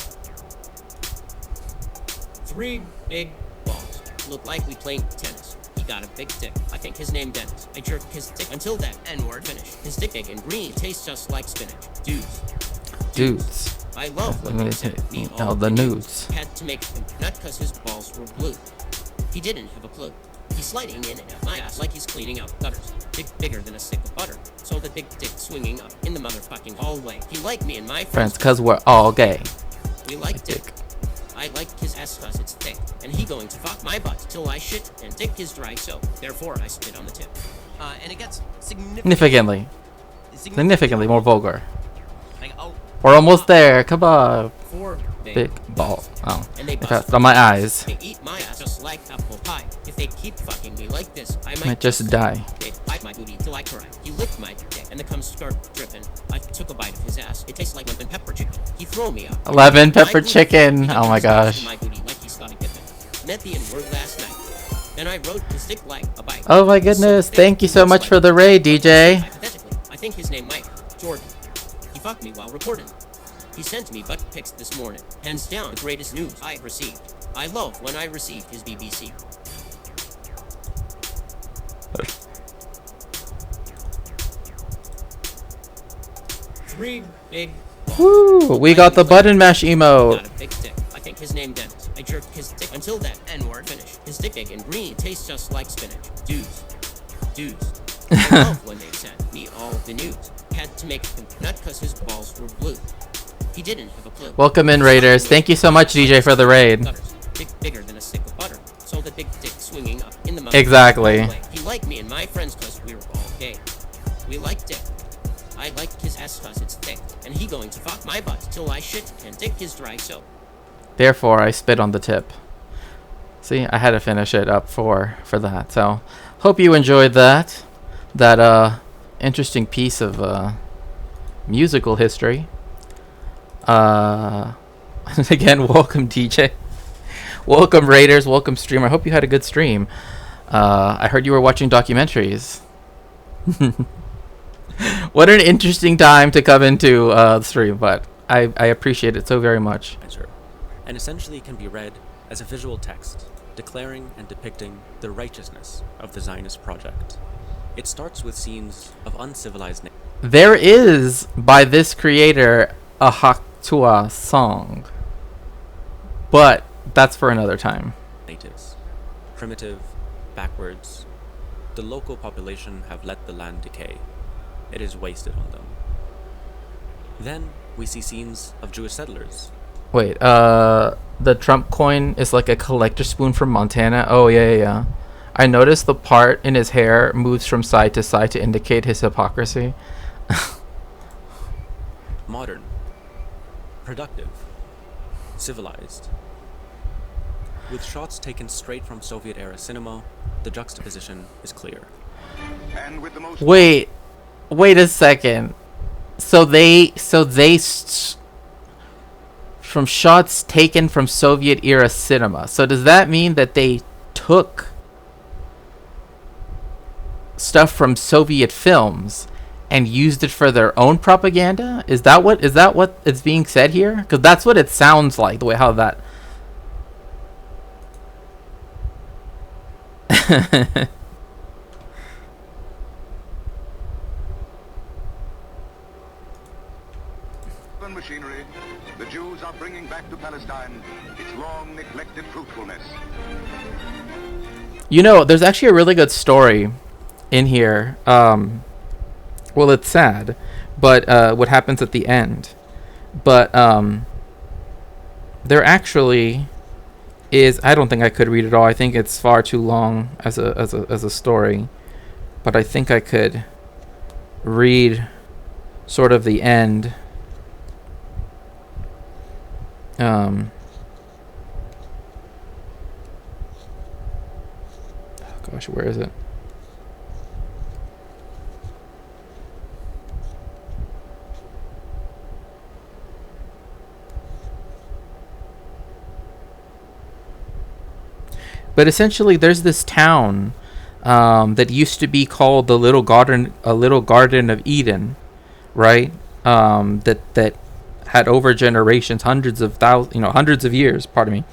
3 big balls. Look like we played tennis. He got a big dick. I think his name Dennis. I jerk his dick until that N-word finish. His dick big and green tastes just like spinach. Dudes. I love looking at me all the nudes. Had to make him nut cause his balls were blue. He didn't have a clue. He's sliding in and out my ass like he's cleaning out gutters. Dick bigger than a stick of butter. So the big dick swinging up in the motherfucking hallway. He liked me and my Friends, cause we're all gay. We like dick. I like his ass cause it's thick. And he going to fuck my butt till I shit and dick is dry, so therefore I spit on the tip. And it gets Significantly more vulgar. Like, oh, We're almost there. Come on. 4 big ball. Oh, And they that's on my eyes. They eat my ass just like apple pie. If they keep fucking me like this, I Might just die. They bite my booty till I cry. He licked my dick and the cum start dripping. I took a bite of his ass. It tastes like lemon pepper chicken. He throw me up. 11 pepper chicken. Oh my gosh. My booty like he started dipping. Met the N-word last night. And I rode his dick like a bike. Oh my goodness. Thank you so much for the raid, DJ. Hypothetically, I think his name Mike Jordan. He fucked me while recording. He sent me butt pics this morning. Hands down, the greatest news I received. I love when I received his BBC. Three big. Woo! We got the button mash emote. Got a big dick. I think his name Dennis. I jerked his dick until that N-word finished. His dick big and green tastes just like spinach. Dudes. I love when they sent me all the news. Had to make him nut cause his balls were blue. He didn't have a clue. Welcome in, Raiders. Thank you so much, DJ, for the raid. Dick bigger than a stick of butter. So the big dick swinging up in the mouth. Exactly. He liked me and my friends cause we were all gay. We liked dick. I liked his ass cause it's thick. And he going to fuck my butt till I shit and dick his dry soap. Therefore, I spit on the tip. See, I had to finish it up for that. So, hope you enjoyed that. That interesting piece of musical history. Again, welcome DJ, welcome Raiders, welcome streamer. I hope you had a good stream. I heard you were watching documentaries. What an interesting time to come into the stream, but I appreciate it so very much. And essentially can be read as a visual text declaring and depicting the righteousness of the Zionist project. It starts with scenes of uncivilized There is, by this creator, a Haktua song, but that's for another time. Natives, primitive, backwards. The local population have let the land decay. It is wasted on them. Then we see scenes of Jewish settlers. Wait, the Trump coin is like a collector spoon from Montana. Oh yeah. I noticed the part in his hair moves from side to side to indicate his hypocrisy. Modern, productive, civilized. With shots taken straight from Soviet-era cinema, the juxtaposition is clear. And with the most Wait a second. So they from shots taken from Soviet-era cinema. So does that mean that they took stuff from Soviet films and used it for their own propaganda? Is that what is being said here? Because that's what it sounds like, the way how that. machinery, the Jews are bringing back to Palestine its long neglected fruitfulness. You know, there's actually a really good story in here. Well, it's sad, but what happens at the end. But there actually is. I don't think I could read it all. I think it's far too long as a story. But I think I could read sort of the end. Oh gosh, where is it? But essentially, there's this town that used to be called the Little Garden of Eden, right? That had over generations, hundreds of years. Pardon me.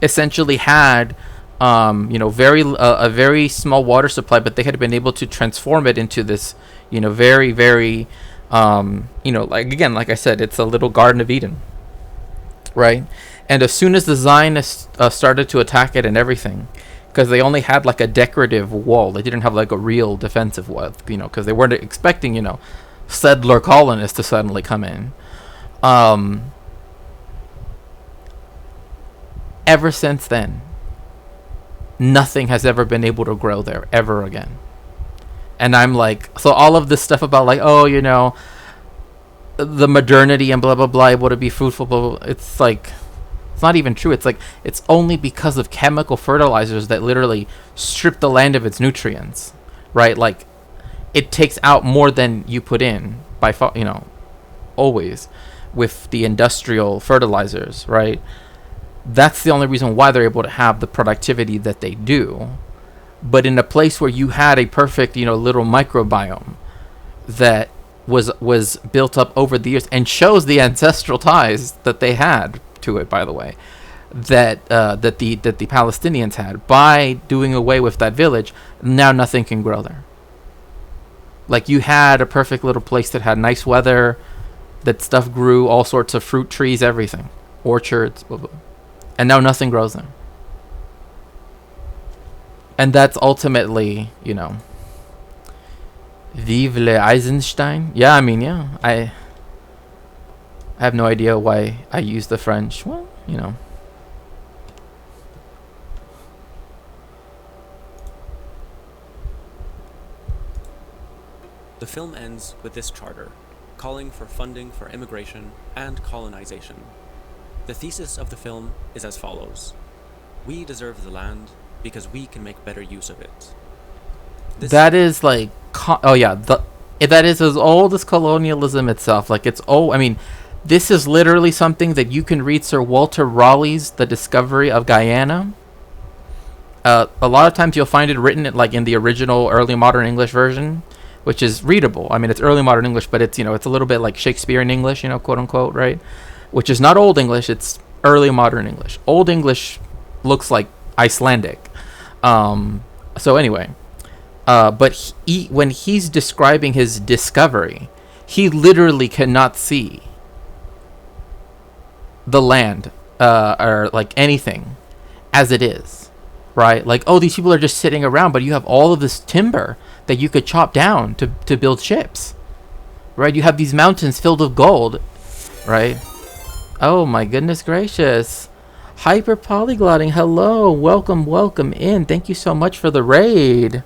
Essentially had a very small water supply, but they had been able to transform it into this very, very like I said, it's a little Garden of Eden, right? And as soon as the Zionists started to attack it and everything, because they only had like a decorative wall, they didn't have like a real defensive wall, because they weren't expecting settler colonists to suddenly come in. Ever since then, nothing has ever been able to grow there ever again. And I'm like, so all of this stuff about like, oh, you know, the modernity and blah blah blah, would it be fruitful, blah, blah, it's like, it's not even true. It's like, it's only because of chemical fertilizers that literally strip the land of its nutrients, right? Like, it takes out more than you put in by you know, always with the industrial fertilizers, right? That's the only reason why they're able to have the productivity that they do. But in a place where you had a perfect, you know, little microbiome that was built up over the years, and shows the ancestral ties that they had to it, by the way, that the Palestinians had, by doing away with that village, now nothing can grow there. Like, you had a perfect little place that had nice weather, that stuff grew, all sorts of fruit trees, everything, orchards, blah, blah. And now nothing grows there. And that's ultimately, you know, vive le Eisenstein. Yeah, I mean, yeah, I have no idea why I use the French. Well, you know. The film ends with this charter, calling for funding for immigration and colonization. The thesis of the film is as follows: we deserve the land because we can make better use of it. That is like, oh yeah, that is as old as colonialism itself. Like, it's old. I mean, this is literally something that you can read Sir Walter Raleigh's The Discovery of Guyana. A lot of times you'll find it written like in the original early modern English version, which is readable. I mean, it's early modern English, but it's, you know, it's a little bit like Shakespearean English, you know, quote unquote, right? Which is not Old English, it's early modern English. Old English looks like Icelandic. So anyway, but when he's describing his discovery, he literally cannot see the land, or like anything as it is, right? Like, oh, these people are just sitting around, but you have all of this timber that you could chop down to build ships, right? You have these mountains filled with gold, right? Oh my goodness gracious. Hyper polyglotting, hello, welcome in. Thank you so much for the raid.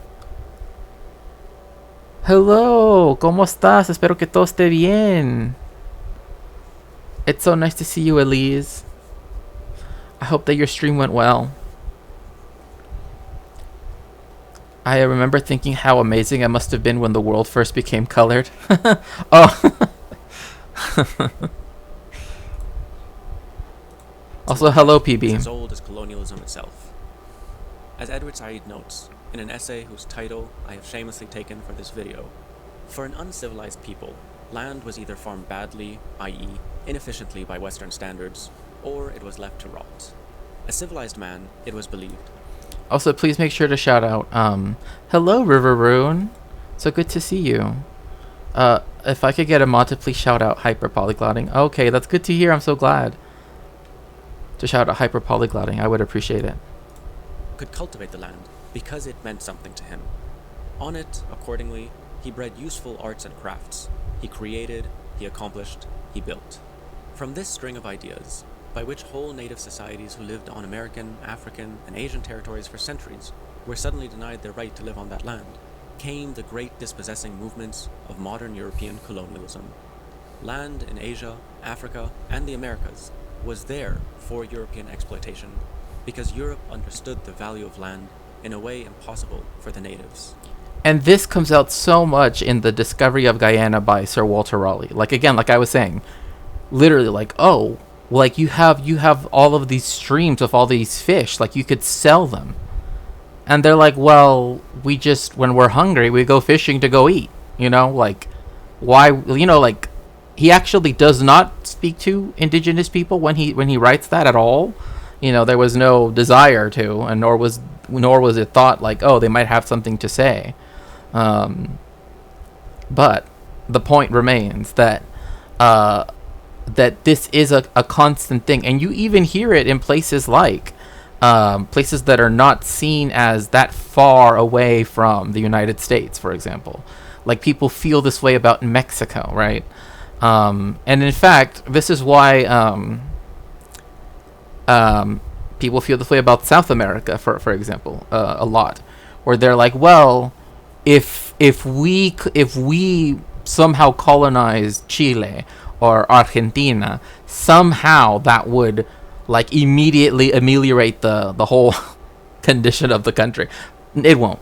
Hello, ¿cómo estás? Espero que todo esté bien. It's so nice to see you, Elise. I hope that your stream went well. I remember thinking how amazing it must have been when the world first became colored. Oh. Also, hello, PB. It's as old as colonialism itself. As Edward Said notes, in an essay whose title I have shamelessly taken for this video, for an uncivilized people, land was either farmed badly, i.e. inefficiently by Western standards, or it was left to rot. A civilized man, it was believed. Also, please make sure to shout out, hello, River Rune. So good to see you. If I could get a mod to please shout out Hyper Polyglotting. Okay, that's good to hear. I'm so glad. To shout out Hyper Polyglotting, I would appreciate it. Could cultivate the land because it meant something to him. On it, accordingly, he bred useful arts and crafts. He created, he accomplished, he built. From this string of ideas, by which whole native societies who lived on American, African, and Asian territories for centuries were suddenly denied their right to live on that land, came the great dispossessing movements of modern European colonialism. Land in Asia, Africa, and the Americas was there for European exploitation because Europe understood the value of land in a way impossible for the natives. And this comes out so much in The Discovery of Guyana by Sir Walter Raleigh. Like, again, like I was saying, literally like, oh, like you have all of these streams of all these fish, like you could sell them. And they're like, well, we just, when we're hungry, we go fishing to go eat, you know, like, why, you know, like, he actually does not speak to indigenous people when he writes that at all. You know, there was no desire to, and nor was it thought like, oh, they might have something to say. But the point remains that that this is a constant thing, and you even hear it in places like places that are not seen as that far away from the United States, for example. Like, people feel this way about Mexico, right? And in fact, this is why people feel this way about South America, for example, a lot, where they're like, well, if if we somehow colonized Chile or Argentina, somehow that would like immediately ameliorate the whole condition of the country. It won't.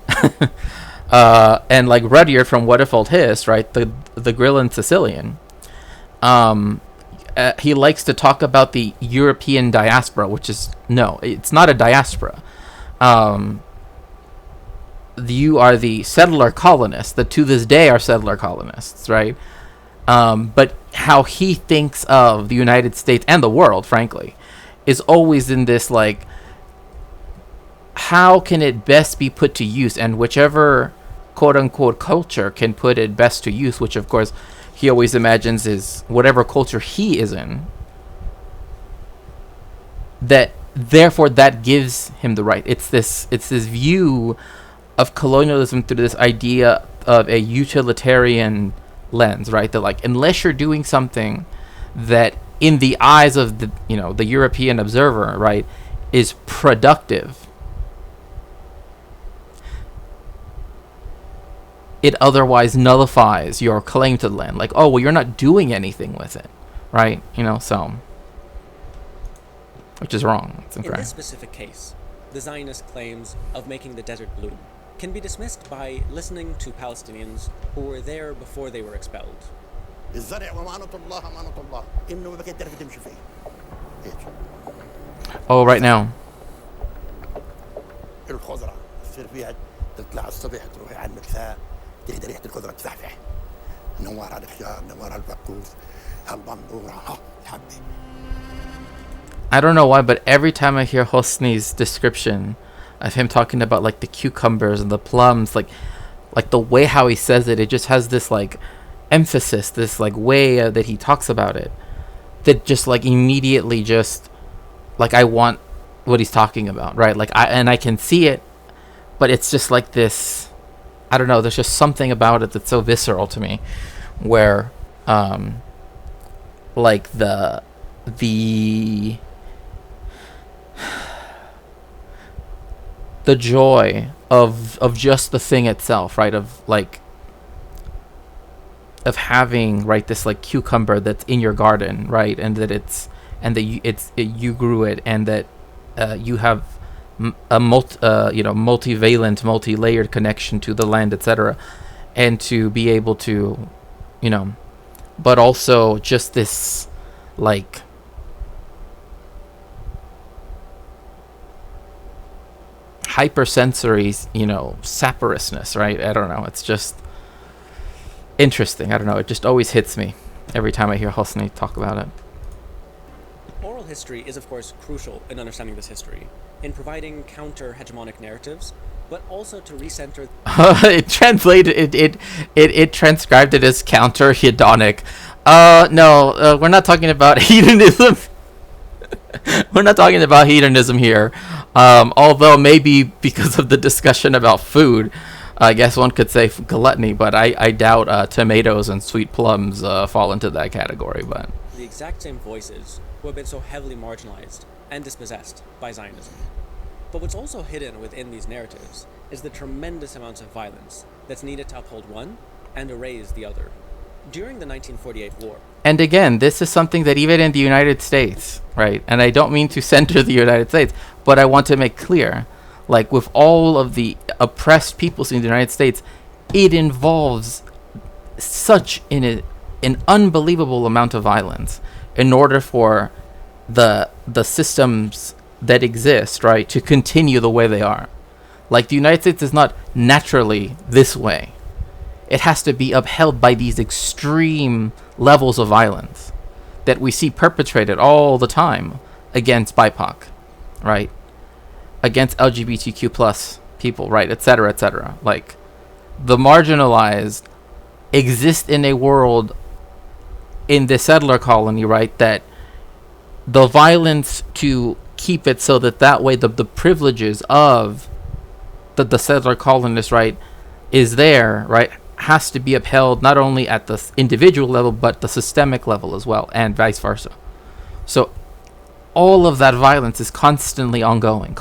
And like Rudyard from What If Old His, right, the Grillan Sicilian, he likes to talk about the European diaspora, which is, no, it's not a diaspora. You are the settler colonists that to this day are settler colonists, right? But how he thinks of the United States and the world, frankly, is always in this like, how can it best be put to use, and whichever quote unquote culture can put it best to use, which of course he always imagines is whatever culture he is in, that therefore that gives him the right. It's this view of colonialism through this idea of a utilitarian lens, right? That like, unless you're doing something that in the eyes of the European observer, right, is productive, it otherwise nullifies your claim to the land. Like, oh, well, you're not doing anything with it, right? So, which is wrong. It's In incorrect. this specific case, the Zionist claims of making the desert bloom can be dismissed by listening to Palestinians who were there before they were expelled. الزرع ومعونة الله أمانة الله إنه ما كنت تعرف تمشي فيه. هيك. Oh, right now. الخضرة تصير فيها تطلع الصبح تروحي على المساء تهدى ريحة الخضرة تفحفح. نوار على الخيار نوار على البقوس هالبندورة ها حبي. I don't know why, but every time I hear Hosni's description of him talking about like the cucumbers and the plums, like the way how he says it, it just has this like emphasis, this like way that he talks about it, that just like immediately just like I want what he's talking about, right? Like I can see it, but it's just like this, I don't know, there's just something about it that's so visceral to me, where like the joy of just the thing itself, right? Of having, right, this like cucumber that's in your garden, right? And that you grew it, and that you have a multivalent, multi-layered connection to the land, etc. And to be able to, but also just this like hypersensory, saporousness, right? I don't know. It's just interesting. I don't know. It just always hits me every time I hear Hosni talk about it. Oral history is, of course, crucial in understanding this history, in providing counter-hegemonic narratives, but also to recenter... It transcribed it as counter-hedonic. No, we're not talking about hedonism. We're not talking about hedonism here. Although maybe because of the discussion about food, I guess one could say gluttony, but I doubt tomatoes and sweet plums fall into that category. But the exact same voices who have been so heavily marginalized and dispossessed by Zionism. But what's also hidden within these narratives is the tremendous amounts of violence that's needed to uphold one and erase the other. During the 1948 war, and again, this is something that even in the United States, right? And I don't mean to center the United States, but I want to make clear, like with all of the oppressed peoples in the United States, it involves such an unbelievable amount of violence in order for the systems that exist, right, to continue the way they are. Like the United States is not naturally this way. It has to be upheld by these extreme levels of violence that we see perpetrated all the time against BIPOC, right? Against LGBTQ plus people, right? Etc., etc. Like, the marginalized exist in a world in the settler colony, right? That the violence to keep it so that way the privileges of the settler colonists, right, is there, right? Has to be upheld not only at the individual level but the systemic level as well, and vice versa. So all of that violence is constantly ongoing.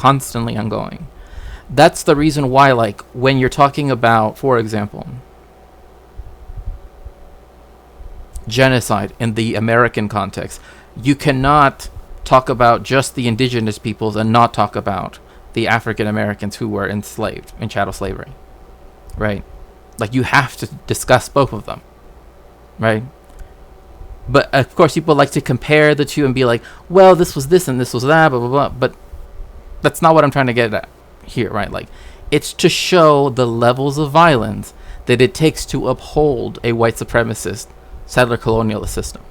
That's the reason why, like, when you're talking about, for example, genocide in the American context, you cannot talk about just the indigenous peoples and not talk about the African Americans who were enslaved in chattel slavery, right? Like, you have to discuss both of them, right? But of course, people like to compare the two and be like, well, this was this and this was that, blah, blah, blah. But that's not what I'm trying to get at here, right? Like, it's to show the levels of violence that it takes to uphold a white supremacist settler colonialist system,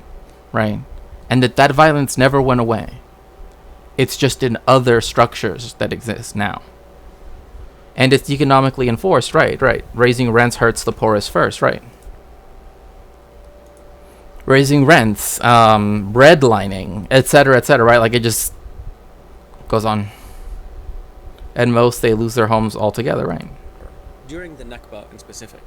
right? And that violence never went away. It's just in other structures that exist now. And it's economically enforced, right? Raising rents hurts the poorest first, right? Raising rents, redlining, etc., right? Like, it just goes on. And most, they lose their homes altogether, right? During the Nakba in specific,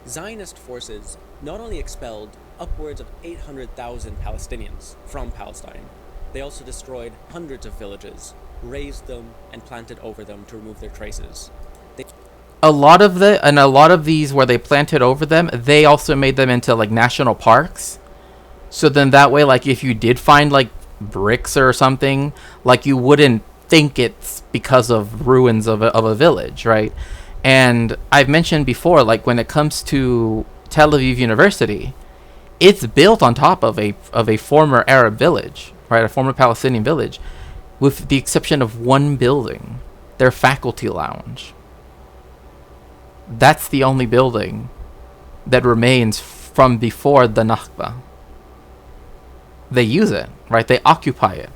Zionist forces not only expelled upwards of 800,000 Palestinians from Palestine, they also destroyed hundreds of villages, razed them, and planted over them to remove their traces. A lot of these where they planted over them, they also made them into, like, national parks. So then that way, like, if you did find, like, bricks or something, like, you wouldn't think it's because of ruins of a village, right? And I've mentioned before, like, when it comes to Tel Aviv University, it's built on top of a former Arab village, right? A former Palestinian village, with the exception of one building, their faculty lounge. That's the only building that remains from before the Nakba. They use it, right? They occupy it,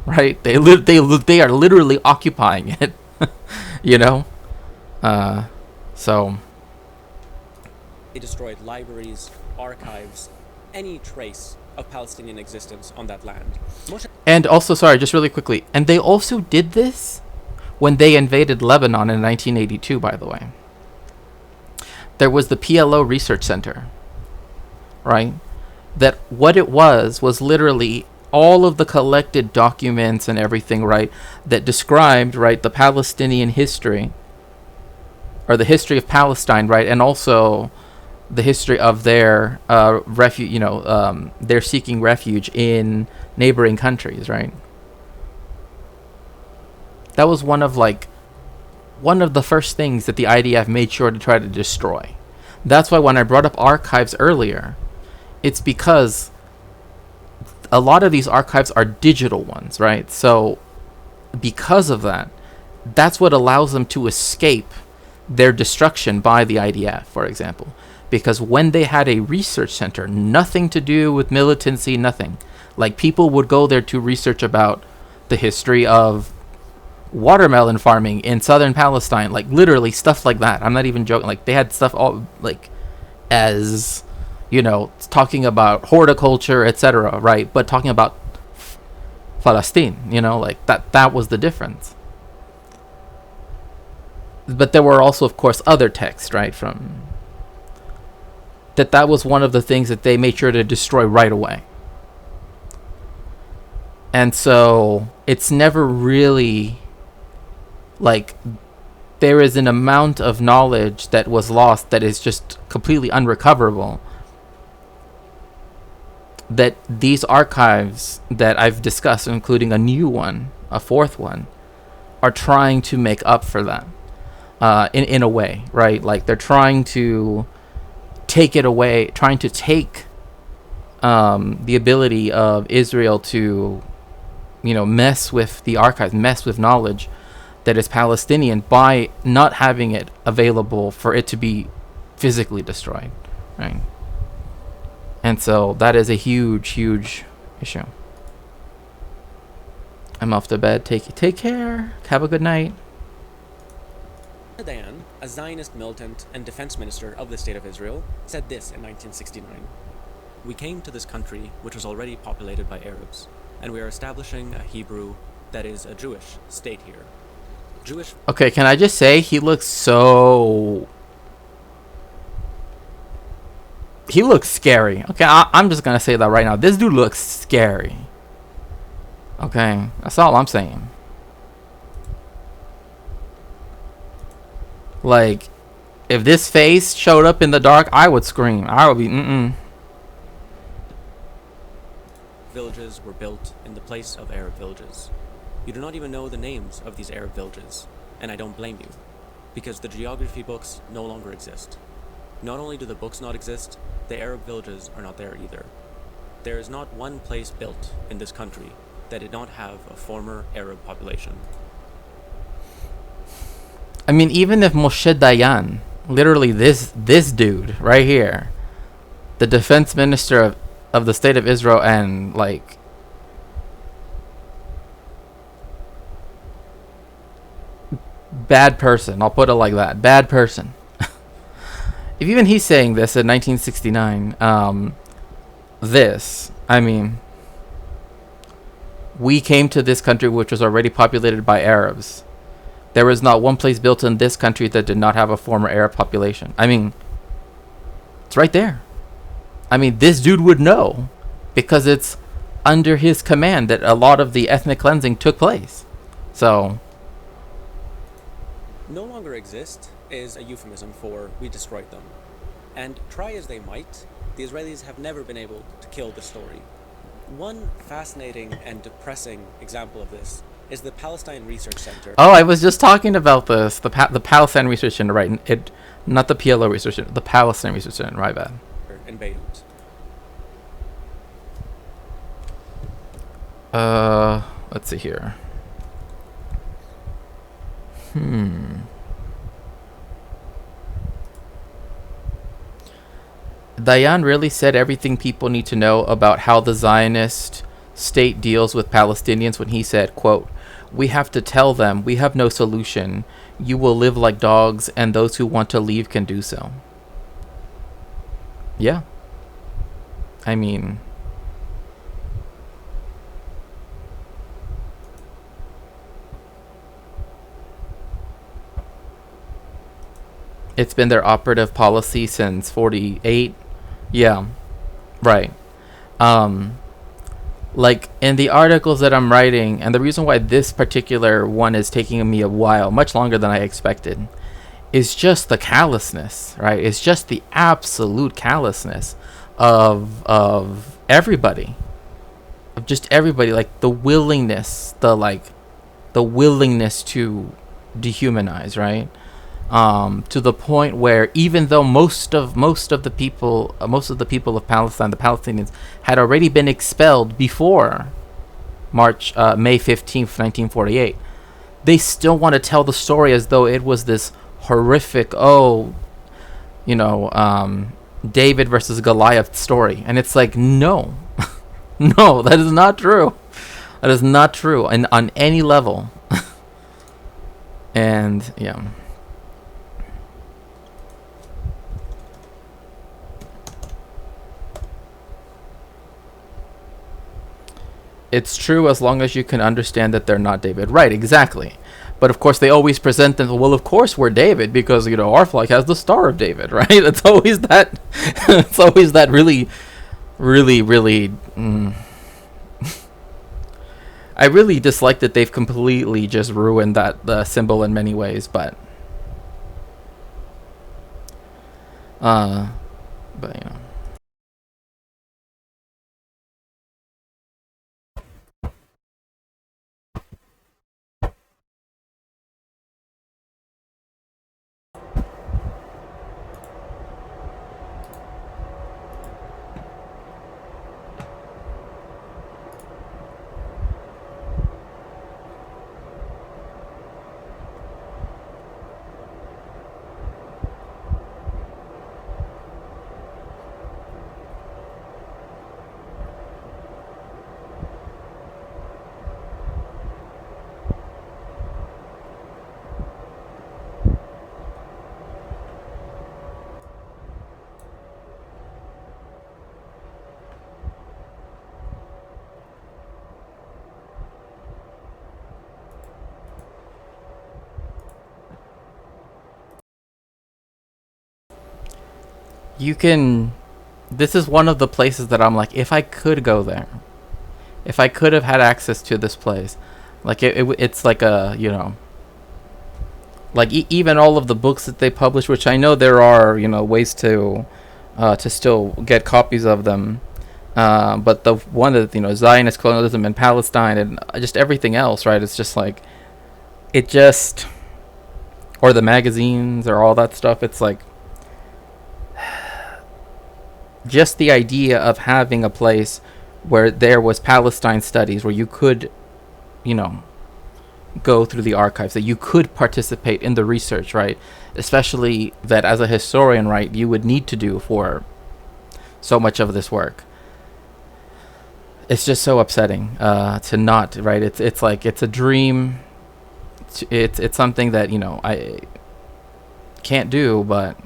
right? They are literally occupying it, you know. So they destroyed libraries, archives, any trace of Palestinian existence on that land. And also, sorry, just really quickly, and they also did this when they invaded Lebanon in 1982, by the way. There was the PLO Research Center, right? That what it was literally all of the collected documents and everything, right, that described, right, the Palestinian history, or the history of Palestine, right, and also the history of their refuge, they're seeking refuge in neighboring countries, right? That was one of the first things that the IDF made sure to try to destroy. That's why when I brought up archives earlier, it's because a lot of these archives are digital ones, right? So because of that, that's what allows them to escape their destruction by the IDF, for example. Because when they had a research center, nothing to do with militancy, nothing. Like, people would go there to research about the history of watermelon farming in southern Palestine, like, literally stuff like that. I'm not even joking. Like, they had stuff all, like, as, talking about horticulture, etc., right? But talking about Palestine, like, that was the difference. But there were also, of course, other texts, right, from that was one of the things that they made sure to destroy right away. And so it's never really, like, there is an amount of knowledge that was lost that is just completely unrecoverable, that these archives that I've discussed, including a new one, a fourth one, are trying to make up for that, in a way, right? Like, they're trying to take it away, trying to take the ability of Israel to, mess with the archives, mess with knowledge that is Palestinian by not having it available for it to be physically destroyed, right? And so that is a huge, huge issue. I'm off to bed. Take care. Have a good night. Dan, a Zionist militant and defense minister of the State of Israel, said this in 1969. "We came to this country which was already populated by Arabs, and we are establishing a Hebrew, that is, a Jewish state here. Jewish..." Okay, can I just say, he looks scary. Okay, I'm just gonna say that right now. This dude looks scary. Okay, that's all I'm saying. Like, if this face showed up in the dark, I would scream. I would be, Villages were built in the place of Arab villages. You do not even know the names of these Arab villages, and I don't blame you, because the geography books no longer exist. Not only do the books not exist, the Arab villages are not there either. There is not one place built in this country that did not have a former Arab population. I mean, even if Moshe Dayan, literally this dude right here, the defense minister of the state of Israel, and like bad person, I'll put it like that, bad person. If even he's saying this in 1969, I mean, we came to this country which was already populated by Arabs. There was not one place built in this country that did not have a former Arab population. I mean, it's right there. I mean, this dude would know, because it's under his command that a lot of the ethnic cleansing took place. So, no longer exist is a euphemism for we destroyed them. And try as they might, the Israelis have never been able to kill the story. One fascinating and depressing example of this is the Palestine Research Center. Oh, I was just talking about this. The Palestine Research Center, right? Not the PLO Research Center, the Palestine Research Center, my bad. In Beirut. Let's see here. Dayan really said everything people need to know about how the Zionist state deals with Palestinians when he said, quote, "We have to tell them we have no solution. You will live like dogs, and those who want to leave can do so." Yeah. I mean, it's been their operative policy since 48. Yeah. Right. Like in the articles that I'm writing, and the reason why this particular one is taking me a while, much longer than I expected, is just the callousness, right? It's just the absolute callousness of everybody, of just everybody, like the willingness to dehumanize, right? To the point where even though most of the people of Palestine, the Palestinians, had already been expelled before May 15th, 1948, they still want to tell the story as though it was this horrific, David versus Goliath story. And it's like, no, no, that is not true. That is not true on any level. And yeah. It's true as long as you can understand that they're not David. Right, exactly. But of course they always present them, well, of course we're David, because, our flag has the Star of David, right? It's always that, it's always that really, really, really, I really dislike that they've completely just ruined that symbol in many ways, but this is one of the places that I'm like, if I could go there, if I could have had access to this place, like it's like a, Like even all of the books that they publish, which I know there are, ways to still get copies of them. But the one that, Zionist colonialism in Palestine and just everything else, right? It's just like it just, or the magazines or all that stuff. It's like just the idea of having a place where there was Palestine studies, where you could, you know, go through the archives, that you could participate in the research, right? Especially that as a historian, right, you would need to do for so much of this work. It's just so upsetting to not, right? It's like it's a dream. It's something that I can't do, but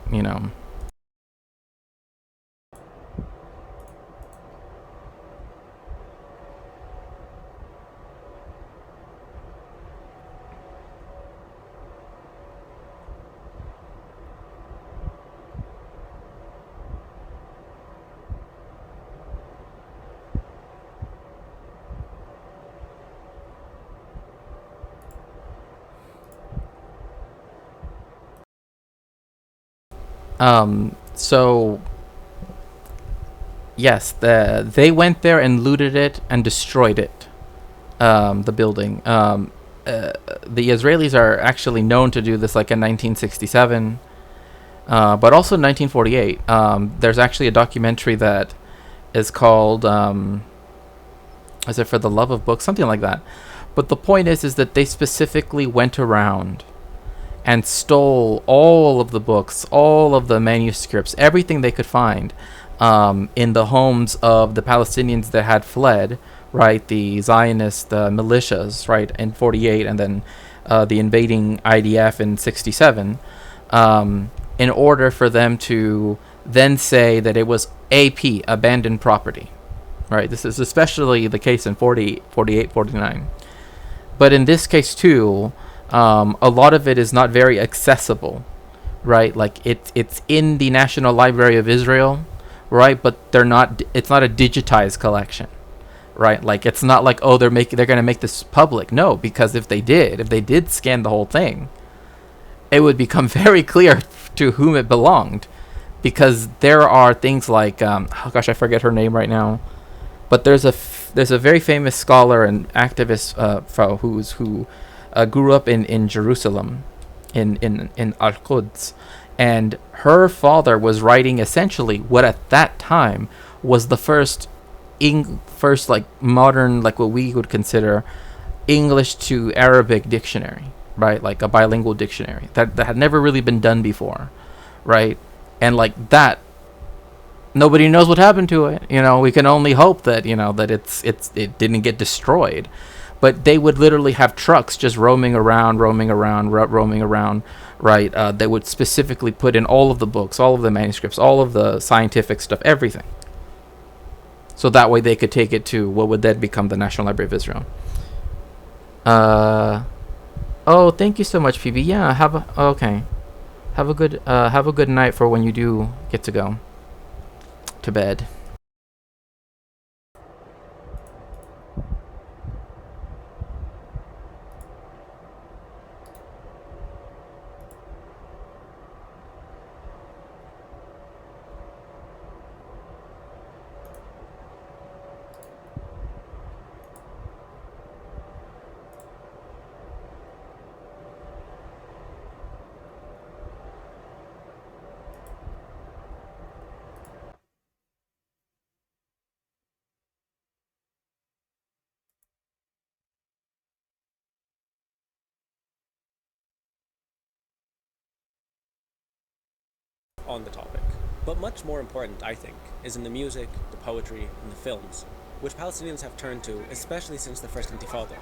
So yes, they went there and looted it and destroyed it. The building. The Israelis are actually known to do this, like in 1967, but also in 1948. There's actually a documentary that is called "Is it for the Love of Books?" Something like that. But the point is that they specifically went around and stole all of the books, all of the manuscripts, everything they could find in the homes of the Palestinians that had fled, right? The Zionist militias, right, in 48, and then the invading IDF in 67, in order for them to then say that it was AP, abandoned property, right? This is especially the case in 40, 48, 49. But in this case, too, a lot of it is not very accessible, right? Like it's in the National Library of Israel, right? But they're not. It's not a digitized collection, right? Like it's not like, oh, they're gonna make this public. No, because if they did scan the whole thing, it would become very clear to whom it belonged, because there are things like oh gosh, I forget her name right now, but there's a very famous scholar and activist who grew up in Jerusalem, in Al-Quds, and her father was writing essentially what at that time was the first like modern, like what we would consider English to Arabic dictionary, right? Like a bilingual dictionary that had never really been done before, right? And like that, nobody knows what happened to it. We can only hope that that it didn't get destroyed. But they would literally have trucks just roaming around, right? They would specifically put in all of the books, all of the manuscripts, all of the scientific stuff, everything. So that way they could take it to what would then become the National Library of Israel. Oh, thank you so much, PB. Yeah, okay. Have a good night for when you do get to go to bed. On the topic. But much more important, I think, is in the music, the poetry, and the films, which Palestinians have turned to, especially since the First Intifada.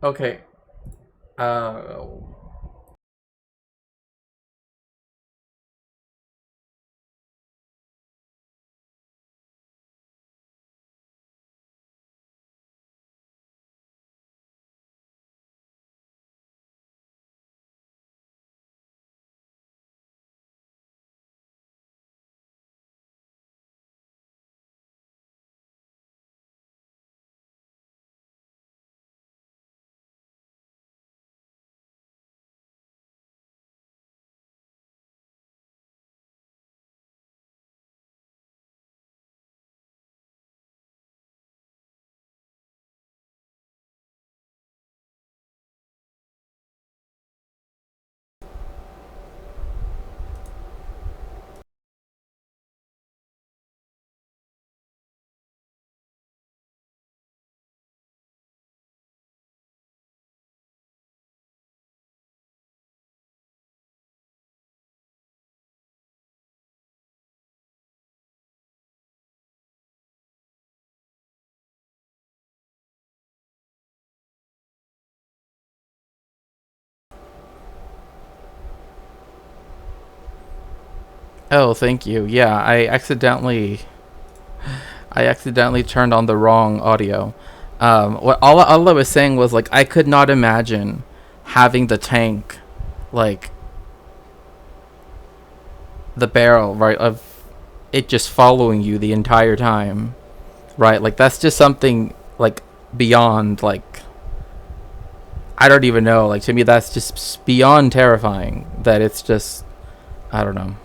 Okay. Oh, thank you. Yeah, I accidentally turned on the wrong audio. What all I was saying was like I could not imagine having the tank, like the barrel, right, of it just following you the entire time, right? Like that's just something like beyond like I don't even know. Like to me, that's just beyond terrifying. That it's just I don't know.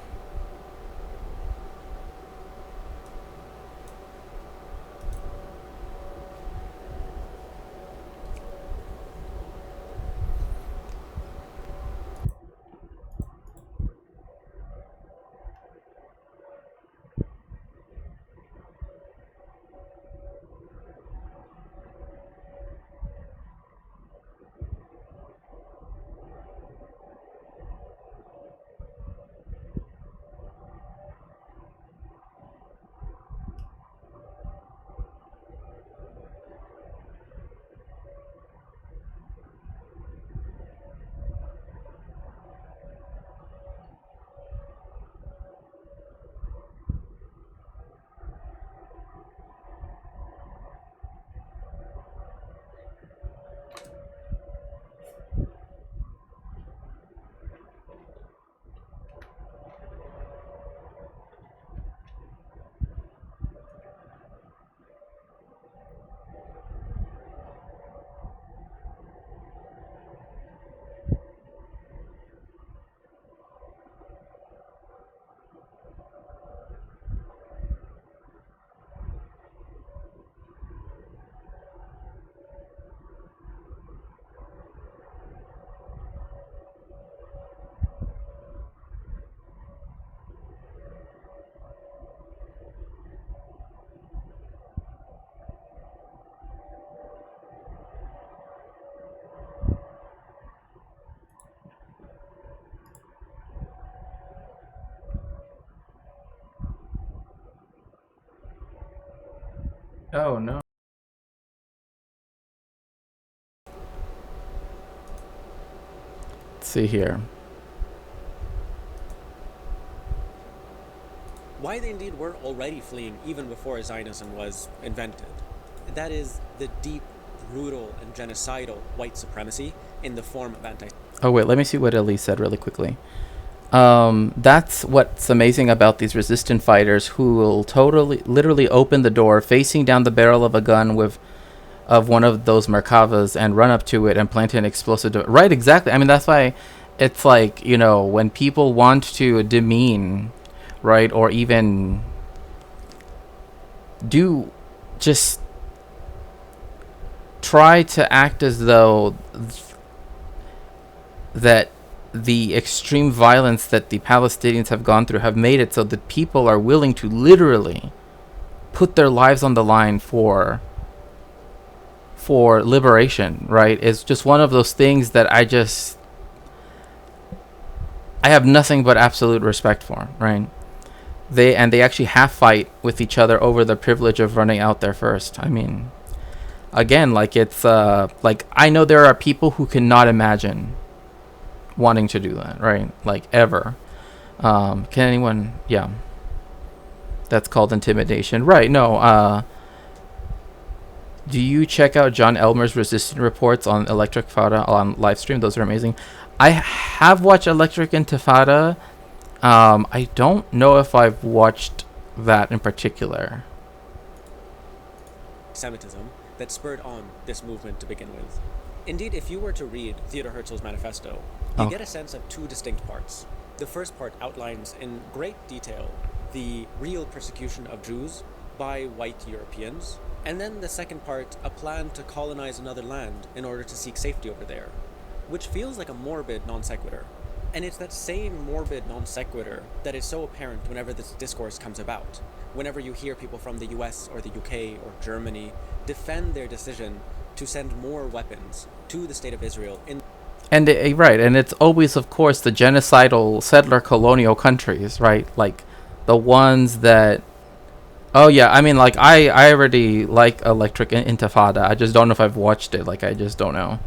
Oh no. Let's see here. Why they indeed were already fleeing even before Zionism was invented. That is the deep, brutal, and genocidal white supremacy in the form of anti. Oh wait, let me see what Elise said really quickly. That's what's amazing about these resistant fighters who will literally open the door, facing down the barrel of a gun of one of those Merkavas and run up to it and plant an explosive. Right, exactly. I mean, that's why it's like, you know, when people want to demean, right, or even do just try to act as though that the extreme violence that the Palestinians have gone through have made it so that people are willing to literally put their lives on the line for liberation, right? It's just one of those things that I have nothing but absolute respect for, right? They actually half fight with each other over the privilege of running out there first. I mean, again, like it's like I know there are people who cannot imagine wanting to do that, right? Like ever. Can anyone? Yeah. That's called intimidation, right? No. Do you check out John Elmer's resistance reports on Electric Fada on live stream? Those are amazing. I have watched Electric Intifada. I don't know if I've watched that in particular. Semitism that spurred on this movement to begin with. Indeed, if you were to read Theodor Herzl's manifesto, you get a sense of two distinct parts. The first part outlines in great detail the real persecution of Jews by white Europeans, and then the second part, a plan to colonize another land in order to seek safety over there, which feels like a morbid non sequitur. And it's that same morbid non sequitur that is so apparent whenever this discourse comes about. Whenever you hear people from the US or the UK or Germany defend their decision to send more weapons to the state of Israel in Right, and it's always, of course, the genocidal settler colonial countries, right? Like the ones that. Oh yeah, I mean, like I already like Electric Intifada. I just don't know if I've watched it. Like I just don't know.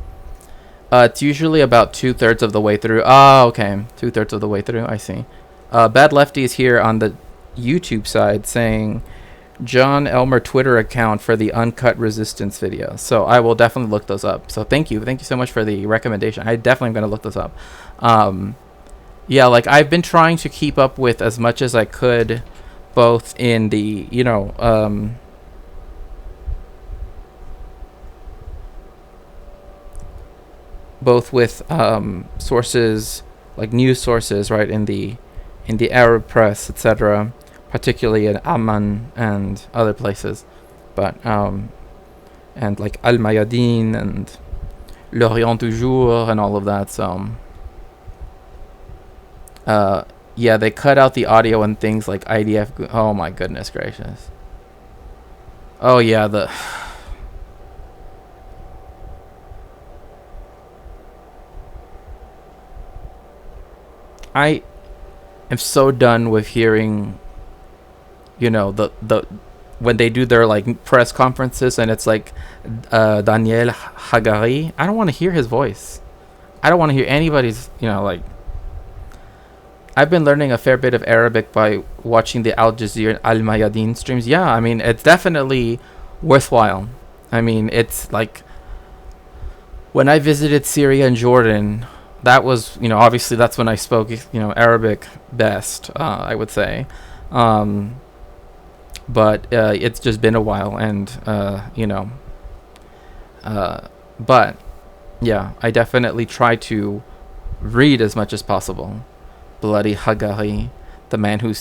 It's usually about 2/3 of the way through. Oh, okay, 2/3 of the way through. I see. Bad Lefty is here on the YouTube side saying John Elmer Twitter account for the uncut resistance video. So I will definitely look those up. So thank you so much for the recommendation. I definitely am gonna look those up. Yeah, like I've been trying to keep up with as much as I could, both in the both with sources like news sources, right, in the Arab press, etc., particularly in Amman and other places, but and like Al Mayadin and L'Orient du Jour and all of that. So yeah, they cut out the audio and things like IDF. Oh my goodness gracious. Oh yeah, I am so done with hearing, the when they do their like press conferences and it's like Daniel Hagari. I don't want to hear his voice. I don't want to hear anybody's, like. I've been learning a fair bit of Arabic by watching the Al Jazeera Al Mayadin streams. Yeah, I mean, it's definitely worthwhile. I mean, it's like when I visited Syria and Jordan, that was, obviously that's when I spoke, Arabic best, I would say. But it's just been a while, and, but yeah, I definitely try to read as much as possible. Bloody Hagari, the man who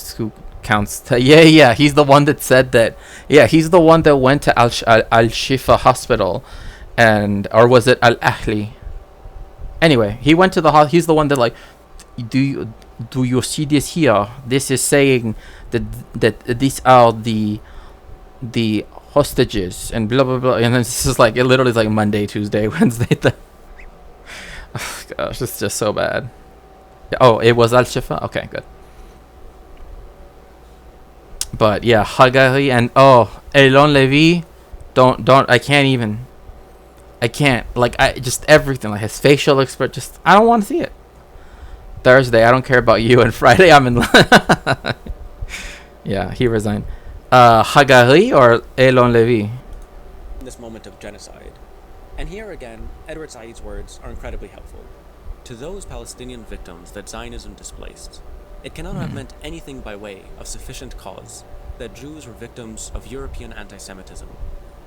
counts. Yeah, he's the one that said that. Yeah, he's the one that went to Al Shifa hospital, or was it Al Ahli? Anyway, he went to the hospital. He's the one that like, do you see this here? This is saying that these are the hostages and blah blah blah. And then this is like, it literally is like Monday, Tuesday, Wednesday. Oh gosh, it's just so bad. Oh, it was Al Shifa? Okay, good. But yeah, Hagari and Elon Levy, don't I can't, like, I just everything, like his facial expression, just I don't want to see it. Thursday, I don't care about you, and Friday I'm in yeah, he resigned. Hagari or Elon Levy? In this moment of genocide. And here again, Edward Said's words are incredibly helpful. To those Palestinian victims that Zionism displaced, it cannot have meant anything by way of sufficient cause that Jews were victims of European anti-Semitism.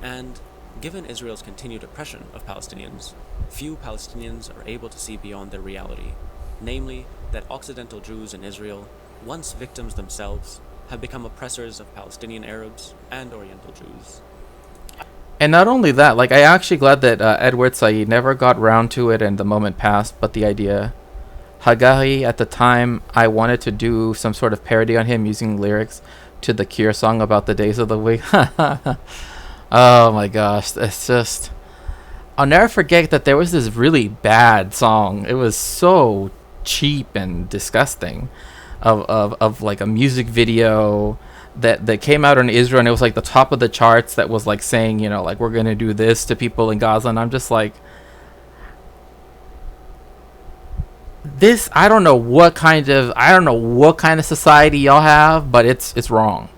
And given Israel's continued oppression of Palestinians, few Palestinians are able to see beyond their reality, namely that Occidental Jews in Israel, once victims themselves, have become oppressors of Palestinian Arabs and Oriental Jews. And not only that, like, I actually glad that Edward Said never got round to it and the moment passed, but the idea. Hagari, at the time, I wanted to do some sort of parody on him using lyrics to the Cure song about the days of the week. Oh my gosh, it's just. I'll never forget that there was this really bad song. It was so cheap and disgusting of like a music video that came out in Israel, and it was like the top of the charts, that was like saying, you know, like, we're gonna do this to people in Gaza, and I'm just like, this, I don't know what kind of society y'all have, but it's wrong.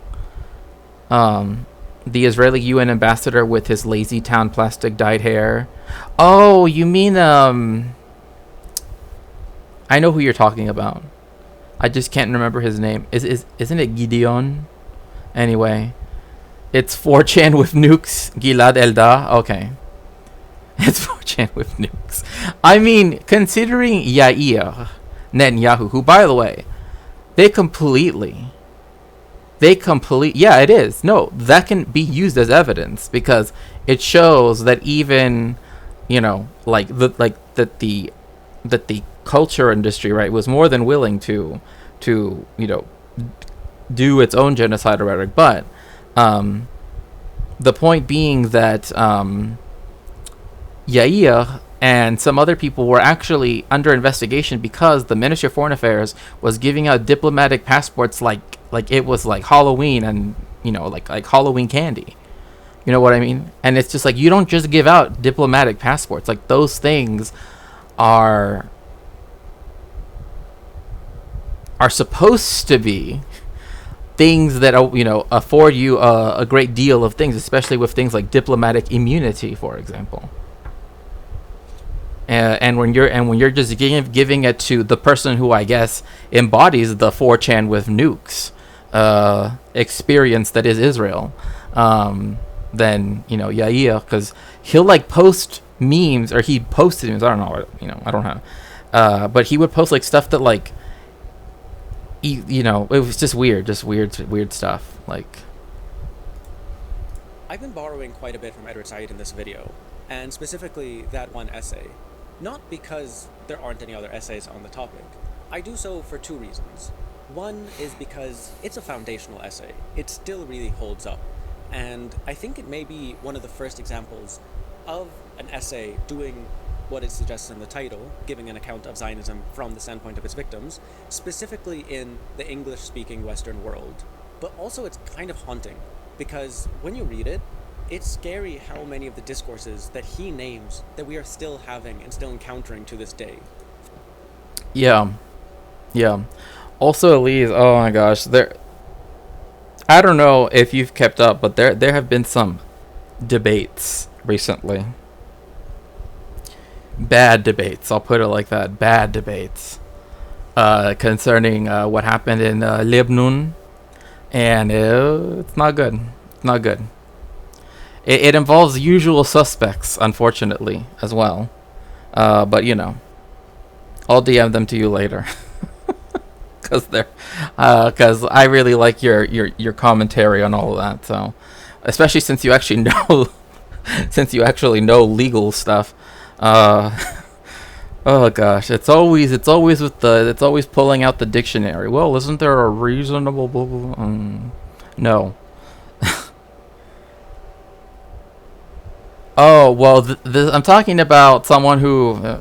The Israeli UN ambassador with his lazy town plastic dyed hair. Oh, you mean I know who you're talking about. I just can't remember his name. Isn't it Gideon? Anyway, it's 4chan with nukes. Gilad Elda. Okay. It's 4chan with nukes. I mean, considering Yair Netanyahu, who, by the way, yeah, it is. No, that can be used as evidence, because it shows that even, you know, that the culture industry, right, was more than willing to you know, do its own genocide rhetoric. But the point being that Yair and some other people were actually under investigation because the Ministry of Foreign Affairs was giving out diplomatic passports like it was like Halloween, and, you know, like Halloween candy. You know what I mean? And it's just like, you don't just give out diplomatic passports. Like, those things are supposed to be things that, you know, afford you a great deal of things, especially with things like diplomatic immunity, for example. And when you're just giving it to the person who, I guess, embodies the 4chan with nukes experience that is Israel, then, you know, Yair, because he'll like post memes, or he posted memes, I don't know, you know, I don't have, but he would post like stuff that, like, you know, it was just weird stuff. Like, I've been borrowing quite a bit from Edward Said in this video, and specifically that one essay. Not because there aren't any other essays on the topic. I do so for two reasons. One is because it's a foundational essay. It still really holds up. And I think it may be one of the first examples of an essay doing what it suggests in the title, giving an account of Zionism from the standpoint of its victims, specifically in the English-speaking Western world. But also it's kind of haunting, because when you read it, it's scary how many of the discourses that he names that we are still having and still encountering to this day. Yeah. Also, Elise, oh my gosh, I don't know if you've kept up, but there have been some debates recently. Bad debates, I'll put it like that. Bad debates concerning what happened in Lebanon, and it's not good. It's not good. It involves usual suspects, unfortunately, as well. But, you know, I'll DM them to you later. Because I really like your commentary on all of that. So, especially since you actually know legal stuff. Oh gosh, it's always pulling out the dictionary. Well, isn't there a reasonable blah, blah, blah? No. Oh, well, I'm talking about someone who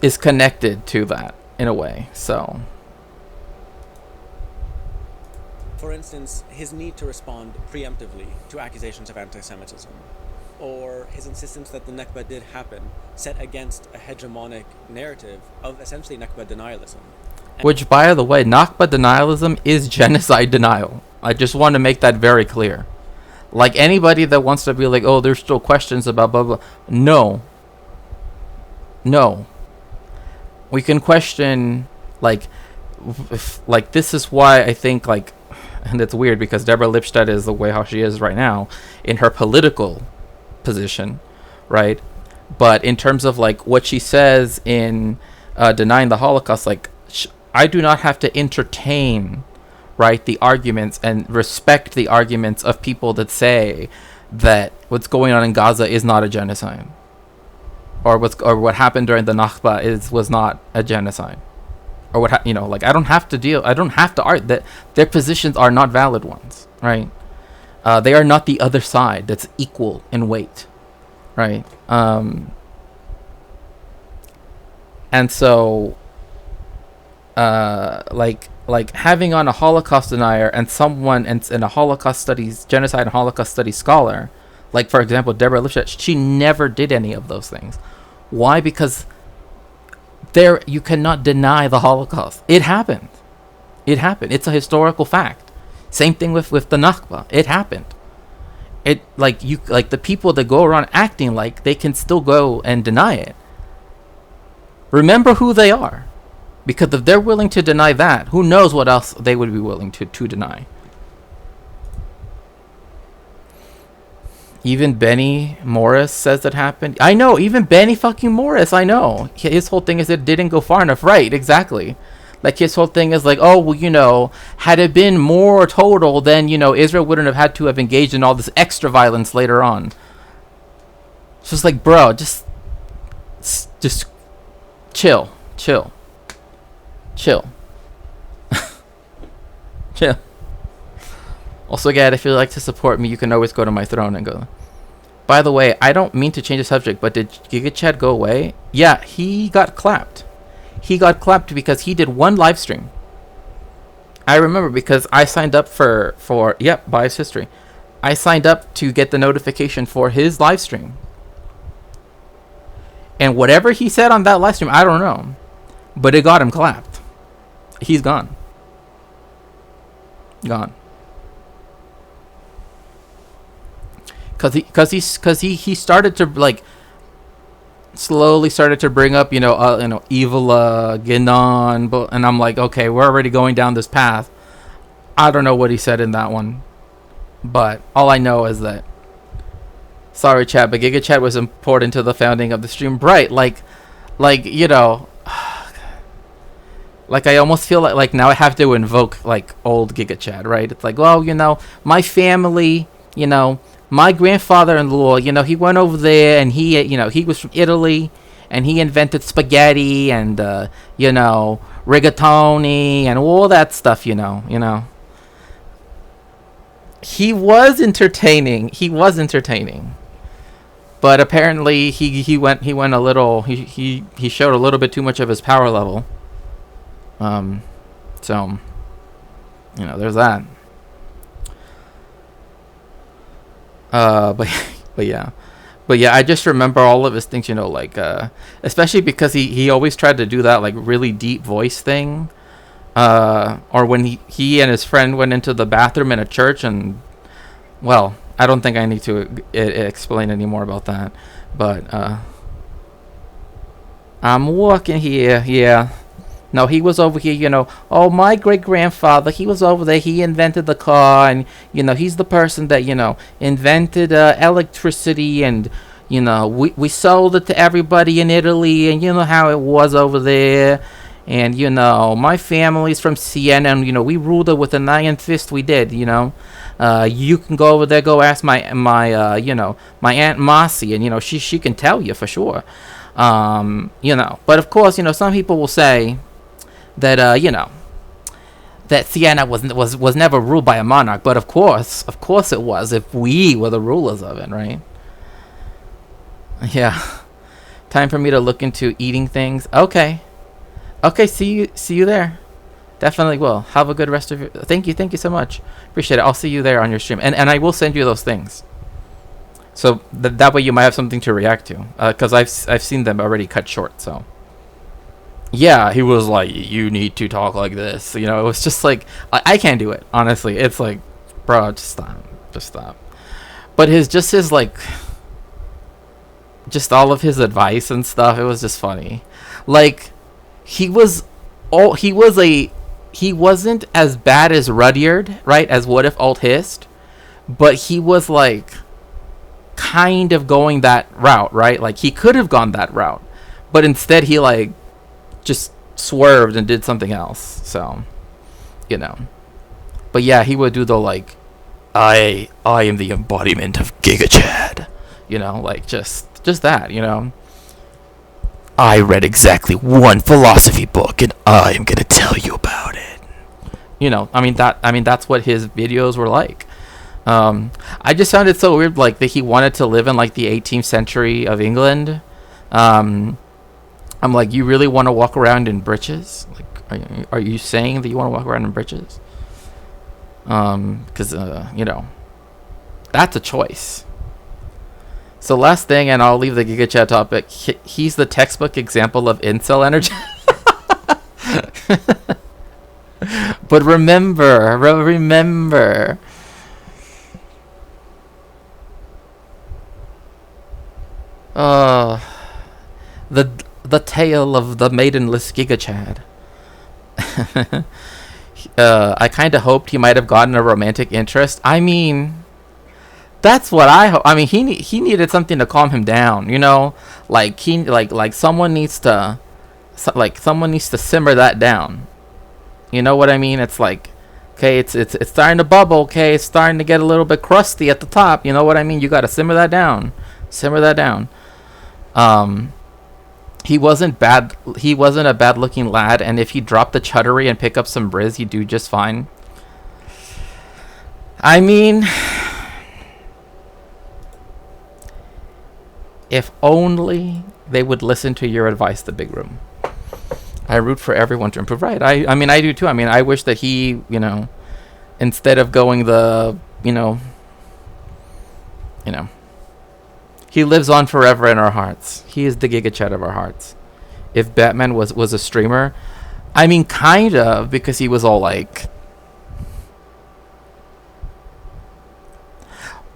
is connected to that in a way, so. For instance, his need to respond preemptively to accusations of anti-Semitism, or his insistence that the Nakba did happen, set against a hegemonic narrative of essentially Nakba denialism. Which, by the way, Nakba denialism is genocide denial. I just want to make that very clear. Like, anybody that wants to be like, oh, there's still questions about blah, blah. No. We can question, like, this is why I think, like, and it's weird because Deborah Lipstadt is the way how she is right now in her political position, right? But in terms of, like, what she says in denying the Holocaust, like, I do not have to entertain, right, the arguments and respect the arguments of people that say that what's going on in Gaza is not a genocide, or what happened during the Nakba was not a genocide, or what like, I don't have to argue that their positions are not valid ones, right? They are not the other side that's equal in weight, right? And so like having on a Holocaust denier and someone and a Holocaust studies, genocide and Holocaust studies scholar, like for example Deborah Lipstadt, she never did any of those things. Why? Because there, you cannot deny the Holocaust. It happened. It happened. It's a historical fact. Same thing with the Nakba. It happened. It like the people that go around acting like they can still go and deny it. Remember who they are. Because if they're willing to deny that, who knows what else they would be willing to deny. Even Benny Morris says it happened. I know, even Benny fucking Morris, I know. His whole thing is it didn't go far enough. Right, exactly. Like his whole thing is like, oh, well, had it been more total, then, Israel wouldn't have had to have engaged in all this extra violence later on. It's just like, bro, just chill. Chill. Also, again, if you'd like to support me, you can always go to my throne and go. By the way, I don't mean to change the subject, but did Giga Chad go away? Yeah, he got clapped. He got clapped because he did one live stream. I remember because I signed up for Bias History. I signed up to get the notification for his live stream. And whatever he said on that live stream, I don't know. But it got him clapped. He's gone. Gone. Cause he started to like slowly started to bring up evil Ginon, and I'm like, okay, we're already going down this path. I don't know what he said in that one, but all I know is that, sorry chat, but Giga Chat was important to the founding of the stream, right? Like I almost feel like now I have to invoke like old Giga Chad, right? It's like, well, my family, my grandfather-in-law, he went over there and he was from Italy and he invented spaghetti and rigatoni and all that stuff, He was entertaining. But apparently he went a little he showed a little bit too much of his power level. So there's that. But yeah, I just remember all of his things, especially because he always tried to do that like really deep voice thing, or when he and his friend went into the bathroom in a church, and well, I don't think I need to explain any more about that, but I'm walking here, yeah. No, he was over here, oh, my great-grandfather, he was over there, he invented the car, and, he's the person that, invented electricity, and, we sold it to everybody in Italy, and you know how it was over there, and, my family's from Siena, and, we ruled it with an iron fist, we did, you can go over there, go ask my Aunt Marcy, and, she can tell you for sure, but of course, some people will say that that Siena was never ruled by a monarch, but of course it was, if we were the rulers of it, right? Yeah. Time for me to look into eating things. Okay, see you there. Definitely will. Have a good rest of your thank you so much, appreciate it. I'll see you there on your stream, and I will send you those things, so that way you might have something to react to, because I've seen them already cut short. So yeah, he was like, you need to talk like this. It was just like, I can't do it, honestly. It's like, bro, just stop. But just all of his advice and stuff, it was just funny. Like, he wasn't as bad as Rudyard, right, as What If Alt Hist, but he was like, kind of going that route, right? Like, he could have gone that route, but instead he like, just swerved and did something else. So, but yeah, he would do the like, I am the embodiment of Giga Chad, like just that, I read exactly one philosophy book and I am gonna tell you about it. That's what his videos were like. I just found it so weird, like that he wanted to live in like the 18th century of England. I'm like, you really want to walk around in breeches? Like, Are you saying that you want to walk around in britches? Because that's a choice. So last thing, and I'll leave the Giga Chat topic. He's the textbook example of incel energy. But remember, the tale of the maidenless Giga Chad. I kind of hoped he might have gotten a romantic interest. I mean, that's what I hope. I mean, he needed something to calm him down, like someone needs to simmer that down. You know what I mean? It's like, okay, it's starting to bubble. Okay, it's starting to get a little bit crusty at the top. You know what I mean? You got to simmer that down. He wasn't bad. He wasn't a bad-looking lad, and if he dropped the chuttery and pick up some brizz, he'd do just fine. I mean, if only they would listen to your advice, the big room. I root for everyone to improve. Right. I mean, I do too. I mean, I wish that he, instead of going the, he lives on forever in our hearts. He is the Giga Chat of our hearts. If Batman was a streamer, I mean, kind of, because he was all like,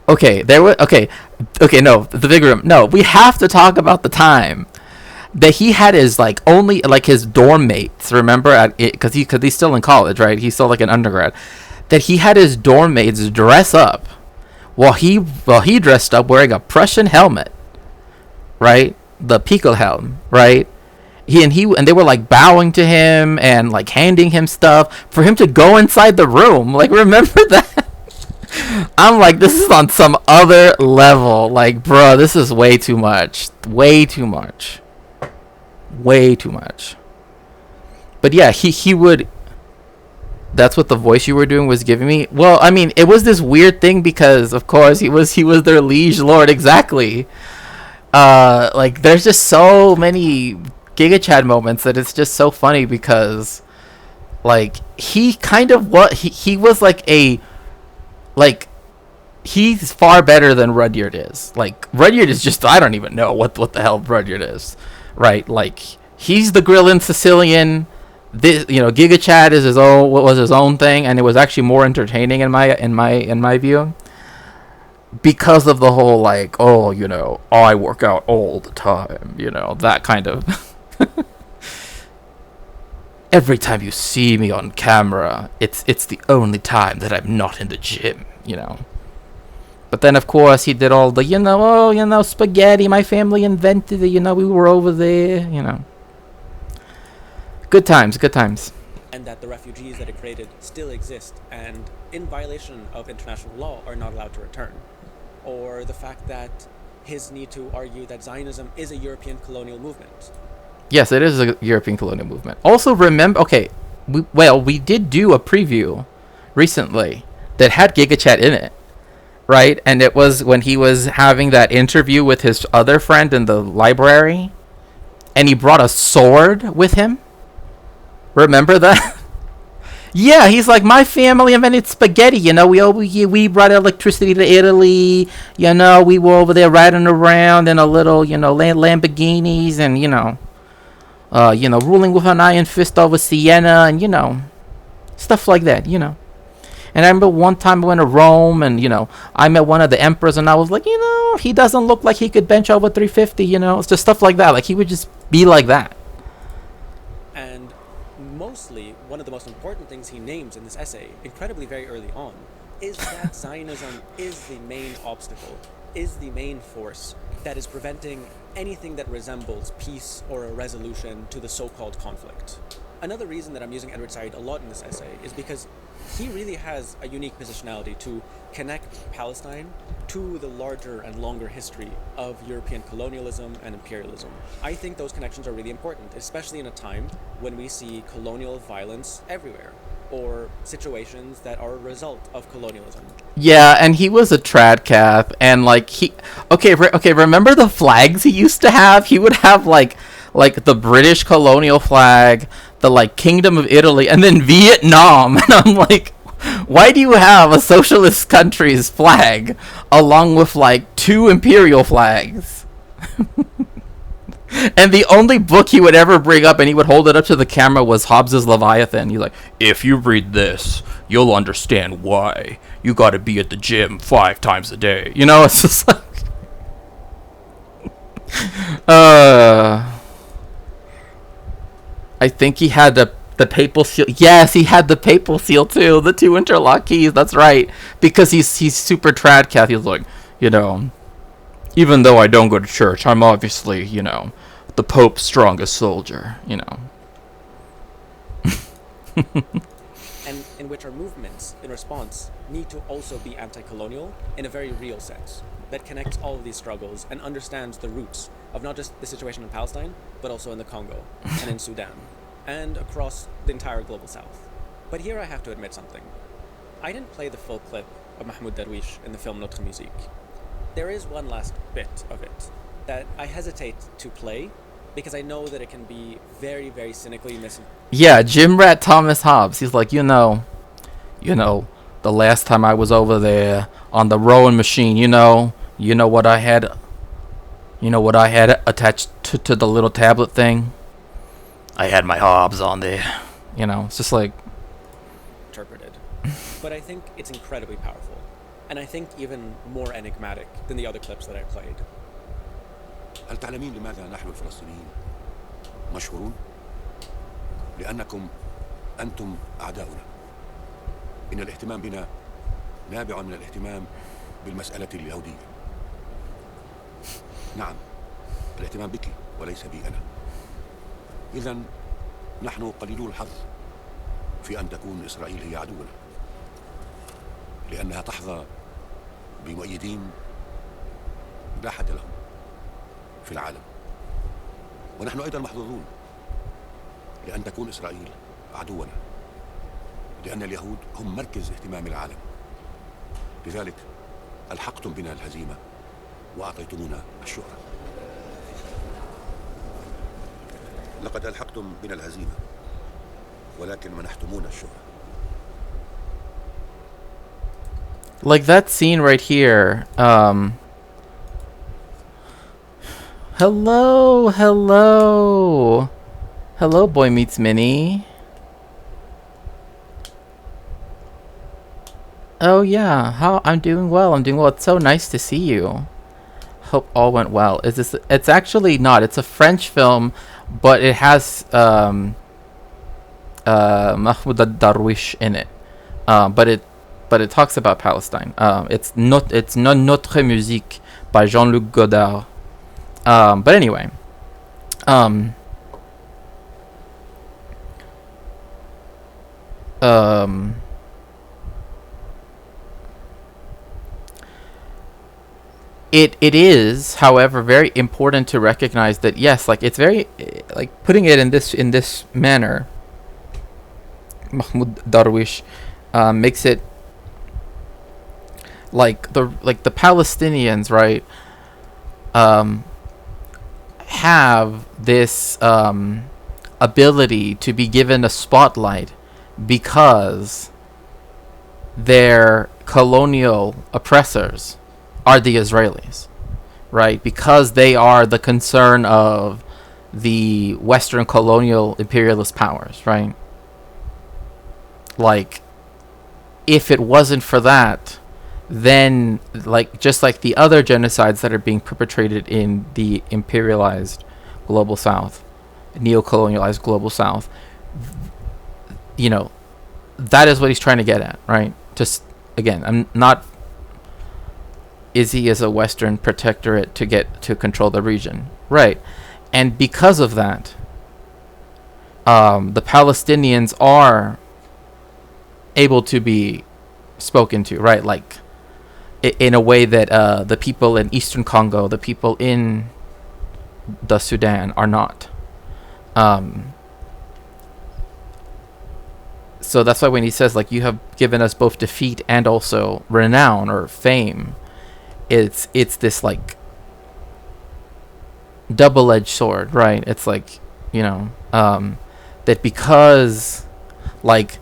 okay, no, the big room. No, we have to talk about the time that he had his only his dorm mates, remember, because he's still in college, right? He's still an undergrad. That he had his dorm mates dress up while he dressed up wearing a Prussian helmet, right? The Pico helm, right? And they were bowing to him and handing him stuff for him to go inside the room. Remember that? I'm like, this is on some other level. Bro, this is way too much. But yeah, he would. That's what the voice you were doing was giving me. Well, I mean, it was this weird thing because, of course, he was their liege lord. Exactly. There's just so many Giga Chad moments that it's just so funny because, he kind of he was he's far better than Rudyard is. Rudyard is just, I don't even know what the hell Rudyard is, right? He's the Grillin Sicilian. This, Giga Chad is his own thing, and it was actually more entertaining in my view because of the whole I work out all the time, that kind of. Every time you see me on camera, it's the only time that I'm not in the gym, But then, of course, he did all the, spaghetti, my family invented it, we were over there, Good times. And that the refugees that it created still exist and, in violation of international law, are not allowed to return. Or the fact that his need to argue that Zionism is a European colonial movement. Yes, it is a European colonial movement. Also, remember, we did do a preview recently that had Giga Chat in it, right? And it was when he was having that interview with his other friend in the library, and he brought a sword with him. Remember that? Yeah, he's like, my family invented spaghetti, we brought electricity to Italy, we were over there riding around in a little, Lamborghinis and, ruling with an iron fist over Siena and, stuff like that, And I remember one time I went to Rome and, I met one of the emperors and I was like, he doesn't look like he could bench over 350, It's just stuff like that. He would just be like that. And mostly, one of the most important things he names in this essay, incredibly very early on, is that Zionism is the main obstacle, is the main force that is preventing anything that resembles peace or a resolution to the so-called conflict. Another reason that I'm using Edward Said a lot in this essay is because he really has a unique positionality to connect Palestine to the larger and longer history of European colonialism and imperialism. I think those connections are really important, especially in a time when we see colonial violence everywhere, or situations that are a result of colonialism. Yeah, and he was a trad cap, and remember the flags he used to have? He would have like the British colonial flag, the like Kingdom of Italy, and then Vietnam. And I'm like, why do you have a socialist country's flag along with like 2 imperial flags? And the only book he would ever bring up, and he would hold it up to the camera, was Hobbes's Leviathan. He's like, if you read this, you'll understand why you got to be at the gym 5 times a day. You know, it's just like, I think he had the papal seal. Yes, he had the papal seal too. The 2 interlock keys. That's right. Because he's super trad Catholic. He's like, you know, even though I don't go to church, I'm obviously, you know, the Pope's strongest soldier. You know. And in which our movements in response need to also be anti-colonial in a very real sense that connects all of these struggles and understands the roots of not just the situation in Palestine, but also in the Congo and in Sudan and across the entire global south. But here I have to admit something. I didn't play the full clip of Mahmoud Darwish in the film Notre Musique. There is one last bit of it that I hesitate to play because I know that it can be very, very cynically Yeah, Jim Rat Thomas Hobbes. He's like, you know, the last time I was over there on the rowing machine, you know what I had attached to the little tablet thing? I had my Hobbes on there. You know, it's just like interpreted. But I think it's incredibly powerful. And I think even more enigmatic than the other clips that I played. هل تعلمين لماذا نحن الفلسطينيين مشهورون؟ لأنكم أنتم أعداؤنا. إن الاهتمام بنا نابع من الاهتمام بالمسألة اليهودية. نعم، الاهتمام بك وليس بي أنا. إذن نحن قليلو الحظ في أن تكون إسرائيل هي عدونا، لأنها تحظى بمؤيدين لا حد لهم في العالم. ونحن أيضا محظوظون لأن تكون إسرائيل عدونا، لأن اليهود هم مركز اهتمام العالم. لذلك ألحقتم بنا الهزيمة وأعطيتمونا الشهرة. لقد ألحقتم بنا الهزيمة ولكن منحتمونا الشهرة. like that scene right here. Hello, Boy Meets Minnie. Oh yeah, how I'm doing well. It's so nice to see you. Hope all went well. Is this? It's actually not. It's a French film, but it has Mahmoud Darwish in it. But it talks about Palestine. It's Notre Musique by Jean-Luc Godard. But anyway, It is, however, very important to recognize that yes, like it's very like putting it in this manner. Mahmoud Darwish makes it like the Palestinians, right? Have this ability to be given a spotlight because their colonial oppressors are the Israelis, right? Because they are the concern of the Western colonial imperialist powers, right? Like, if it wasn't for that, then, like, just like the other genocides that are being perpetrated in the imperialized global south, neo-colonialized global south, you know, that is what he's trying to get at, right? Just, again, I'm not... Is he as a Western protectorate to get to control the region, right? And because of that, the Palestinians are able to be spoken to, right? Like in a way that the people in Eastern Congo, the people in the Sudan are not. So that's why when he says, like, you have given us both defeat and also renown or fame, it's this like double-edged sword, right? It's like, you know, that because, like,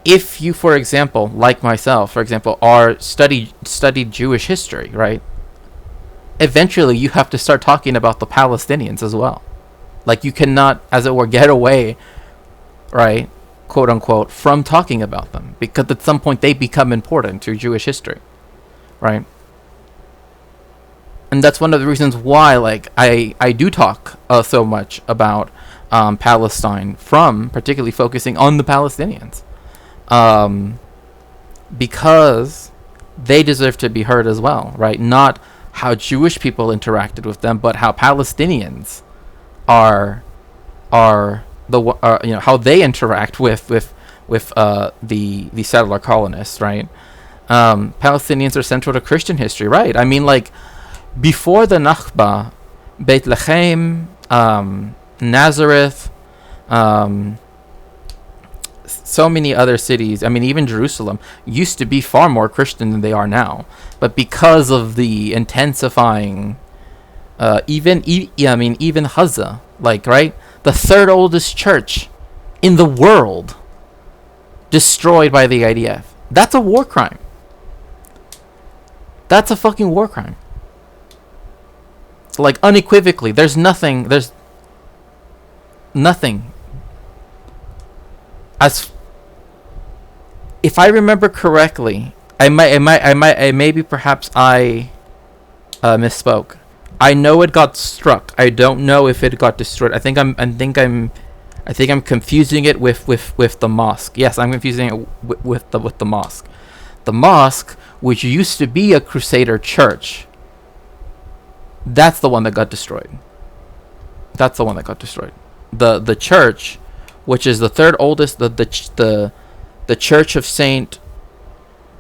if you, for example, like myself, for example, are studied Jewish history, right? Eventually, you have to start talking about the Palestinians as well. Like, you cannot, as it were, get away, right, quote unquote, from talking about them, because at some point they become important to Jewish history, right? And that's one of the reasons why, like, I do talk so much about Palestine, from particularly focusing on the Palestinians, because they deserve to be heard as well, right? Not how Jewish people interacted with them, but how Palestinians are how they interact with the settler colonists, right? Palestinians are central to Christian history, right? I mean, like, before the Nakba, Bethlehem, Nazareth, so many other cities, I mean, even Jerusalem, used to be far more Christian than they are now. But because of the intensifying, even Gaza, like, right? The third oldest church in the world destroyed by the IDF. That's a war crime. That's a fucking war crime. Like, unequivocally, there's nothing as, if I remember correctly, maybe perhaps I misspoke. I know it got struck. I don't know if it got destroyed. I think I'm confusing it with the mosque. Yes, I'm confusing it with the mosque. The mosque, which used to be a Crusader church, that's the one that got destroyed. That's the one that got destroyed. The church, which is the third oldest, the Church of Saint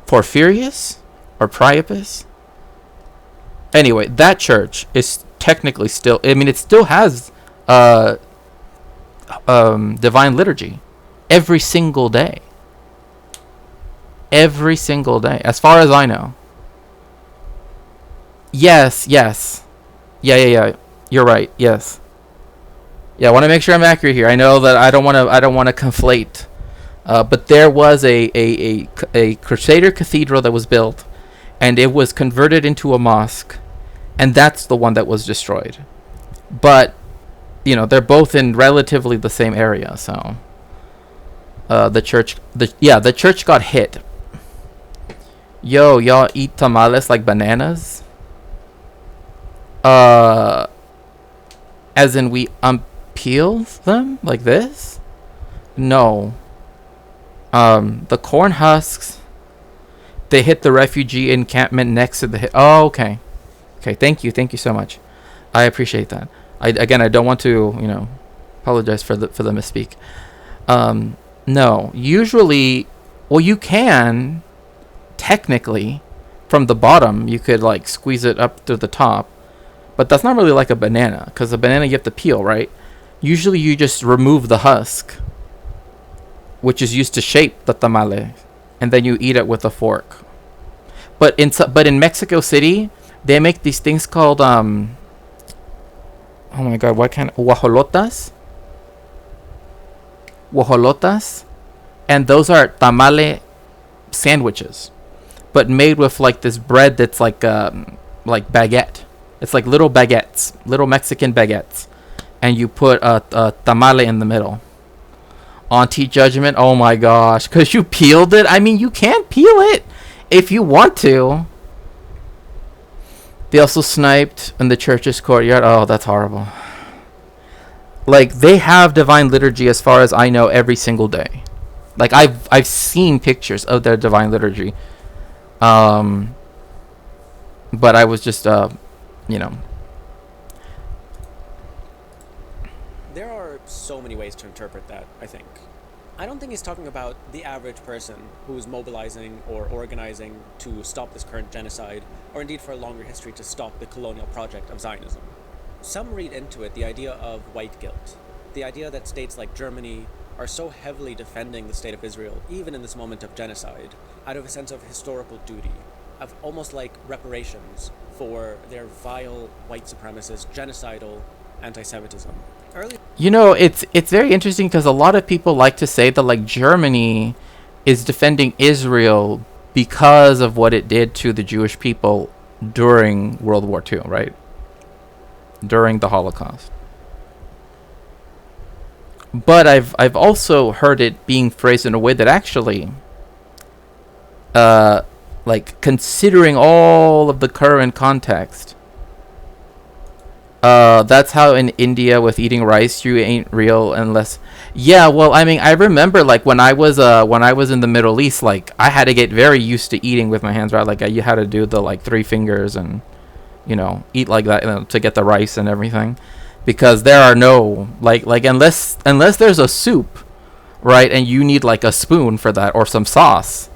Porphyrius or Priapus. Anyway, that church is technically still, I mean, it still has divine liturgy every single day. Every single day, as far as I know. Yes. Yeah. You're right. Yes. Yeah, I want to make sure I'm accurate here. I know that I don't want to conflate. But there was a Crusader cathedral that was built, and it was converted into a mosque, and that's the one that was destroyed. But, they're both in relatively the same area, so the church got hit. Yo, y'all eat tamales like bananas? As in we peel them like this? No. The corn husks, they hit the refugee encampment next to the oh, okay. Thank you so much. I appreciate that. I don't want to apologize for the misspeak. No, usually, well, you can technically from the bottom, you could like squeeze it up to the top, but that's not really like a banana, because a banana you have to peel, right? Usually you just remove the husk, which is used to shape the tamale, and then you eat it with a fork. But in Mexico City, they make these things called oh my god, what kind of guajolotas? And those are tamale sandwiches, but made with like this bread that's like baguette. It's like little baguettes, little Mexican baguettes, and you put a tamale in the middle. Auntie Judgment, oh my gosh, because you peeled it. I mean, you can peel it if you want to. They also sniped in the church's courtyard. Oh, that's horrible. Like, they have divine liturgy, as far as I know, every single day. Like, I've seen pictures of their divine liturgy. But I was just, There are so many ways to interpret that, I think. I don't think he's talking about the average person who's mobilizing or organizing to stop this current genocide, or indeed for a longer history to stop the colonial project of Zionism. Some read into it the idea of white guilt, the idea that states like Germany are so heavily defending the state of Israel, even in this moment of genocide, out of a sense of historical duty, of almost like reparations for their vile white supremacist, genocidal anti-Semitism. Early You know, it's very interesting because a lot of people like to say that like Germany is defending Israel because of what it did to the Jewish people during World War II, right? During the Holocaust. But I've also heard it being phrased in a way that actually, like considering all of the current context, that's how in India with eating rice you ain't real unless. Yeah, well, I mean, I remember like when I was in the Middle East, like I had to get very used to eating with my hands, right? Like you had to do the like 3 fingers and eat like that, to get the rice and everything, because there are no like unless there's a soup, right, and you need like a spoon for that or some sauce,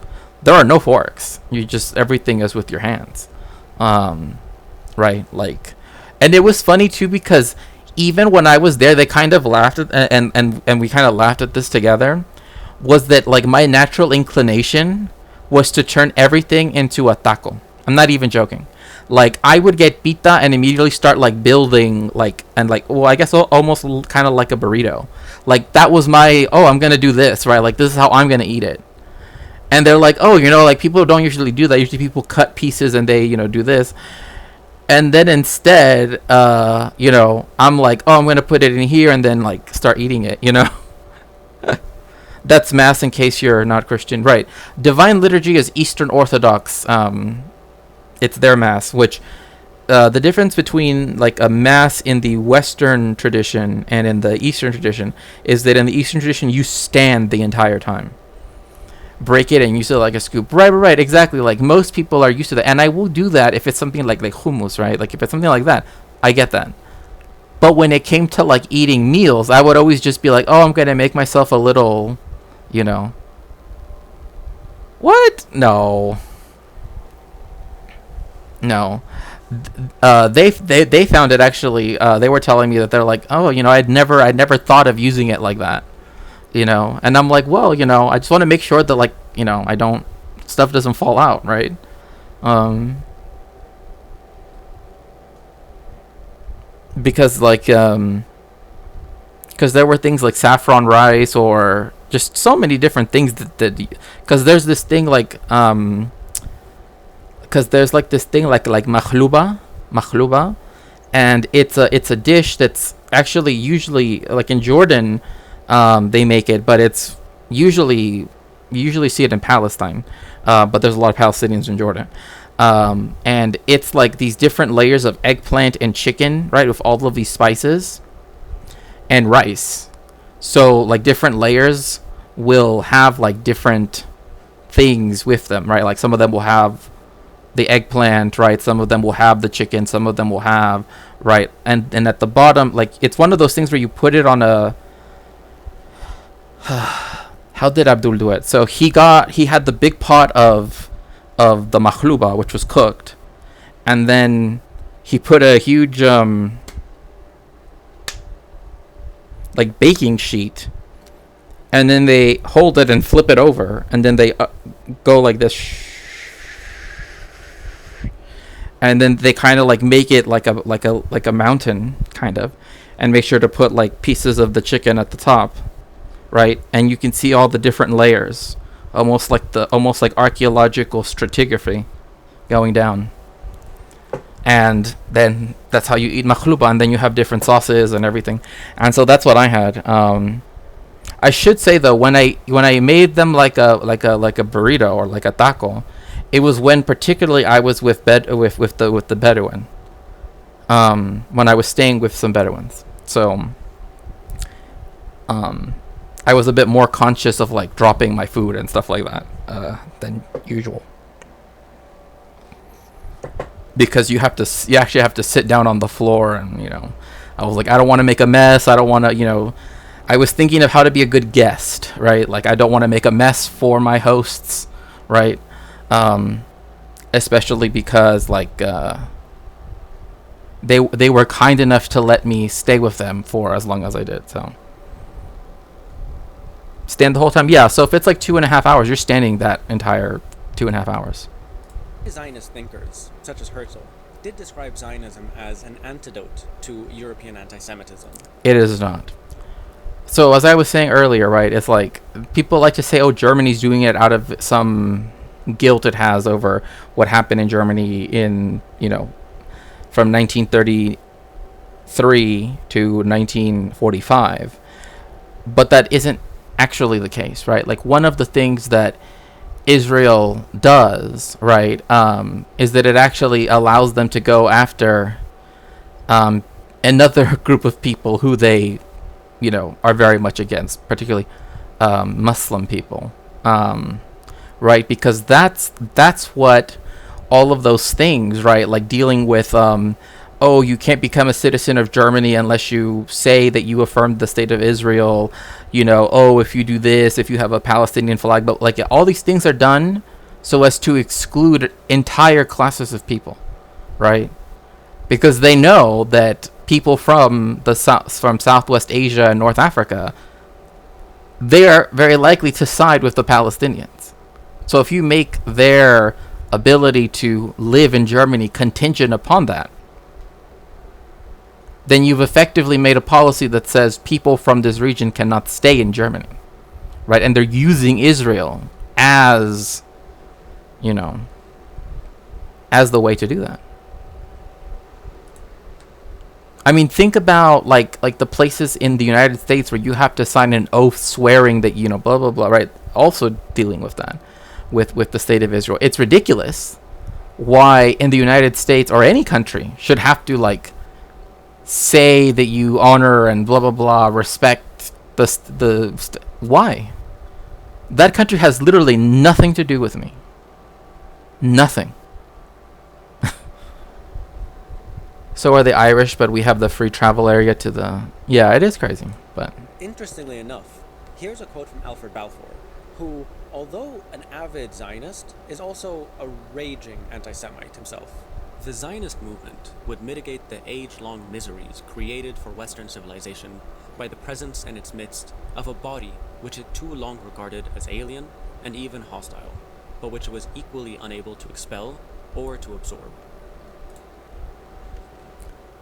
there are no forks. You just everything is with your hands, right? Like, and it was funny too because even when I was there, they kind of laughed at, and we kind of laughed at this together. Was that like my natural inclination was to turn everything into a taco? I'm not even joking. Like I would get pita and immediately start like building like and like well I guess almost kind of like a burrito. Like that was my I'm gonna do this, right? Like this is how I'm gonna eat it. And they're like, like people don't usually do that. Usually people cut pieces and they do this. And then instead, I'm like, I'm going to put it in here and then like start eating it, That's Mass in case you're not Christian. Right. Divine Liturgy is Eastern Orthodox. It's their Mass, which the difference between like a Mass in the Western tradition and in the Eastern tradition is that in the Eastern tradition, you stand the entire time. Break it and use it like a scoop. Right, exactly. Like most people are used to that, and I will do that if it's something like hummus, right? Like if it's something like that, I get that. But when it came to like eating meals, I would always just be like, I'm gonna make myself a little, What? No. They found it actually. They were telling me that they're like, I'd never thought of using it like that. And I'm like, well, I just want to make sure that like, I don't, stuff doesn't fall out, right? Because like, because there were things like saffron rice or just so many different things that because there's this thing like, because there's like this thing like makhluba, and it's a dish that's actually usually like in Jordan. They make it, but it's usually see it in Palestine, but there's a lot of Palestinians in Jordan, and it's like these different layers of eggplant and chicken, right, with all of these spices and rice. So like different layers will have like different things with them, right? Like some of them will have the eggplant, right? Some of them will have the chicken, some of them will have, right, and at the bottom, like it's one of those things where you put it on a how did Abdul do it? So he had the big pot of the makhluba, which was cooked, and then he put a huge like baking sheet, and then they hold it and flip it over, and then they go like this, and then they kind of like make it like a mountain kind of, and make sure to put like pieces of the chicken at the top. Right, and you can see all the different layers, almost like archaeological stratigraphy, going down. And then that's how you eat makhluba, and then you have different sauces and everything. And so that's what I had. I should say though, when I made them like a burrito or like a taco, it was when particularly I was with the Bedouin. When I was staying with some Bedouins, so I was a bit more conscious of like dropping my food and stuff like that than usual, because you actually have to sit down on the floor, and I was like, I don't want to make a mess. I don't want to, I was thinking of how to be a good guest, right? Like I don't want to make a mess for my hosts, right? Especially because like they were kind enough to let me stay with them for as long as I did, so. Stand the whole time? Yeah, so if it's like 2.5 hours, you're standing that entire 2.5 hours. Zionist thinkers, such as Herzl, did describe Zionism as an antidote to European anti-Semitism. It is not. So as I was saying earlier, right, it's like people like to say, "Oh, Germany's doing it out of some guilt it has over what happened in Germany in, from 1933 to 1945." But that isn't actually the case, right? Like, one of the things that Israel does, right, is that it actually allows them to go after another group of people who they, are very much against, particularly Muslim people, right? Because that's what all of those things, right? Like dealing with, oh, you can't become a citizen of Germany unless you say that you affirmed the state of Israel. Oh, if you do this, if you have a Palestinian flag, but like all these things are done so as to exclude entire classes of people, right? Because they know that people from the from Southwest Asia and North Africa, they are very likely to side with the Palestinians. So if you make their ability to live in Germany contingent upon that, then you've effectively made a policy that says people from this region cannot stay in Germany, right? And they're using Israel as, as the way to do that. I mean, think about like the places in the United States where you have to sign an oath swearing that, blah, blah, blah, right? Also dealing with that, with the state of Israel. It's ridiculous why in the United States or any country should have to say that you honor and blah, blah, blah, respect why? That country has literally nothing to do with me. Nothing. So are the Irish, but we have the free travel area to the... Yeah, it is crazy, but... Interestingly enough, here's a quote from Alfred Balfour, who, although an avid Zionist, is also a raging anti-Semite himself. The Zionist movement would mitigate the age-long miseries created for Western civilization by the presence in its midst of a body which it too long regarded as alien and even hostile, but which it was equally unable to expel or to absorb.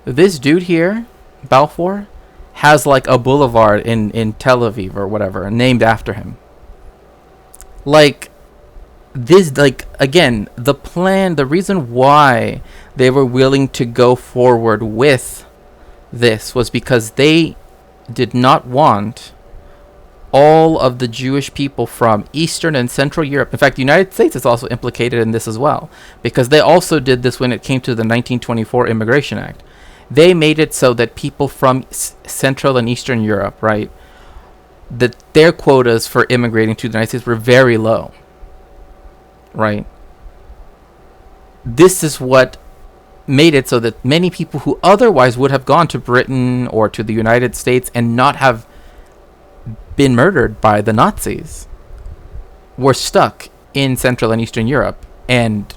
This dude here, Balfour, has a boulevard in Tel Aviv or whatever named after him. This, again, the plan, the reason why they were willing to go forward with this was because they did not want all of the Jewish people from Eastern and Central Europe. In fact, the United States is also implicated in this as well, because they also did this when it came to the 1924 Immigration Act. They made it so that people from Central and Eastern Europe, right, that their quotas for immigrating to the United States were very low, right? This is what made it so that many people who otherwise would have gone to Britain or to the United States and not have been murdered by the Nazis were stuck in Central and Eastern Europe. And,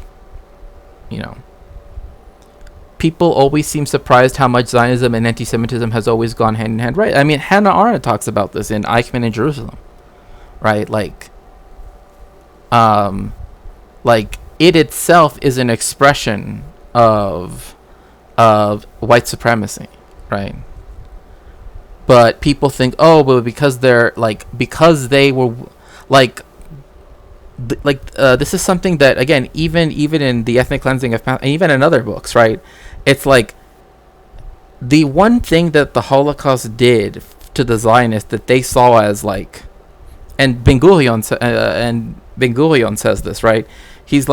people always seem surprised how much Zionism and anti-Semitism has always gone hand in hand, right? I mean, Hannah Arendt talks about this in Eichmann in Jerusalem, right? It itself is an expression of white supremacy, right? But people think, oh, but because they're because they were this is something that, again, even in the ethnic cleansing of Palestine, even in other books, right? It's the one thing that the Holocaust did to the Zionists that they saw as and Ben Gurion says this, right? He's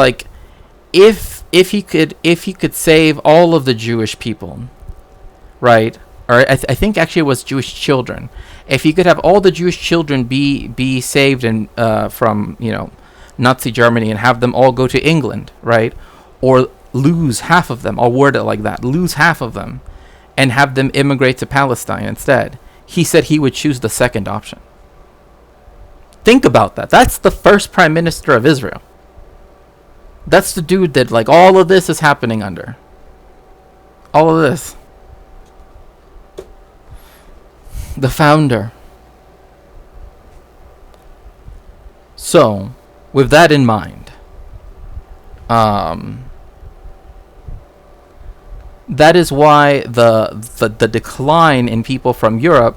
if he could save all of the Jewish people, right? Or I think actually it was Jewish children. If he could have all the Jewish children be saved and from Nazi Germany and have them all go to England, right? Or lose half of them, I'll word it like that, lose half of them and have them immigrate to Palestine instead. He said he would choose the second option. Think about that. That's the first prime minister of Israel. That's the dude that all of this is happening under. All of this. The founder. So, with that in mind, that is why the decline in people from Europe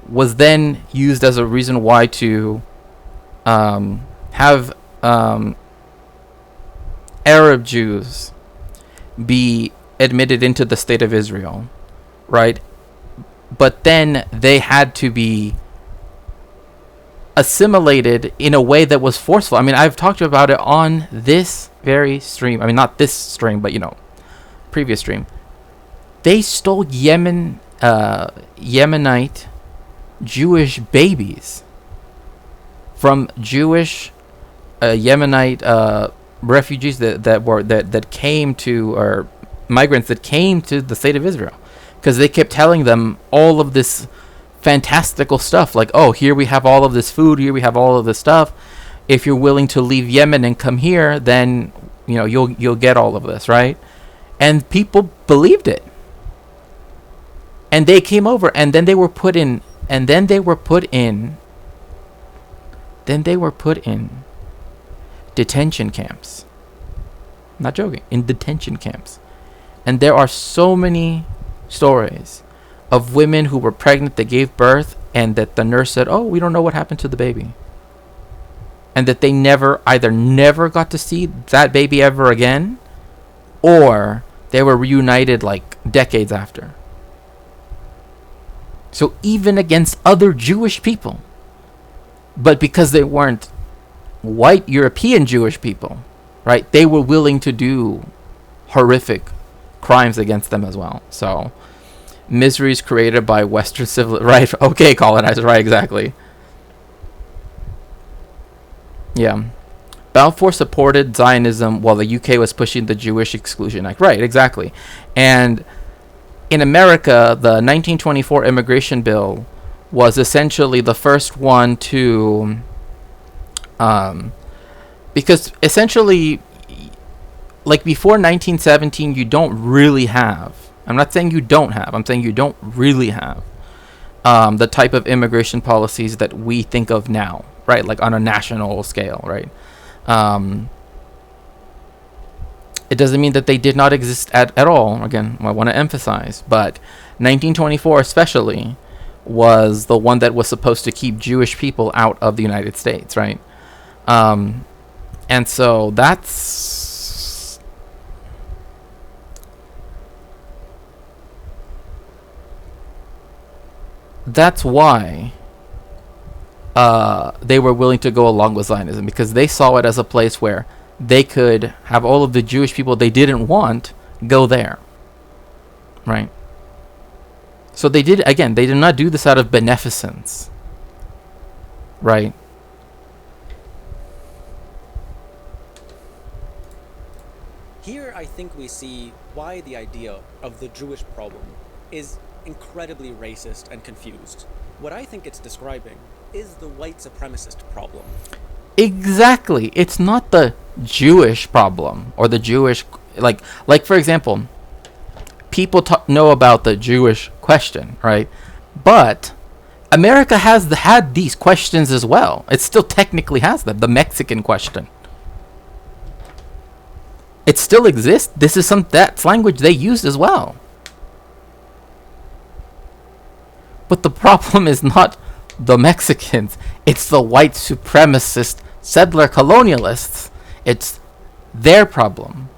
was then used as a reason why to have Arab Jews be admitted into the state of Israel, right? But then they had to be assimilated in a way that was forceful. I mean, I've talked about it on this very stream. I mean, not this stream, but previous stream. They stole Yemenite Jewish babies from Jewish Yemenite refugees that came to, or migrants that came to the state of Israel, because they kept telling them all of this fantastical stuff, like, oh, here we have all of this food, here we have all of this stuff. If you're willing to leave Yemen and come here, then you'll get all of this, right? And people believed it, and they came over, and then they were put in detention camps. I'm not joking, in detention camps. And there are so many stories of women who were pregnant, that gave birth, and that the nurse said, oh, we don't know what happened to the baby. And that they never got to see that baby ever again, or they were reunited like decades after. So even against other Jewish people, but because they weren't white European Jewish people, right, they were willing to do horrific crimes against them as well. So miseries created by Western civil, right? Okay, colonizers, right? Exactly. Yeah, Balfour supported Zionism while the UK was pushing the Jewish Exclusion Act, right? Exactly. And in America, the 1924 immigration bill was essentially the first one to, because essentially, like before 1917, you don't really have. I'm not saying you don't have. I'm saying you don't really have the type of immigration policies that we think of now, right? Like on a national scale, right? It doesn't mean that they did not exist at all. Again, I want to emphasize, but 1924 especially was the one that was supposed to keep Jewish people out of the United States, right? And so that's why they were willing to go along with Zionism, because they saw it as a place where they could have all of the Jewish people they didn't want go there, right? So they did not do this out of beneficence, right? Here, I think we see why the idea of the Jewish problem is incredibly racist and confused. What I think it's describing is the white supremacist problem. Exactly. It's not the Jewish problem or the Jewish, like for example, people know about the Jewish question, right? But America has had these questions as well. It still technically has them. The Mexican question. It still exists. This is that's language they used as well. But the problem is not the Mexicans. It's the white supremacist settler colonialists. It's their problem.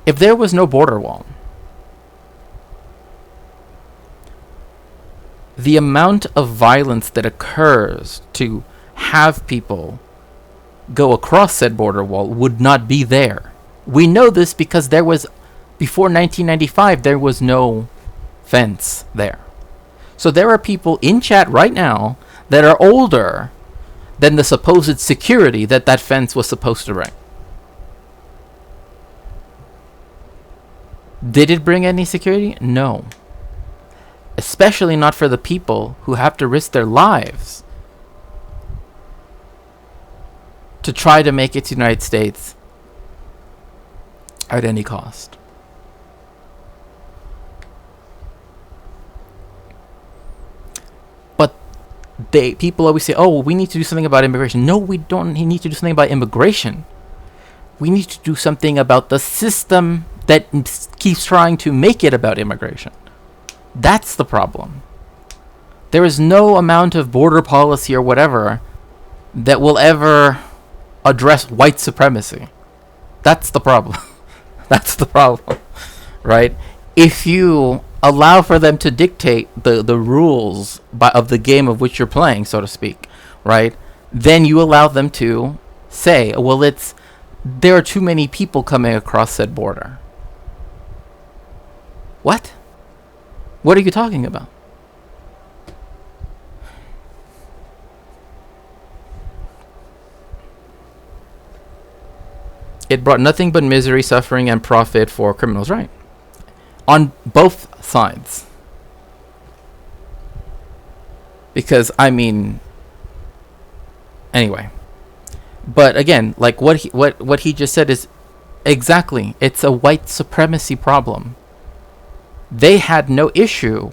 If there was no border wall, the amount of violence that occurs to have people go across said border wall would not be there. We know this because before 1995, there was no fence there. So there are people in chat right now that are older than the supposed security that fence was supposed to bring. Did it bring any security? No. Especially not for the people who have to risk their lives to try to make it to the United States at any cost. But people always say, oh, we need to do something about immigration. No, we don't need to do something about immigration. We need to do something about the system that keeps trying to make it about immigration. That's the problem. There is no amount of border policy or whatever that will ever address white supremacy. That's the problem. That's the problem, right? If you allow for them to dictate the rules of the game of which you're playing, so to speak, right? Then you allow them to say, well, there are too many people coming across said border. What? What are you talking about? It brought nothing but misery, suffering, and profit for criminals, right? On both sides. Because, I mean, anyway. But again, like what he just said is exactly, it's a white supremacy problem. They had no issue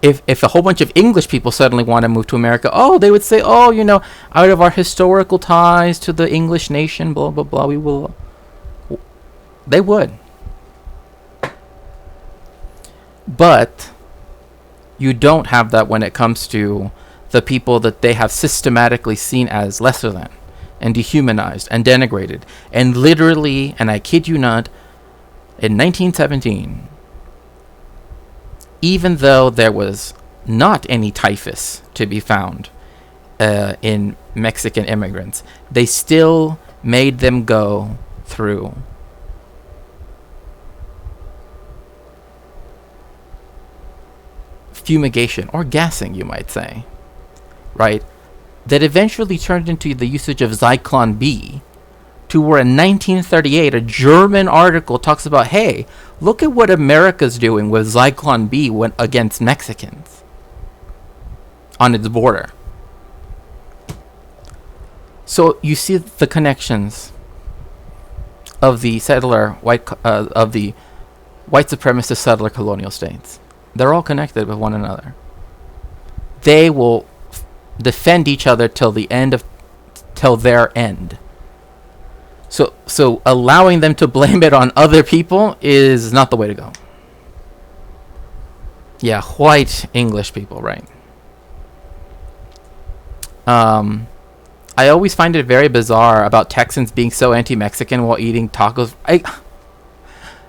if a whole bunch of English people suddenly want to move to America. Oh, they would say, oh, out of our historical ties to the English nation, blah, blah, blah, we will. They would. But you don't have that when it comes to the people that they have systematically seen as lesser than and dehumanized and denigrated. And literally, and I kid you not, in 1917, even though there was not any typhus to be found in Mexican immigrants, they still made them go through fumigation, or gassing, you might say, right? That eventually turned into the usage of Zyklon B, to where in 1938 a German article talks about, hey, look at what America's doing with Zyklon B against Mexicans on its border. So you see the connections of the white supremacist settler colonial states. They're all connected with one another. They will defend each other till their end. So allowing them to blame it on other people is not the way to go. Yeah, white English people, right? I always find it very bizarre about Texans being so anti-Mexican while eating tacos.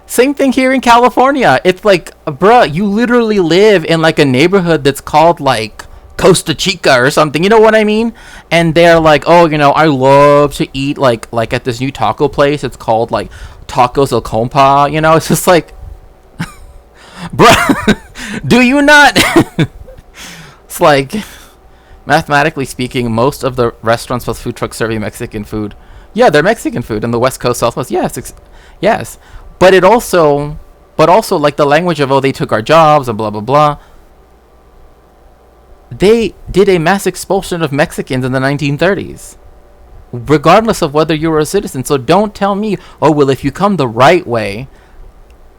Same thing here in California. It's like, bruh, you literally live in like a neighborhood that's called like Costa Chica or something, you know what I mean? And they're like, oh, I love to eat like at this new taco place. It's called like Tacos El Compa. It's just like, bruh, do you not? It's like, mathematically speaking, most of the restaurants with food trucks serving Mexican food, yeah, they're Mexican food in the West Coast, Southwest. Yes. But also like the language of, oh, they took our jobs and blah, blah, blah. They did a mass expulsion of Mexicans in the 1930s, regardless of whether you were a citizen. So don't tell me, oh, well, if you come the right way,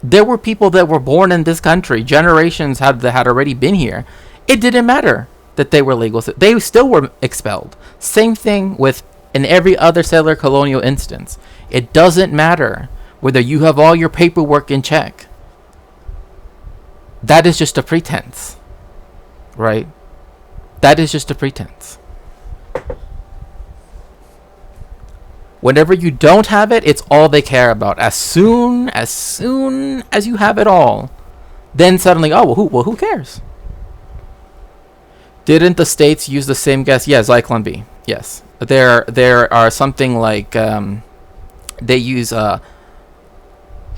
there were people that were born in this country, generations that had already been here. It didn't matter that they were legal. They still were expelled. Same thing with in every other settler colonial instance. It doesn't matter whether you have all your paperwork in check. That is just a pretense, right? That is just a pretense. Whenever you don't have it, it's all they care about. As soon as you have it all, then suddenly, oh, who cares? Didn't the states use the same gas? Yeah, Zyklon B. Yes, there are something like they use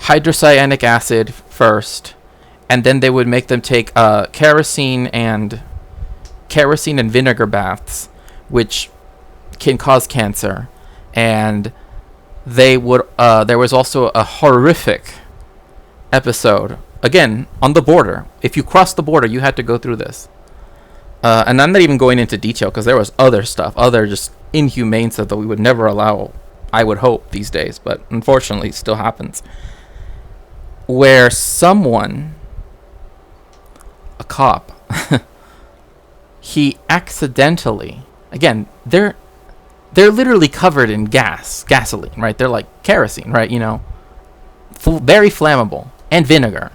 hydrocyanic acid first, and then they would make them take kerosene and vinegar baths, which can cause cancer. And they would there was also a horrific episode, again, on the border. If you crossed the border, you had to go through this. And I'm not even going into detail because there was other stuff, other just inhumane stuff that we would never allow, I would hope, these days, but unfortunately it still happens. Where someone, a cop, he accidentally, again, they're literally covered in gasoline, right? They're like kerosene, right? Very flammable, and vinegar.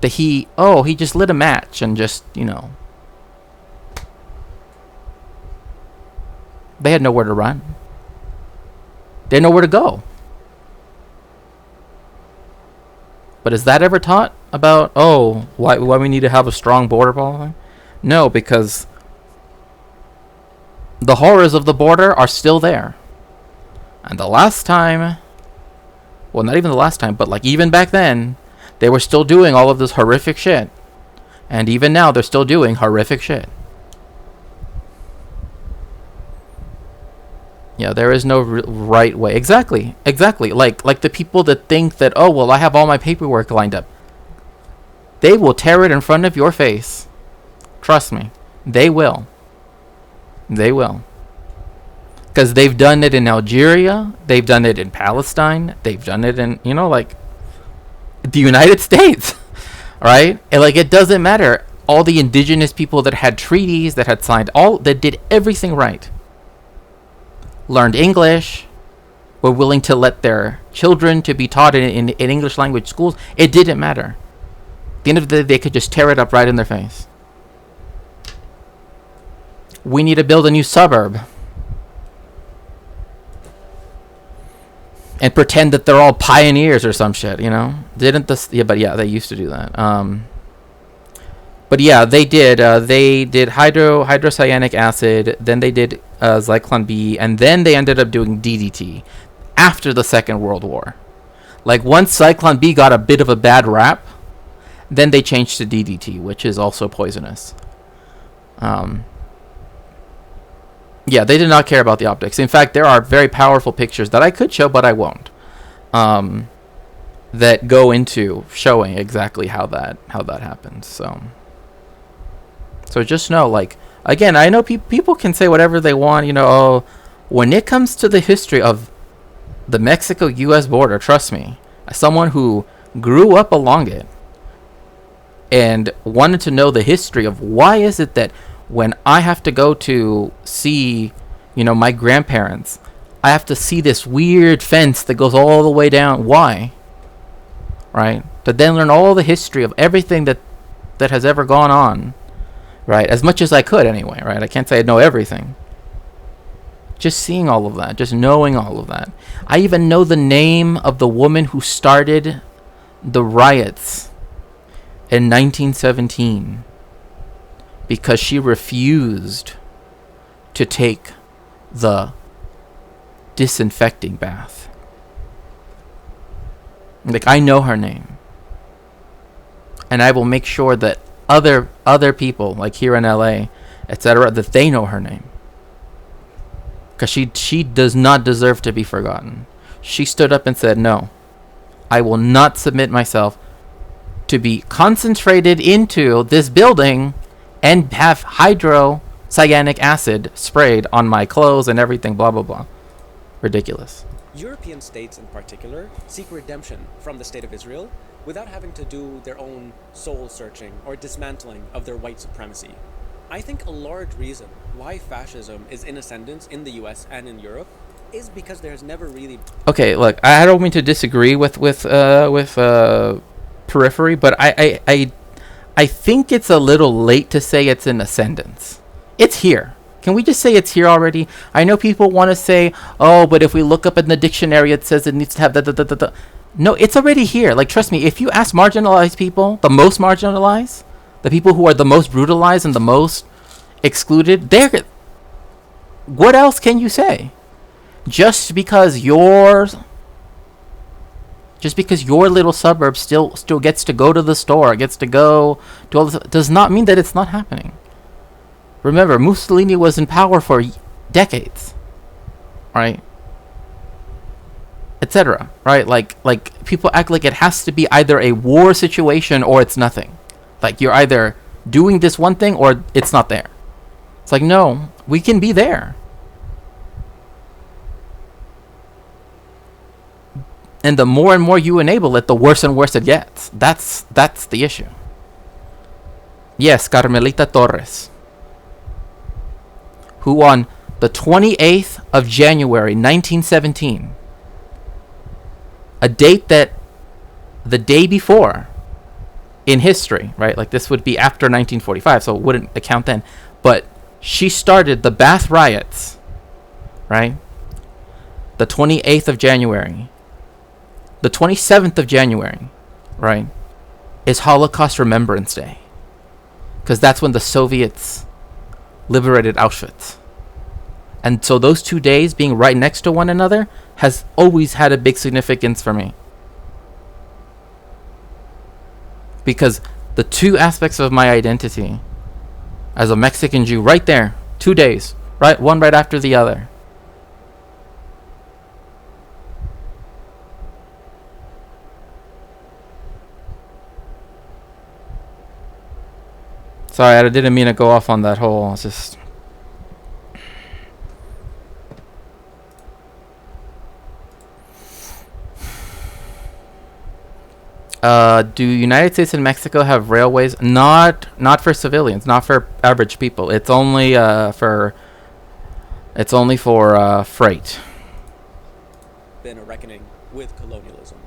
that he just lit a match and just, they had nowhere to run. They had nowhere to go. But is that ever taught about, why we need to have a strong border policy? No, because the horrors of the border are still there. And the last time, well, not even the last time, but like even back then, they were still doing all of this horrific shit. And even now, they're still doing horrific shit. Yeah, there is no right way. Exactly. Like the people that think that, I have all my paperwork lined up. They will tear it in front of your face. Trust me. They will. They will. Because they've done it in Algeria. They've done it in Palestine. They've done it in, the United States. Right? And it doesn't matter. All the indigenous people that had treaties, that had signed, that did everything right. Learned English, were willing to let their children to be taught in English language schools. It didn't matter. At the end of the day, they could just tear it up right in their face. We need to build a new suburb. And pretend that they're all pioneers or some shit, Didn't this... Yeah, but yeah, they used to do that. But yeah, they did. They did hydrocyanic acid. Then they did Zyklon B, and then they ended up doing DDT after the Second World War. Once Zyklon B got a bit of a bad rap, then they changed to DDT, which is also poisonous. Yeah, they did not care about the optics. In fact, there are very powerful pictures that I could show, but I won't. That go into showing exactly how that happens. So just know, again, I know people can say whatever they want, when it comes to the history of the Mexico-U.S. border, trust me, as someone who grew up along it and wanted to know the history of why is it that when I have to go to see, my grandparents, I have to see this weird fence that goes all the way down. Why? Right? To then learn all the history of everything that has ever gone on. Right? As much as I could anyway, right? I can't say I know everything. Just seeing all of that. Just knowing all of that. I even know the name of the woman who started the riots in 1917. Because she refused to take the disinfecting bath. I know her name. And I will make sure that other people, here in LA, etc., that they know her name. Because she does not deserve to be forgotten. She stood up and said, no, I will not submit myself to be concentrated into this building and have hydrocyanic acid sprayed on my clothes and everything, blah, blah, blah. Ridiculous. European states in particular seek redemption from the State of Israel without having to do their own soul-searching or dismantling of their white supremacy. I think a large reason why fascism is in ascendance in the US and in Europe is because there has never really... Okay, look, I don't mean to disagree with Periphery, but I think it's a little late to say it's in ascendance. It's here. Can we just say it's here already? I know people want to say, but if we look up in the dictionary, it says it needs to have da. No, it's already here. Trust me, if you ask marginalized people, the most marginalized, the people who are the most brutalized and the most excluded, what else can you say? Just because your little suburb still gets to go to the store, gets to go to all this, does not mean that it's not happening. Remember, Mussolini was in power for decades, right? Etc. Right? Like people act like it has to be either a war situation or it's nothing. You're either doing this one thing or it's not there. It's no, we can be there. And the more and more you enable it, the worse and worse it gets. That's the issue. Yes, Carmelita Torres, who on the 28th of January 1917, a date that the day before in history, right? Like this would be after 1945, so it wouldn't account then. But she started the Bath riots, right? The 28th of January. The 27th of January, right, is Holocaust Remembrance Day. Because that's when the Soviets liberated Auschwitz. And so those 2 days being right next to one another has always had a big significance for me. Because the two aspects of my identity as a Mexican Jew, right there, 2 days, right, one right after the other. Sorry, I didn't mean to go off on that whole. It's just. Do United States and Mexico have railways? Not for civilians, not for average people. It's only for freight. Been a reckoning with colonialism.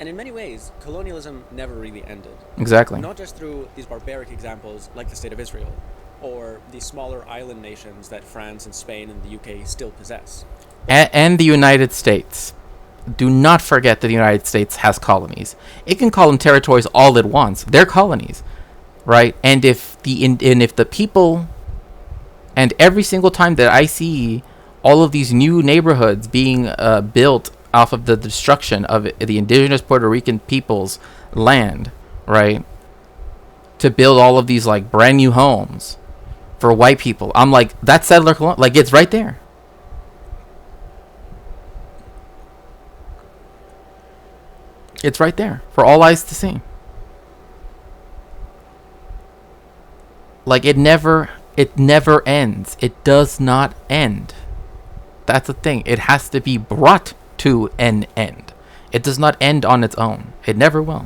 And in many ways, colonialism never really ended. Exactly. Not just through these barbaric examples like the State of Israel, or the smaller island nations that France and Spain and the UK still possess. And the United States. Do not forget that the United States has colonies. It can call them territories all it wants. They're colonies, right? And if the people, and every single time that I see all of these new neighborhoods being built off of the destruction of the indigenous Puerto Rican people's land, right? To build all of these like brand new homes for white people. I'm like, that's settler colonial. Like, it's right there. It's right there for all eyes to see. Like, it never ends. It does not end. That's the thing. It has to be brought to an end. It does not end on its own. It never will.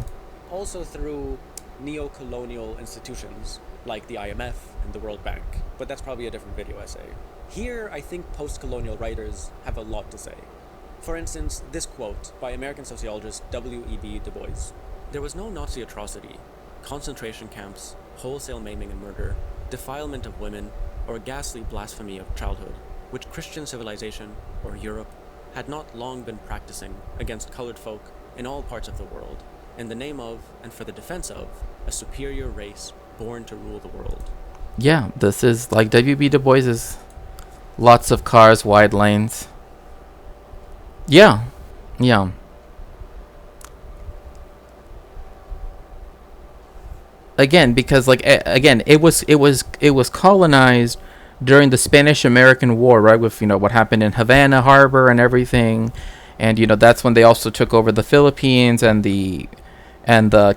Also through neo-colonial institutions like the IMF and the World Bank. But that's probably a different video essay. Here, I think post-colonial writers have a lot to say. For instance, this quote by American sociologist W.E.B. Du Bois. There was no Nazi atrocity, concentration camps, wholesale maiming and murder, defilement of women, or ghastly blasphemy of childhood, which Christian civilization, or Europe, had not long been practicing against colored folk in all parts of the world, in the name of, and for the defense of, a superior race born to rule the world. Yeah, this is like W.B. Du Bois's lots of cars, wide lanes. Yeah. Again, because it was colonized during the Spanish-American War, right? With what happened in Havana Harbor and everything, and that's when they also took over the Philippines and the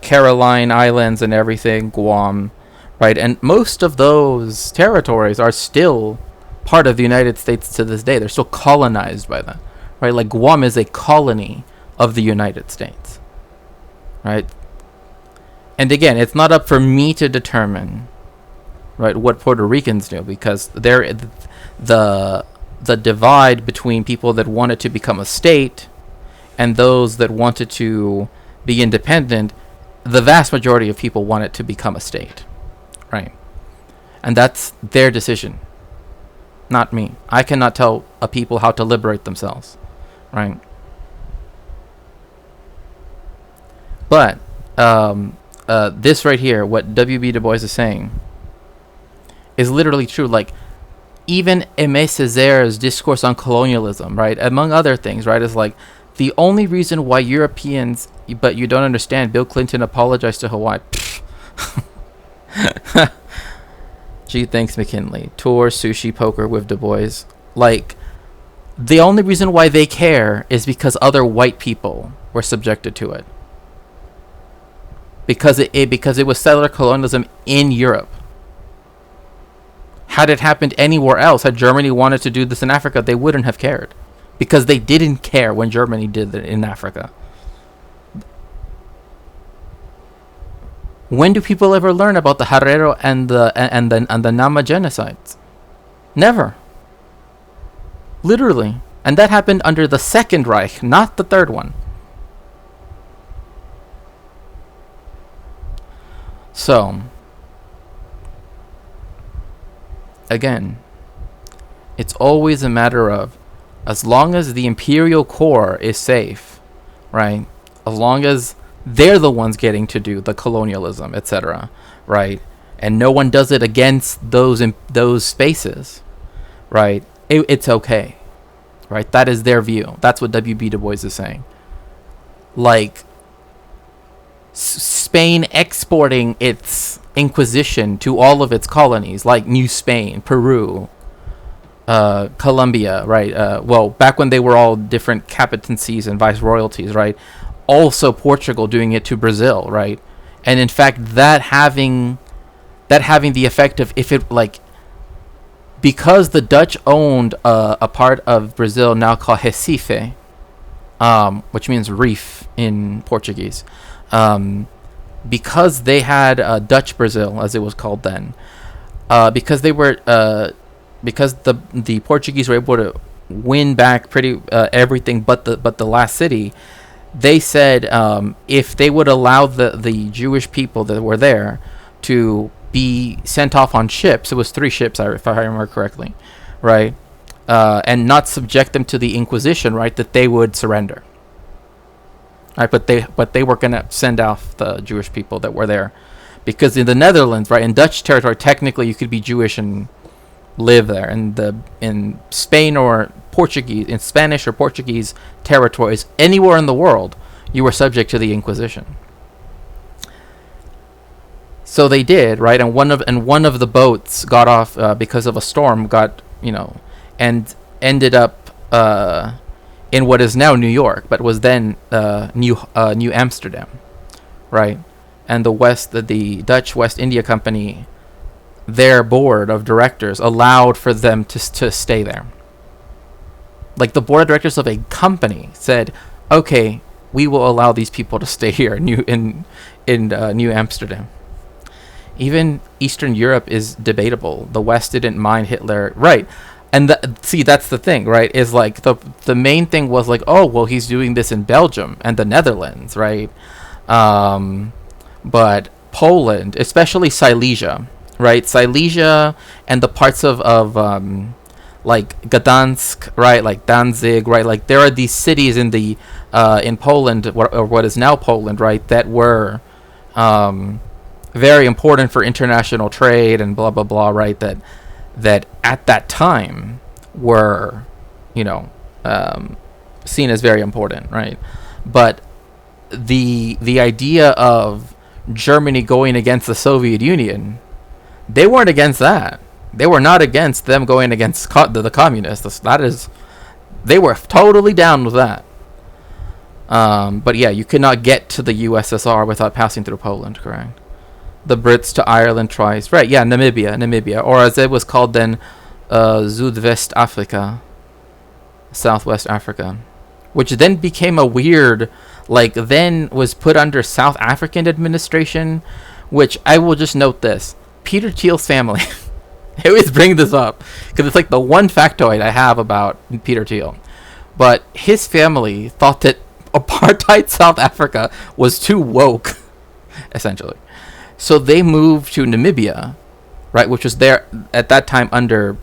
Caroline Islands and everything, Guam, right? And most of those territories are still part of the United States to this day. They're still colonized by them. Right, like Guam is a colony of the United States, right? And again, it's not up for me to determine, right, what Puerto Ricans do, because the divide between people that wanted to become a state and those that wanted to be independent, the vast majority of people wanted to become a state, right? And that's their decision, not me. I cannot tell a people how to liberate themselves. Right. But this right here, what W.B. Du Bois is saying, is literally true. Like, even Aimé Césaire's discourse on colonialism, right, among other things, right, is like, the only reason why Europeans, but you don't understand, Bill Clinton apologized to Hawaii. Gee, thanks, McKinley. Tour, sushi, poker with Du Bois. Like, the only reason why they care is because other white people were subjected to it. Because it was settler colonialism in Europe. Had it happened anywhere else, had Germany wanted to do this in Africa, they wouldn't have cared. Because they didn't care when Germany did it in Africa. When do people ever learn about the Herero and the Nama genocides? Never. Literally. And that happened under the Second Reich, not the third one. So, again, it's always a matter of, as long as the imperial core is safe, right? As long as they're the ones getting to do the colonialism, etc., right? And no one does it against those spaces, right? It's okay, right? That is their view. That's what W.B. Du Bois is saying. Like, Spain exporting its Inquisition to all of its colonies, like New Spain, Peru, Colombia, right? Well, back when they were all different capitancies and viceroyalties, right? Also Portugal doing it to Brazil, right? And in fact, that having the effect of, if it, like, because the Dutch owned a part of Brazil now called Recife, which means reef in Portuguese, because they had Dutch Brazil, as it was called then, because they were because the Portuguese were able to win back pretty everything but the last city. They said if they would allow the Jewish people that were there to be sent off on ships, it was 3 ships, if I remember correctly, right, and not subject them to the Inquisition, right, that they would surrender. Right, but they were gonna send off the Jewish people that were there, because in the Netherlands, right, in Dutch territory, technically you could be Jewish and live there. In Spain or Portuguese, in Spanish or Portuguese territories, anywhere in the world, you were subject to the Inquisition. So they did, right, and one of the boats got off because of a storm, and ended up in what is now New York, but was then New Amsterdam, right? And the Dutch West India Company, their board of directors allowed for them to stay there. Like, the board of directors of a company said, "Okay, we will allow these people to stay here in New Amsterdam." Even Eastern Europe is debatable. The West didn't mind Hitler, right? And that's the thing, right? Is like the main thing was like, oh, well, he's doing this in Belgium and the Netherlands, right? But Poland, especially Silesia, right? Silesia and the parts of like Gdansk, right? Like Danzig, right? Like, there are these cities in Poland, or what is now Poland, right? That were very important for international trade and blah blah blah, right? That at that time were, seen as very important, right? But the idea of Germany going against the Soviet Union, they weren't against that. They were not against them going against the communists. They were totally down with that. But yeah, you could not get to the USSR without passing through Poland, correct? The Brits to Ireland twice, right? Yeah, Namibia, or as it was called then, Zuidwest Africa, Southwest Africa, which then became a weird, like, then was put under South African administration, which I will just note this: Peter Thiel's family. I always bring this up because it's like the one factoid I have about Peter Thiel, but his family thought that apartheid South Africa was too woke, essentially. So they moved to Namibia, right, which was there at that time under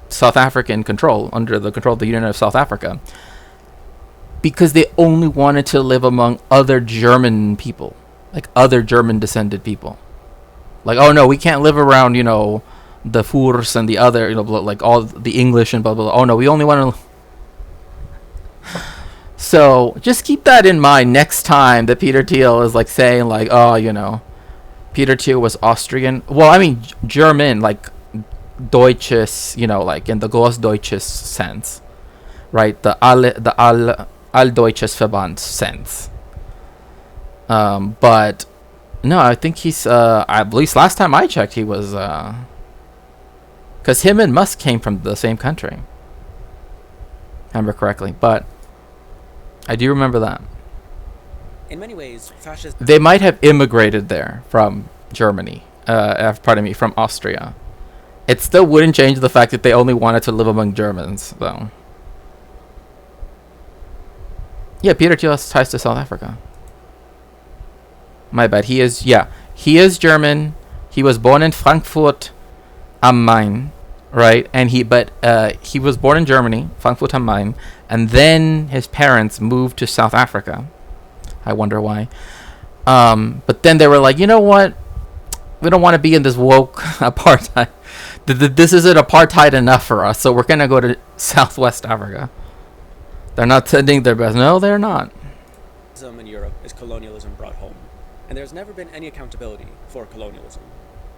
South African control, under the control of the Union of South Africa, because they only wanted to live among other German people, like other German descended people. Like, oh no, we can't live around, the Furs and the other, like all the English and blah, blah, blah. Oh no, we only want to... So just keep that in mind next time that Peter Thiel is like saying like, oh, Peter Thiel was Austrian. Well, I mean, German, like Deutsches, like in the Großdeutsches sense, right? The Alldeutsches Verband sense. But no, I think he's, at least last time I checked, he was, because him and Musk came from the same country, if I remember correctly. But I do remember that. In many ways, fascism... They might have immigrated there from Germany, from Austria. It still wouldn't change the fact that they only wanted to live among Germans, though. Yeah, Peter Thiel has ties to South Africa. My bad. He is, yeah. He is German. He was born in Frankfurt am Main, right? And he was born in Germany, Frankfurt am Main, and then his parents moved to South Africa. I wonder why. But then they were like, you know what? We don't want to be in this woke apartheid. This isn't apartheid enough for us, so we're gonna go to Southwest Africa. They're not sending their best. No, they're not. In Europe is colonialism brought home, and there's never been any accountability for colonialism.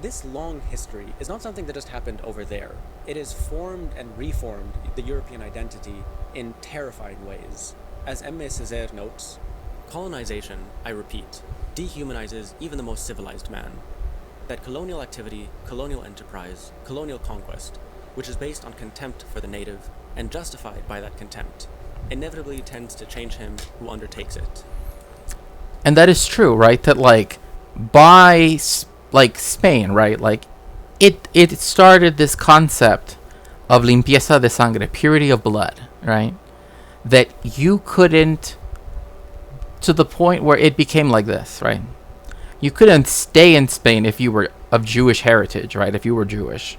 This long history is not something that just happened over there. It has formed and reformed the European identity in terrifying ways. As Aimé Césaire notes, colonization, I repeat, dehumanizes even the most civilized man. That colonial activity, colonial enterprise, colonial conquest, which is based on contempt for the native and justified by that contempt, inevitably tends to change him who undertakes it. And that is true, right? That by Spain, right? It started this concept of limpieza de sangre, purity of blood, right? That you couldn't, to the point where it became like this, right? You couldn't stay in Spain if you were of Jewish heritage, right? If you were Jewish.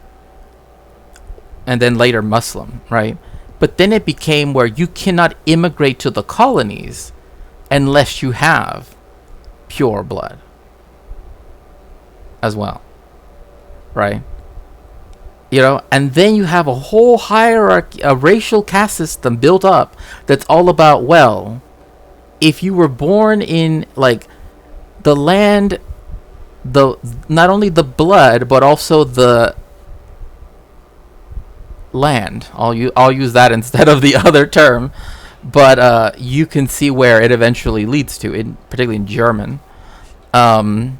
And then later Muslim, right? But then it became where you cannot immigrate to the colonies unless you have pure blood as well, right? And then you have a whole hierarchy, a racial caste system built up that's all about, well, if you were born in the land, not only the blood but also the land. I'll use that instead of the other term, but you can see where it eventually leads to, particularly in German, that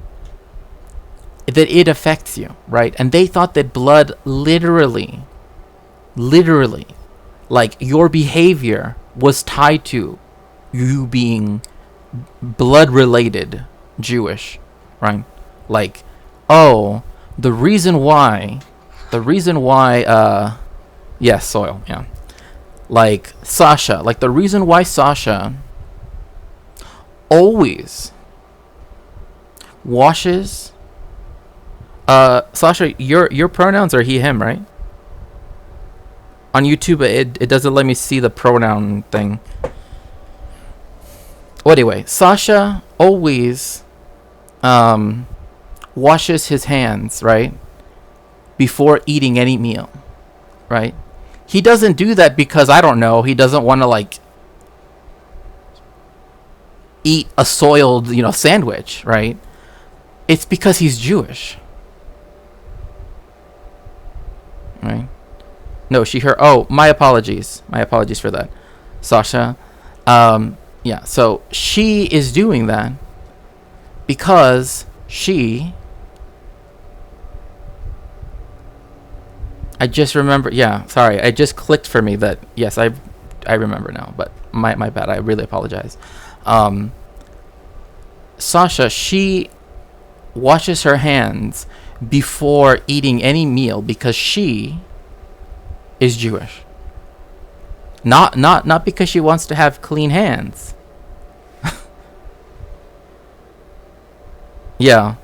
it affects you, right? And they thought that blood literally, your behavior was tied to you being blood-related Jewish, right? The reason why, yes, soil, yeah. Sasha, the reason why Sasha always washes, Sasha, your pronouns are he, him, right? On YouTube, it doesn't let me see the pronoun thing. Well, anyway, Sasha always washes his hands, right, before eating any meal, right? He doesn't do that because, I don't know, he doesn't want to eat a soiled, sandwich, right? It's because he's Jewish, right? No, oh, my apologies for that, Sasha. Yeah, so she is doing that because I just remember, sorry, I just clicked for me that, yes, I remember now, but my bad, I really apologize. Sasha, she washes her hands before eating any meal because she is Jewish. Not because she wants to have clean hands. Yeah.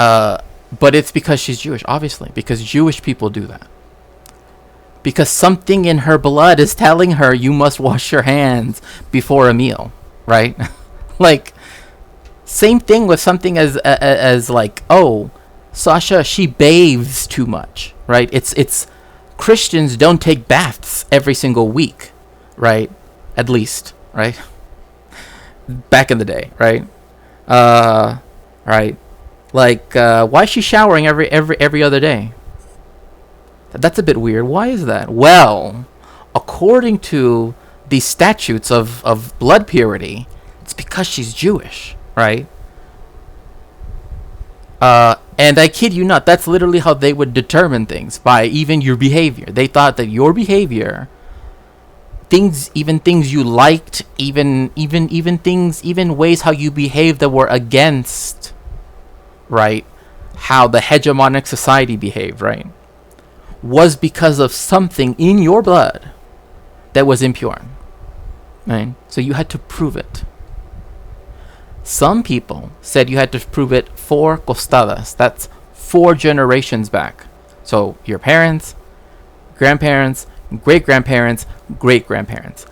But it's because she's Jewish, obviously, because Jewish people do that. Because something in her blood is telling her you must wash your hands before a meal, right? Same thing with something as oh, Sasha, she bathes too much, right? It's Christians don't take baths every single week, right? At least, right? Back in the day, right? Right. Why is she showering every other day? That's a bit weird. Why is that? Well, according to the statutes of blood purity, it's because she's Jewish, right? And I kid you not, that's literally how they would determine things, by even your behavior. They thought that your behavior, things you liked, even ways how you behaved that were against, right, how the hegemonic society behaved, right, was because of something in your blood that was impure, right? So you had to prove it. Some people said you had to prove it 4 costadas. That's 4 generations back. So your parents, grandparents, great-grandparents, great-grandparents.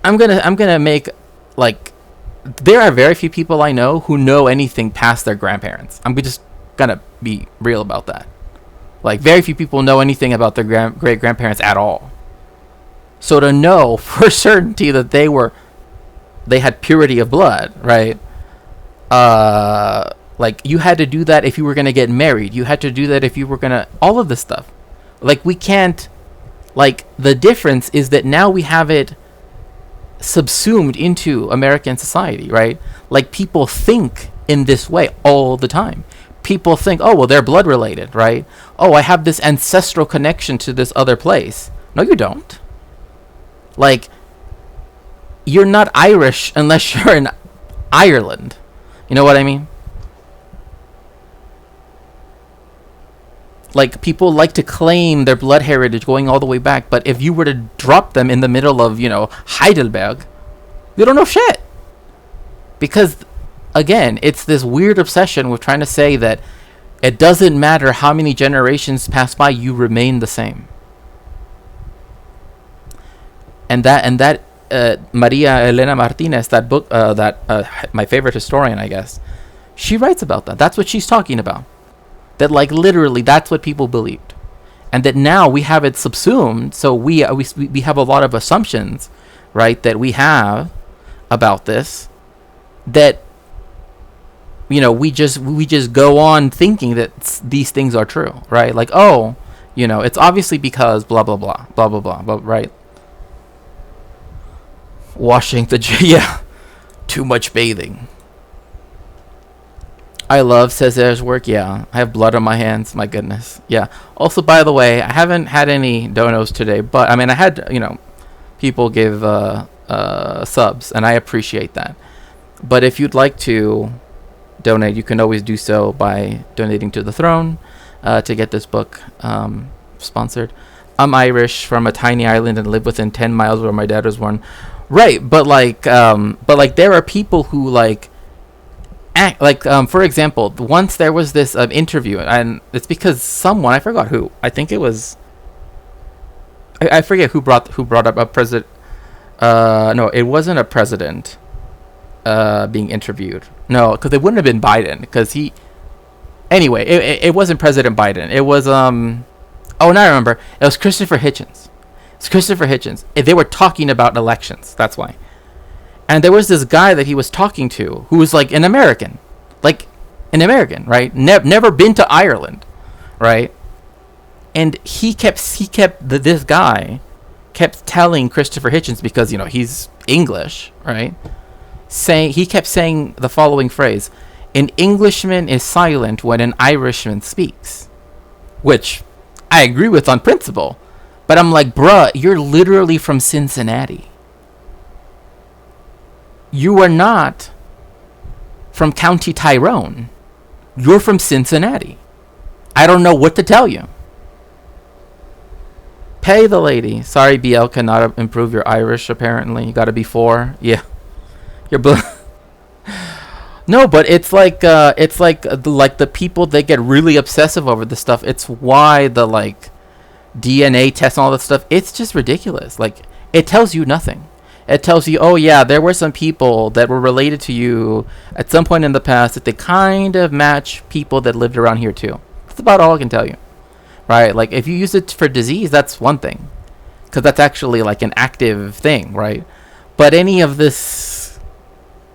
I'm gonna make, like, there are very few people I know who know anything past their grandparents. I'm just gonna be real about that. Like, very few people know anything about their great-grandparents at all. So to know for certainty that they had purity of blood, right? Like, you had to do that if you were gonna get married. You had to do that if you were gonna, all of this stuff. Like, we can't, like, the difference is that now we have it subsumed into American society, right? Like, people think in this way all the time. People think, oh, well, they're blood related, right? Oh, I have this ancestral connection to this other place. No, you don't. Like, you're not Irish unless you're in Ireland. You know what I mean? Like, people like to claim their blood heritage going all the way back, but if you were to drop them in the middle of, Heidelberg, they don't know shit. Because, again, it's this weird obsession with trying to say that it doesn't matter how many generations pass by, you remain the same. And that Maria Elena Martinez, that book, my favorite historian, I guess, she writes about that. That's what she's talking about. That, like, literally, that's what people believed. And that now we have it subsumed, so we have a lot of assumptions, right, that we have about this, that, we just go on thinking that these things are true, right? Like, oh, it's obviously because blah, blah, blah, blah, blah, blah, blah, right? Washing yeah, too much bathing. I love Cesar's work. Yeah, I have blood on my hands. My goodness. Yeah. Also, by the way, I haven't had any donos today, but I mean, I had, people give subs, and I appreciate that. But if you'd like to donate, you can always do so by donating to the Throne to get this book sponsored. I'm Irish from a tiny island and live within 10 miles where my dad was born. Right, but there are people who act for example, once there was this interview, and it's because someone, I forgot who, I think it was, I forget who brought up a president. No, it wasn't a president being interviewed. No, because it wouldn't have been Biden, because anyway, it wasn't President Biden. It was oh, now I remember, it was Christopher Hitchens. It's Christopher Hitchens. They were talking about elections. That's why. And there was this guy that he was talking to who was an American, right? Never been to Ireland, right? And this guy kept telling Christopher Hitchens, because he's English, right? He kept saying the following phrase: "An Englishman is silent when an Irishman speaks," which I agree with on principle. But I'm like, bruh, you're literally from Cincinnati. You are not from County Tyrone. You're from Cincinnati. I don't know what to tell you. Pay the lady. Sorry, BL cannot improve your Irish, apparently. You gotta be 4. Yeah. You're No, but it's like the people that get really obsessive over this stuff. It's why the DNA tests and all that stuff, it's just ridiculous. It tells you nothing. It tells you, oh yeah, there were some people that were related to you at some point in the past that they kind of match people that lived around here too. That's about all I can tell you, right? If you use it for disease, that's one thing, because that's actually an active thing, right? But any of this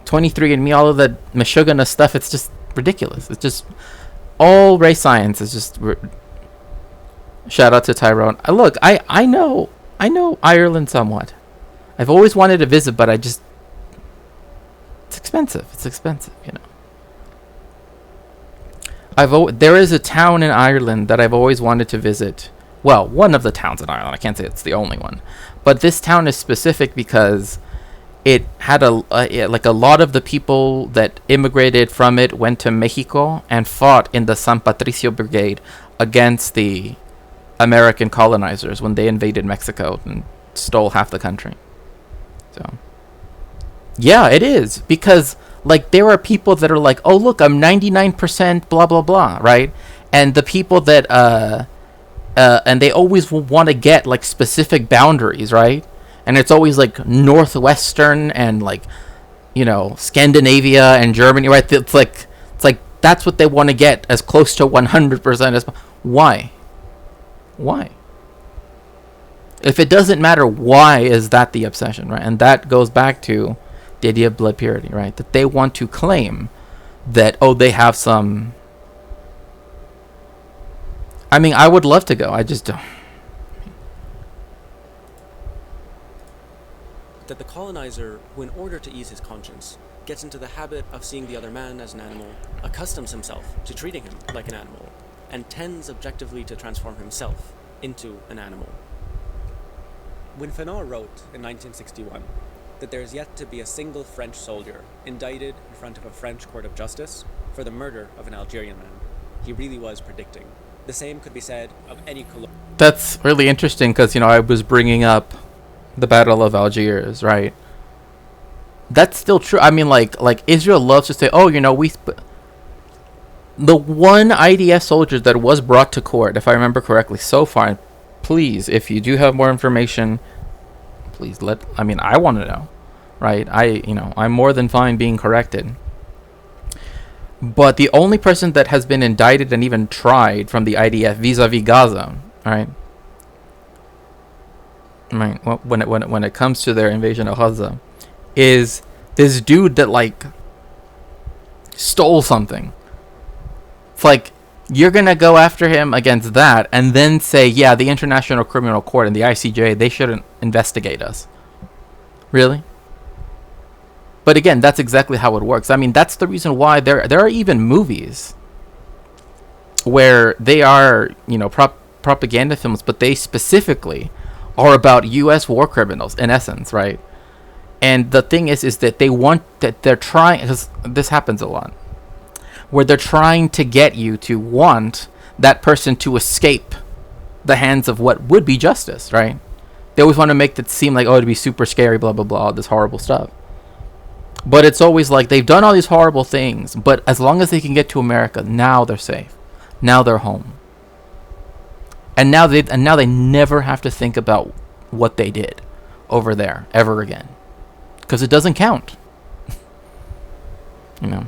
23andMe, all of the Meshuggah stuff, it's just ridiculous. It's just all race science is just shout out to Tyrone. Look, I know Ireland somewhat. I've always wanted to visit, but it's expensive. It's expensive, there is a town in Ireland that I've always wanted to visit. Well, one of the towns in Ireland. I can't say it's the only one, but this town is specific because it had a lot of the people that immigrated from it went to Mexico and fought in the San Patricio Brigade against the American colonizers when they invaded Mexico and stole half the country. So, yeah, it is, because Like, there are people that are like, oh, look, I'm 99% blah, blah, blah, right? And the people that, and they always want to get, like, specific boundaries, right? And it's always, like, Northwestern and, like, you know, Scandinavia and Germany, right? It's like, that's what they want to get, as close to 100% as... Why? Why? If it doesn't matter, why is that the obsession, right? And that goes back to the idea of blood purity, right? That they want to claim that, oh, they have some... I mean, I would love to go. I just don't. That the colonizer, who in order to ease his conscience, gets into the habit of seeing the other man as an animal, accustoms himself to treating him like an animal, and tends objectively to transform himself into an animal. When Fanon wrote in 1961 that there is yet to be a single French soldier indicted in front of a French court of justice for the murder of an Algerian man, he really was predicting. The same could be said of any colonial... That's really interesting because, you know, I was bringing up the Battle of Algiers, right? That's still true. I mean, like Israel loves to say, oh, you know, the one IDF soldier that was brought to court, if I remember correctly, so far, please, if you do have more information, please I want to know, right? I'm more than fine being corrected. But the only person that has been indicted and even tried from the IDF vis-a-vis Gaza, right? Right. When it comes to their invasion of Gaza, is this dude that, like, stole something. It's like, you're gonna go after him against that and then say, yeah, the International Criminal Court and the ICJ, they shouldn't investigate us. Really? But again, that's exactly how it works. I mean, that's the reason why there are even movies where they are, you know, propaganda films, but they specifically are about U.S. war criminals, in essence, right? And the thing is that they're trying, because this happens a lot, where they're trying to get you to want that person to escape the hands of what would be justice, right? They always want to make it seem like, oh, it'd be super scary, blah, blah, blah, all this horrible stuff. But it's always like, they've done all these horrible things, but as long as they can get to America, now they're safe. Now they're home. And now they never have to think about what they did over there ever again. Because it doesn't count. You know.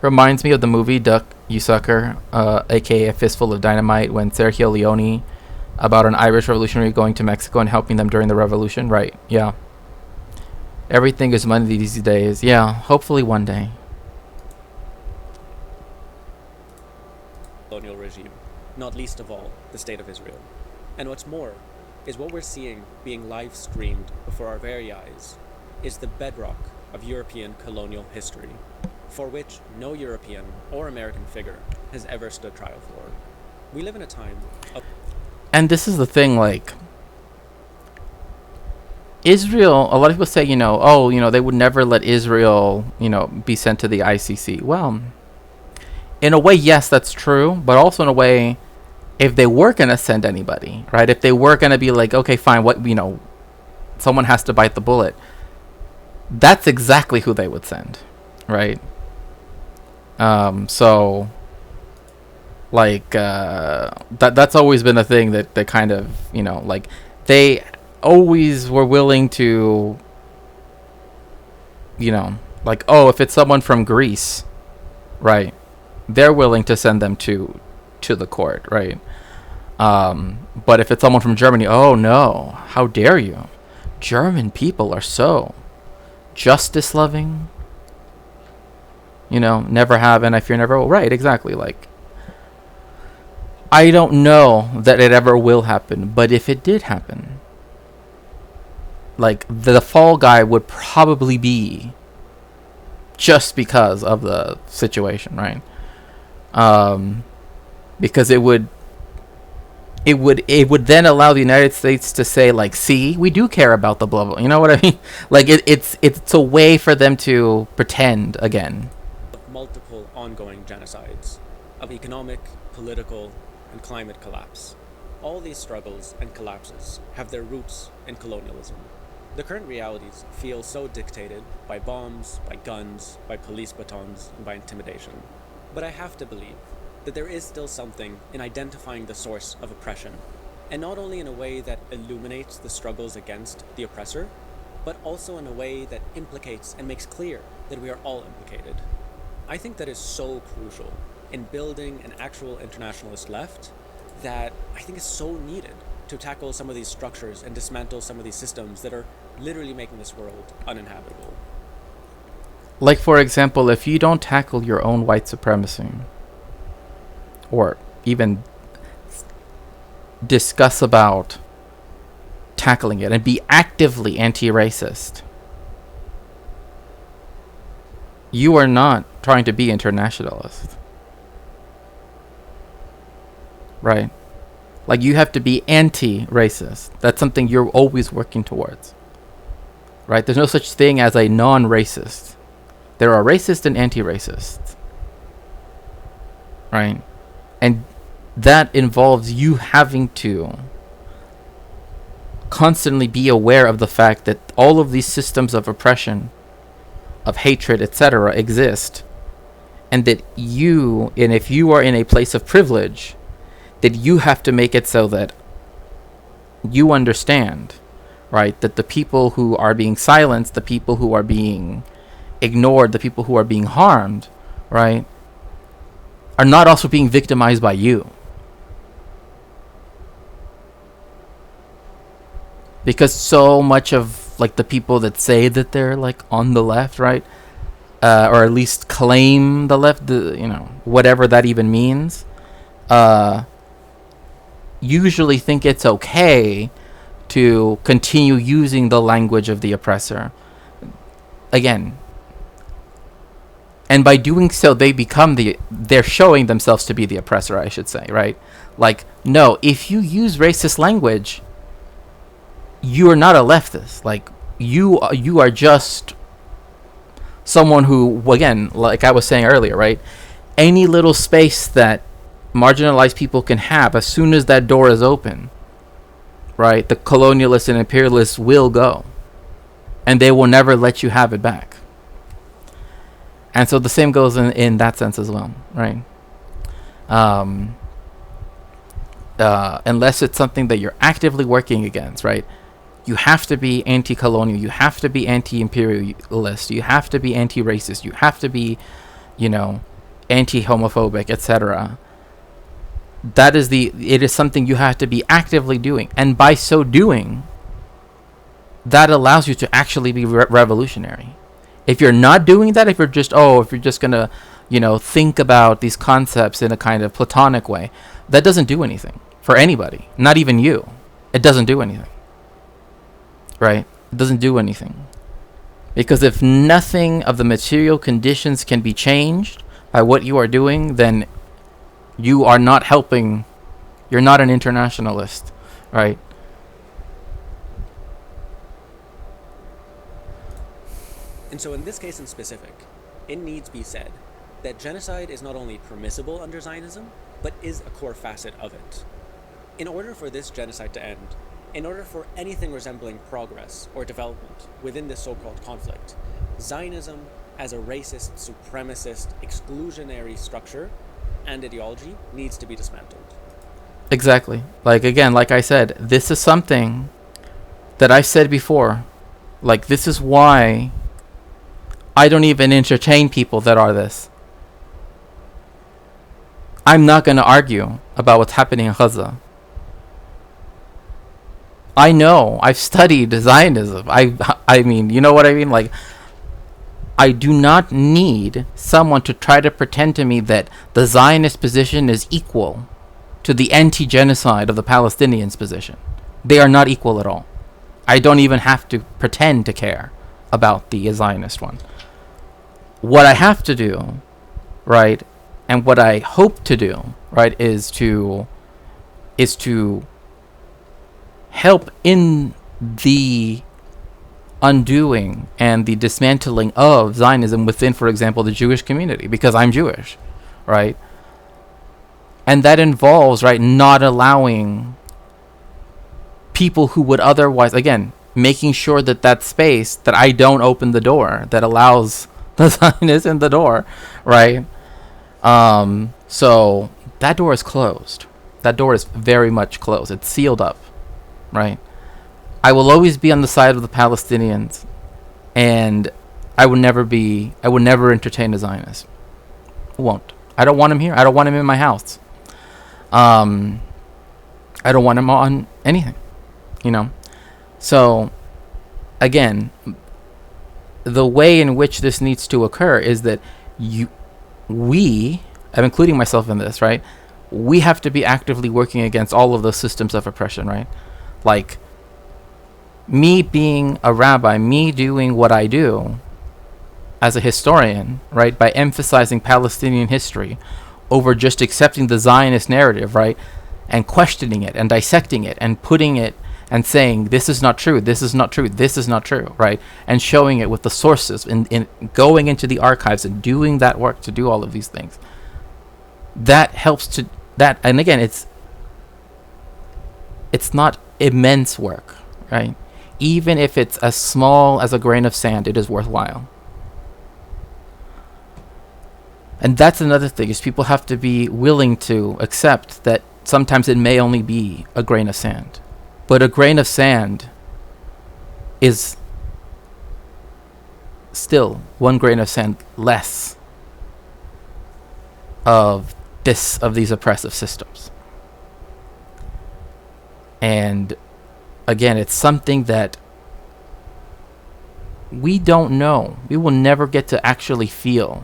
Reminds me of the movie Duck, You Sucker, aka A Fistful of Dynamite, when Sergio Leone, about an Irish revolutionary going to Mexico and helping them during the revolution. Right, yeah. Everything is money these days. Yeah, hopefully one day. Colonial regime, not least of all, the State of Israel. And what's more, is what we're seeing being live streamed before our very eyes is the bedrock of European colonial history, for which no European or American figure has ever stood trial for. We live in a time of... And this is the thing, like, Israel, a lot of people say, you know, oh, you know, they would never let Israel, you know, be sent to the ICC. Well, in a way, yes, that's true, but also in a way, if they were going to send anybody, right, if they were going to be like, okay, fine, what, you know, someone has to bite the bullet, that's exactly who they would send, right? So, like, that's always been a thing that kind of, you know, like, they always were willing to, you know, like, oh, if it's someone from Greece, right, they're willing to send them to the court, right? But if it's someone from Germany, oh no, how dare you? German people are so justice loving, you know, never have and I fear never will. Right, exactly. Like, I don't know that it ever will happen, but if it did happen, like, the fall guy would probably be just because of the situation, right? Because it would then allow the United States to say, like, see, we do care about the blah blah. You know what I mean? Like, it's a way for them to pretend again. Multiple ongoing genocides, of economic, political, and climate collapse. All these struggles and collapses have their roots in colonialism. The current realities feel so dictated by bombs, by guns, by police batons, and by intimidation. But I have to believe that there is still something in identifying the source of oppression, and not only in a way that illuminates the struggles against the oppressor, but also in a way that implicates and makes clear that we are all implicated. I think that is so crucial in building an actual internationalist left that I think is so needed to tackle some of these structures and dismantle some of these systems that are literally making this world uninhabitable. Like, for example, if you don't tackle your own white supremacy, or even discuss about tackling it and be actively anti-racist, you are not trying to be internationalist. Right? Like, you have to be anti-racist. That's something you're always working towards. Right? There's no such thing as a non-racist. There are racist and anti-racists. Right? And that involves you having to constantly be aware of the fact that all of these systems of oppression, of hatred, etc. exist. And that you, and if you are in a place of privilege, that you have to make it so that you understand, right, that the people who are being silenced, the people who are being ignored, the people who are being harmed, right, are not also being victimized by you. Because so much of, like, the people that say that they're, like, on the left, right, or at least claim the left, whatever that even means, usually think it's okay to continue using the language of the oppressor. Again, and by doing so, they're showing themselves to be the oppressor, I should say, right? Like, no, if you use racist language, you are not a leftist. Like, you are just someone who, again, like I was saying earlier, right? Any little space that marginalized people can have, as soon as that door is open, right, the colonialists and imperialists will go, and they will never let you have it back. And so the same goes in that sense as well, right? Unless it's something that you're actively working against, right? You have to be anti-colonial, you have to be anti-imperialist, you have to be anti-racist, you have to be, anti-homophobic, etc. It is something you have to be actively doing. And by so doing, that allows you to actually be revolutionary. If you're not doing that, if you're just gonna, think about these concepts in a kind of platonic way, that doesn't do anything for anybody, not even you. It doesn't do anything. Right? It doesn't do anything. Because if nothing of the material conditions can be changed by what you are doing, then you are not helping. You're not an internationalist, right? And so in this case in specific, it needs be said that genocide is not only permissible under Zionism, but is a core facet of it. In order for this genocide to end, in order for anything resembling progress or development within this so-called conflict, Zionism as a racist, supremacist, exclusionary structure and ideology needs to be dismantled. Exactly. Like I said, this is something that I said before. Like, this is why I don't even entertain people that are this. I'm not going to argue about what's happening in Gaza. I know. I've studied Zionism. I mean, you know what I mean? Like, I do not need someone to try to pretend to me that the Zionist position is equal to the anti-genocide of the Palestinians' position. They are not equal at all. I don't even have to pretend to care about the Zionist one. What I have to do, right, and what I hope to do, right, is to help in the undoing and the dismantling of Zionism within, for example, the Jewish community, because I'm Jewish, right? And that involves, right, not allowing people who would otherwise, again, making sure that that space, that I don't open the door that allows the Zionists in the door, right? So that door is closed. That door is very much closed. It's sealed up, right? I will always be on the side of the Palestinians, and I would never entertain a Zionist. Won't. I don't want him here. I don't want him in my house. I don't want him on anything, you know? So, again, the way in which this needs to occur is that I'm including myself in this, right? We have to be actively working against all of those systems of oppression, right? Like, me being a rabbi, me doing what I do as a historian, right, by emphasizing Palestinian history over just accepting the Zionist narrative, right, and questioning it and dissecting it and putting it and saying, this is not true, this is not true, this is not true, right, and showing it with the sources, in going into the archives and doing that work to do all of these things. That helps to that, and again, it's not immense work, right? Even if it's as small as a grain of sand, it is worthwhile. And that's another thing, is people have to be willing to accept that sometimes it may only be a grain of sand. But a grain of sand is still one grain of sand less of these oppressive systems. And again, it's something that we don't know. We will never get to actually feel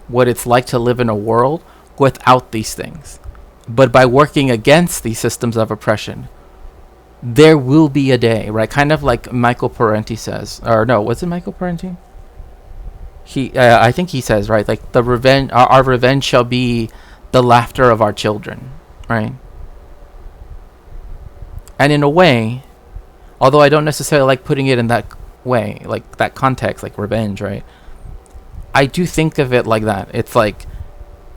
what it's like to live in a world without these things. But by working against these systems of oppression, there will be a day, right? Kind of like Michael Parenti says, or no, was it Michael Parenti? I think he says, right, like our revenge shall be the laughter of our children, right? And in a way, although I don't necessarily like putting it in that way, like that context, like revenge, right? I do think of it like that. It's like,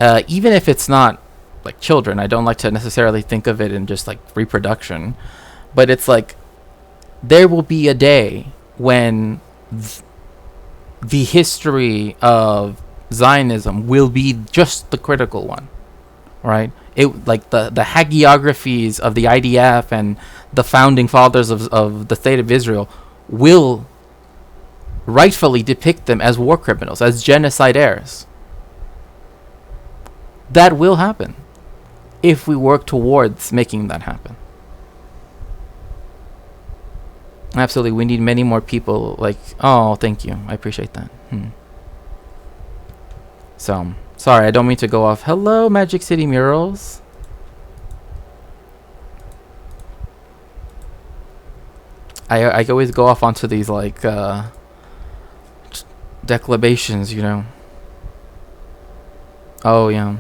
even if it's not like children, I don't like to necessarily think of it in just like reproduction, but it's like there will be a day when the history of Zionism will be just the critical one, right? It like the hagiographies of the IDF and the founding fathers of the state of Israel will rightfully depict them as war criminals, as genocidaires. That will happen if we work towards making that happen. Absolutely, we need many more people like, oh, thank you. I appreciate that. So, sorry, I don't mean to go off. Hello, Magic City Murals. I always go off onto these, like, declamations, you know. Oh, yeah.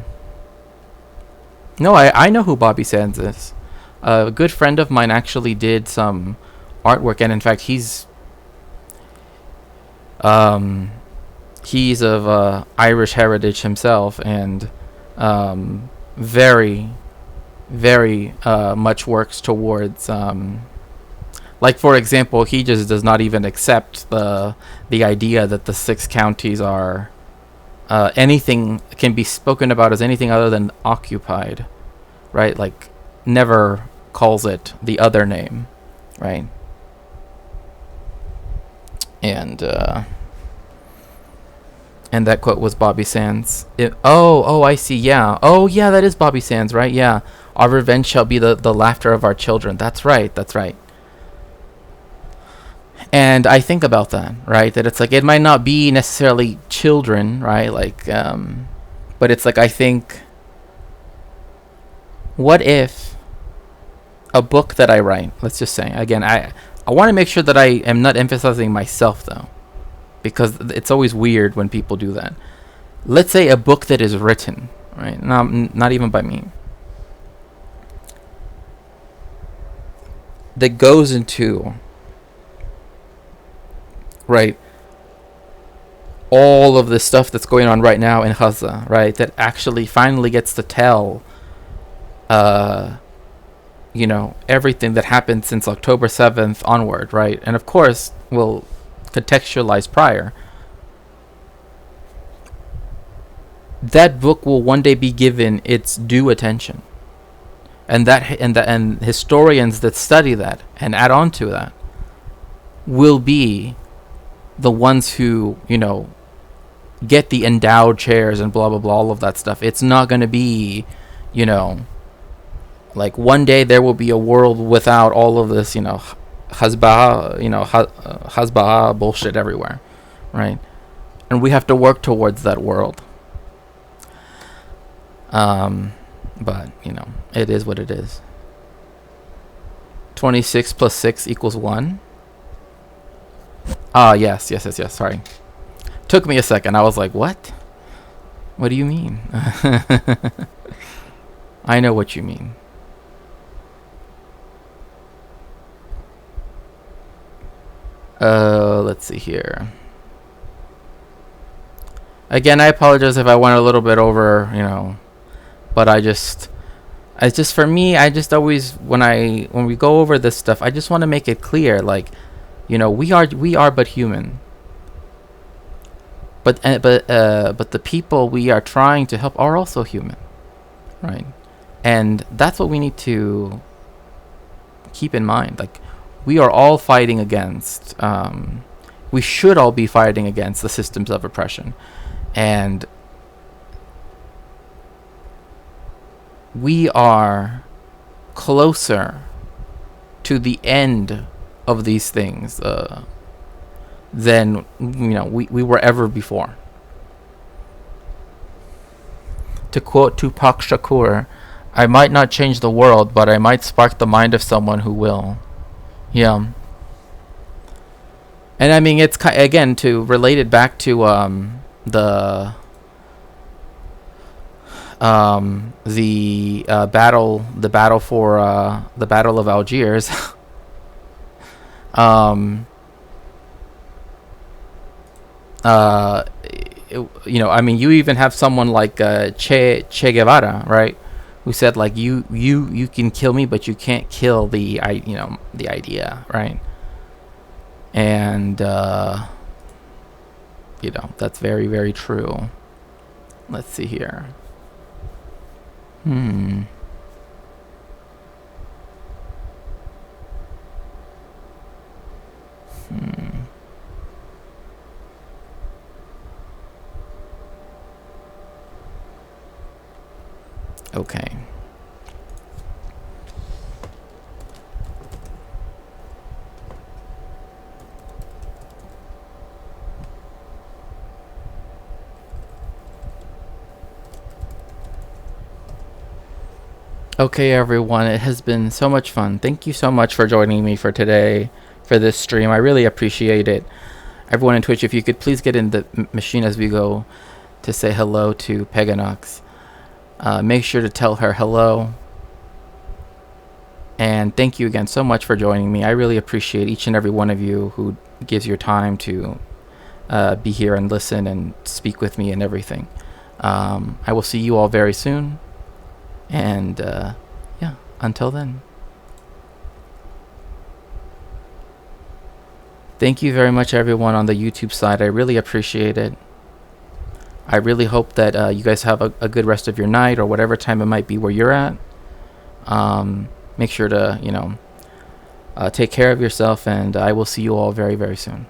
No, I know who Bobby Sands is. A good friend of mine actually did some artwork, and in fact, he's of Irish heritage himself, and very, very much works towards like, for example, he just does not even accept the idea that the 6 counties are anything can be spoken about as anything other than occupied, right? Like, never calls it the other name, right? And that quote was Bobby Sands. Oh, I see. Yeah. Oh, yeah, that is Bobby Sands, right? Yeah. Our revenge shall be the laughter of our children. That's right. That's right. And I think about that, right? That it's like, it might not be necessarily children, right? Like, but it's like, I think, what if a book that I write, let's just say, again, I want to make sure that I am not emphasizing myself, though, because it's always weird when people do that. Let's say a book that is written, right? Not even by me, that goes into, right, all of the stuff that's going on right now in Gaza, right, that actually finally gets to tell everything that happened since October 7th onward, right? And of course, we'll contextualize prior. That book will one day be given its due attention. And historians that study that and add on to that will be the ones who, get the endowed chairs and blah blah blah, all of that stuff. It's not going to be, like one day there will be a world without all of this, hasbah bullshit everywhere, right? And we have to work towards that world. But it is what it is. 26 plus 6 equals 1. Yes. Sorry. Took me a second. I was like, what? What do you mean? I know what you mean. Let's see here. Again, I apologize if I went a little bit over, but it's just for me, I just always, when we go over this stuff, I just want to make it clear, like, we are but human. But the people we are trying to help are also human, right? And that's what we need to keep in mind. Like, we are all fighting against, we should all be fighting against the systems of oppression. And we are closer to the end of these things than we were ever before. To quote Tupac Shakur, "I might not change the world, but I might spark the mind of someone who will." Yeah. And I mean, it's again, to relate it back to the battle for the Battle of Algiers. I mean, you even have someone like Che Guevara, right, who said, like, you can kill me, but you can't kill the idea, right? And that's very, very true. Let's see here. Okay. Okay, everyone, it has been so much fun. Thank you so much for joining me for today, for this stream. I really appreciate it. Everyone in Twitch, if you could please get in the machine as we go to say hello to Peganox. Make sure to tell her hello. And thank you again so much for joining me. I really appreciate each and every one of you who gives your time to be here and listen and speak with me and everything. I will see you all very soon. And yeah, until then. Thank you very much, everyone on the YouTube side. I really appreciate it. I really hope that you guys have a good rest of your night, or whatever time it might be where you're at. Make sure to, take care of yourself, and I will see you all very, very soon.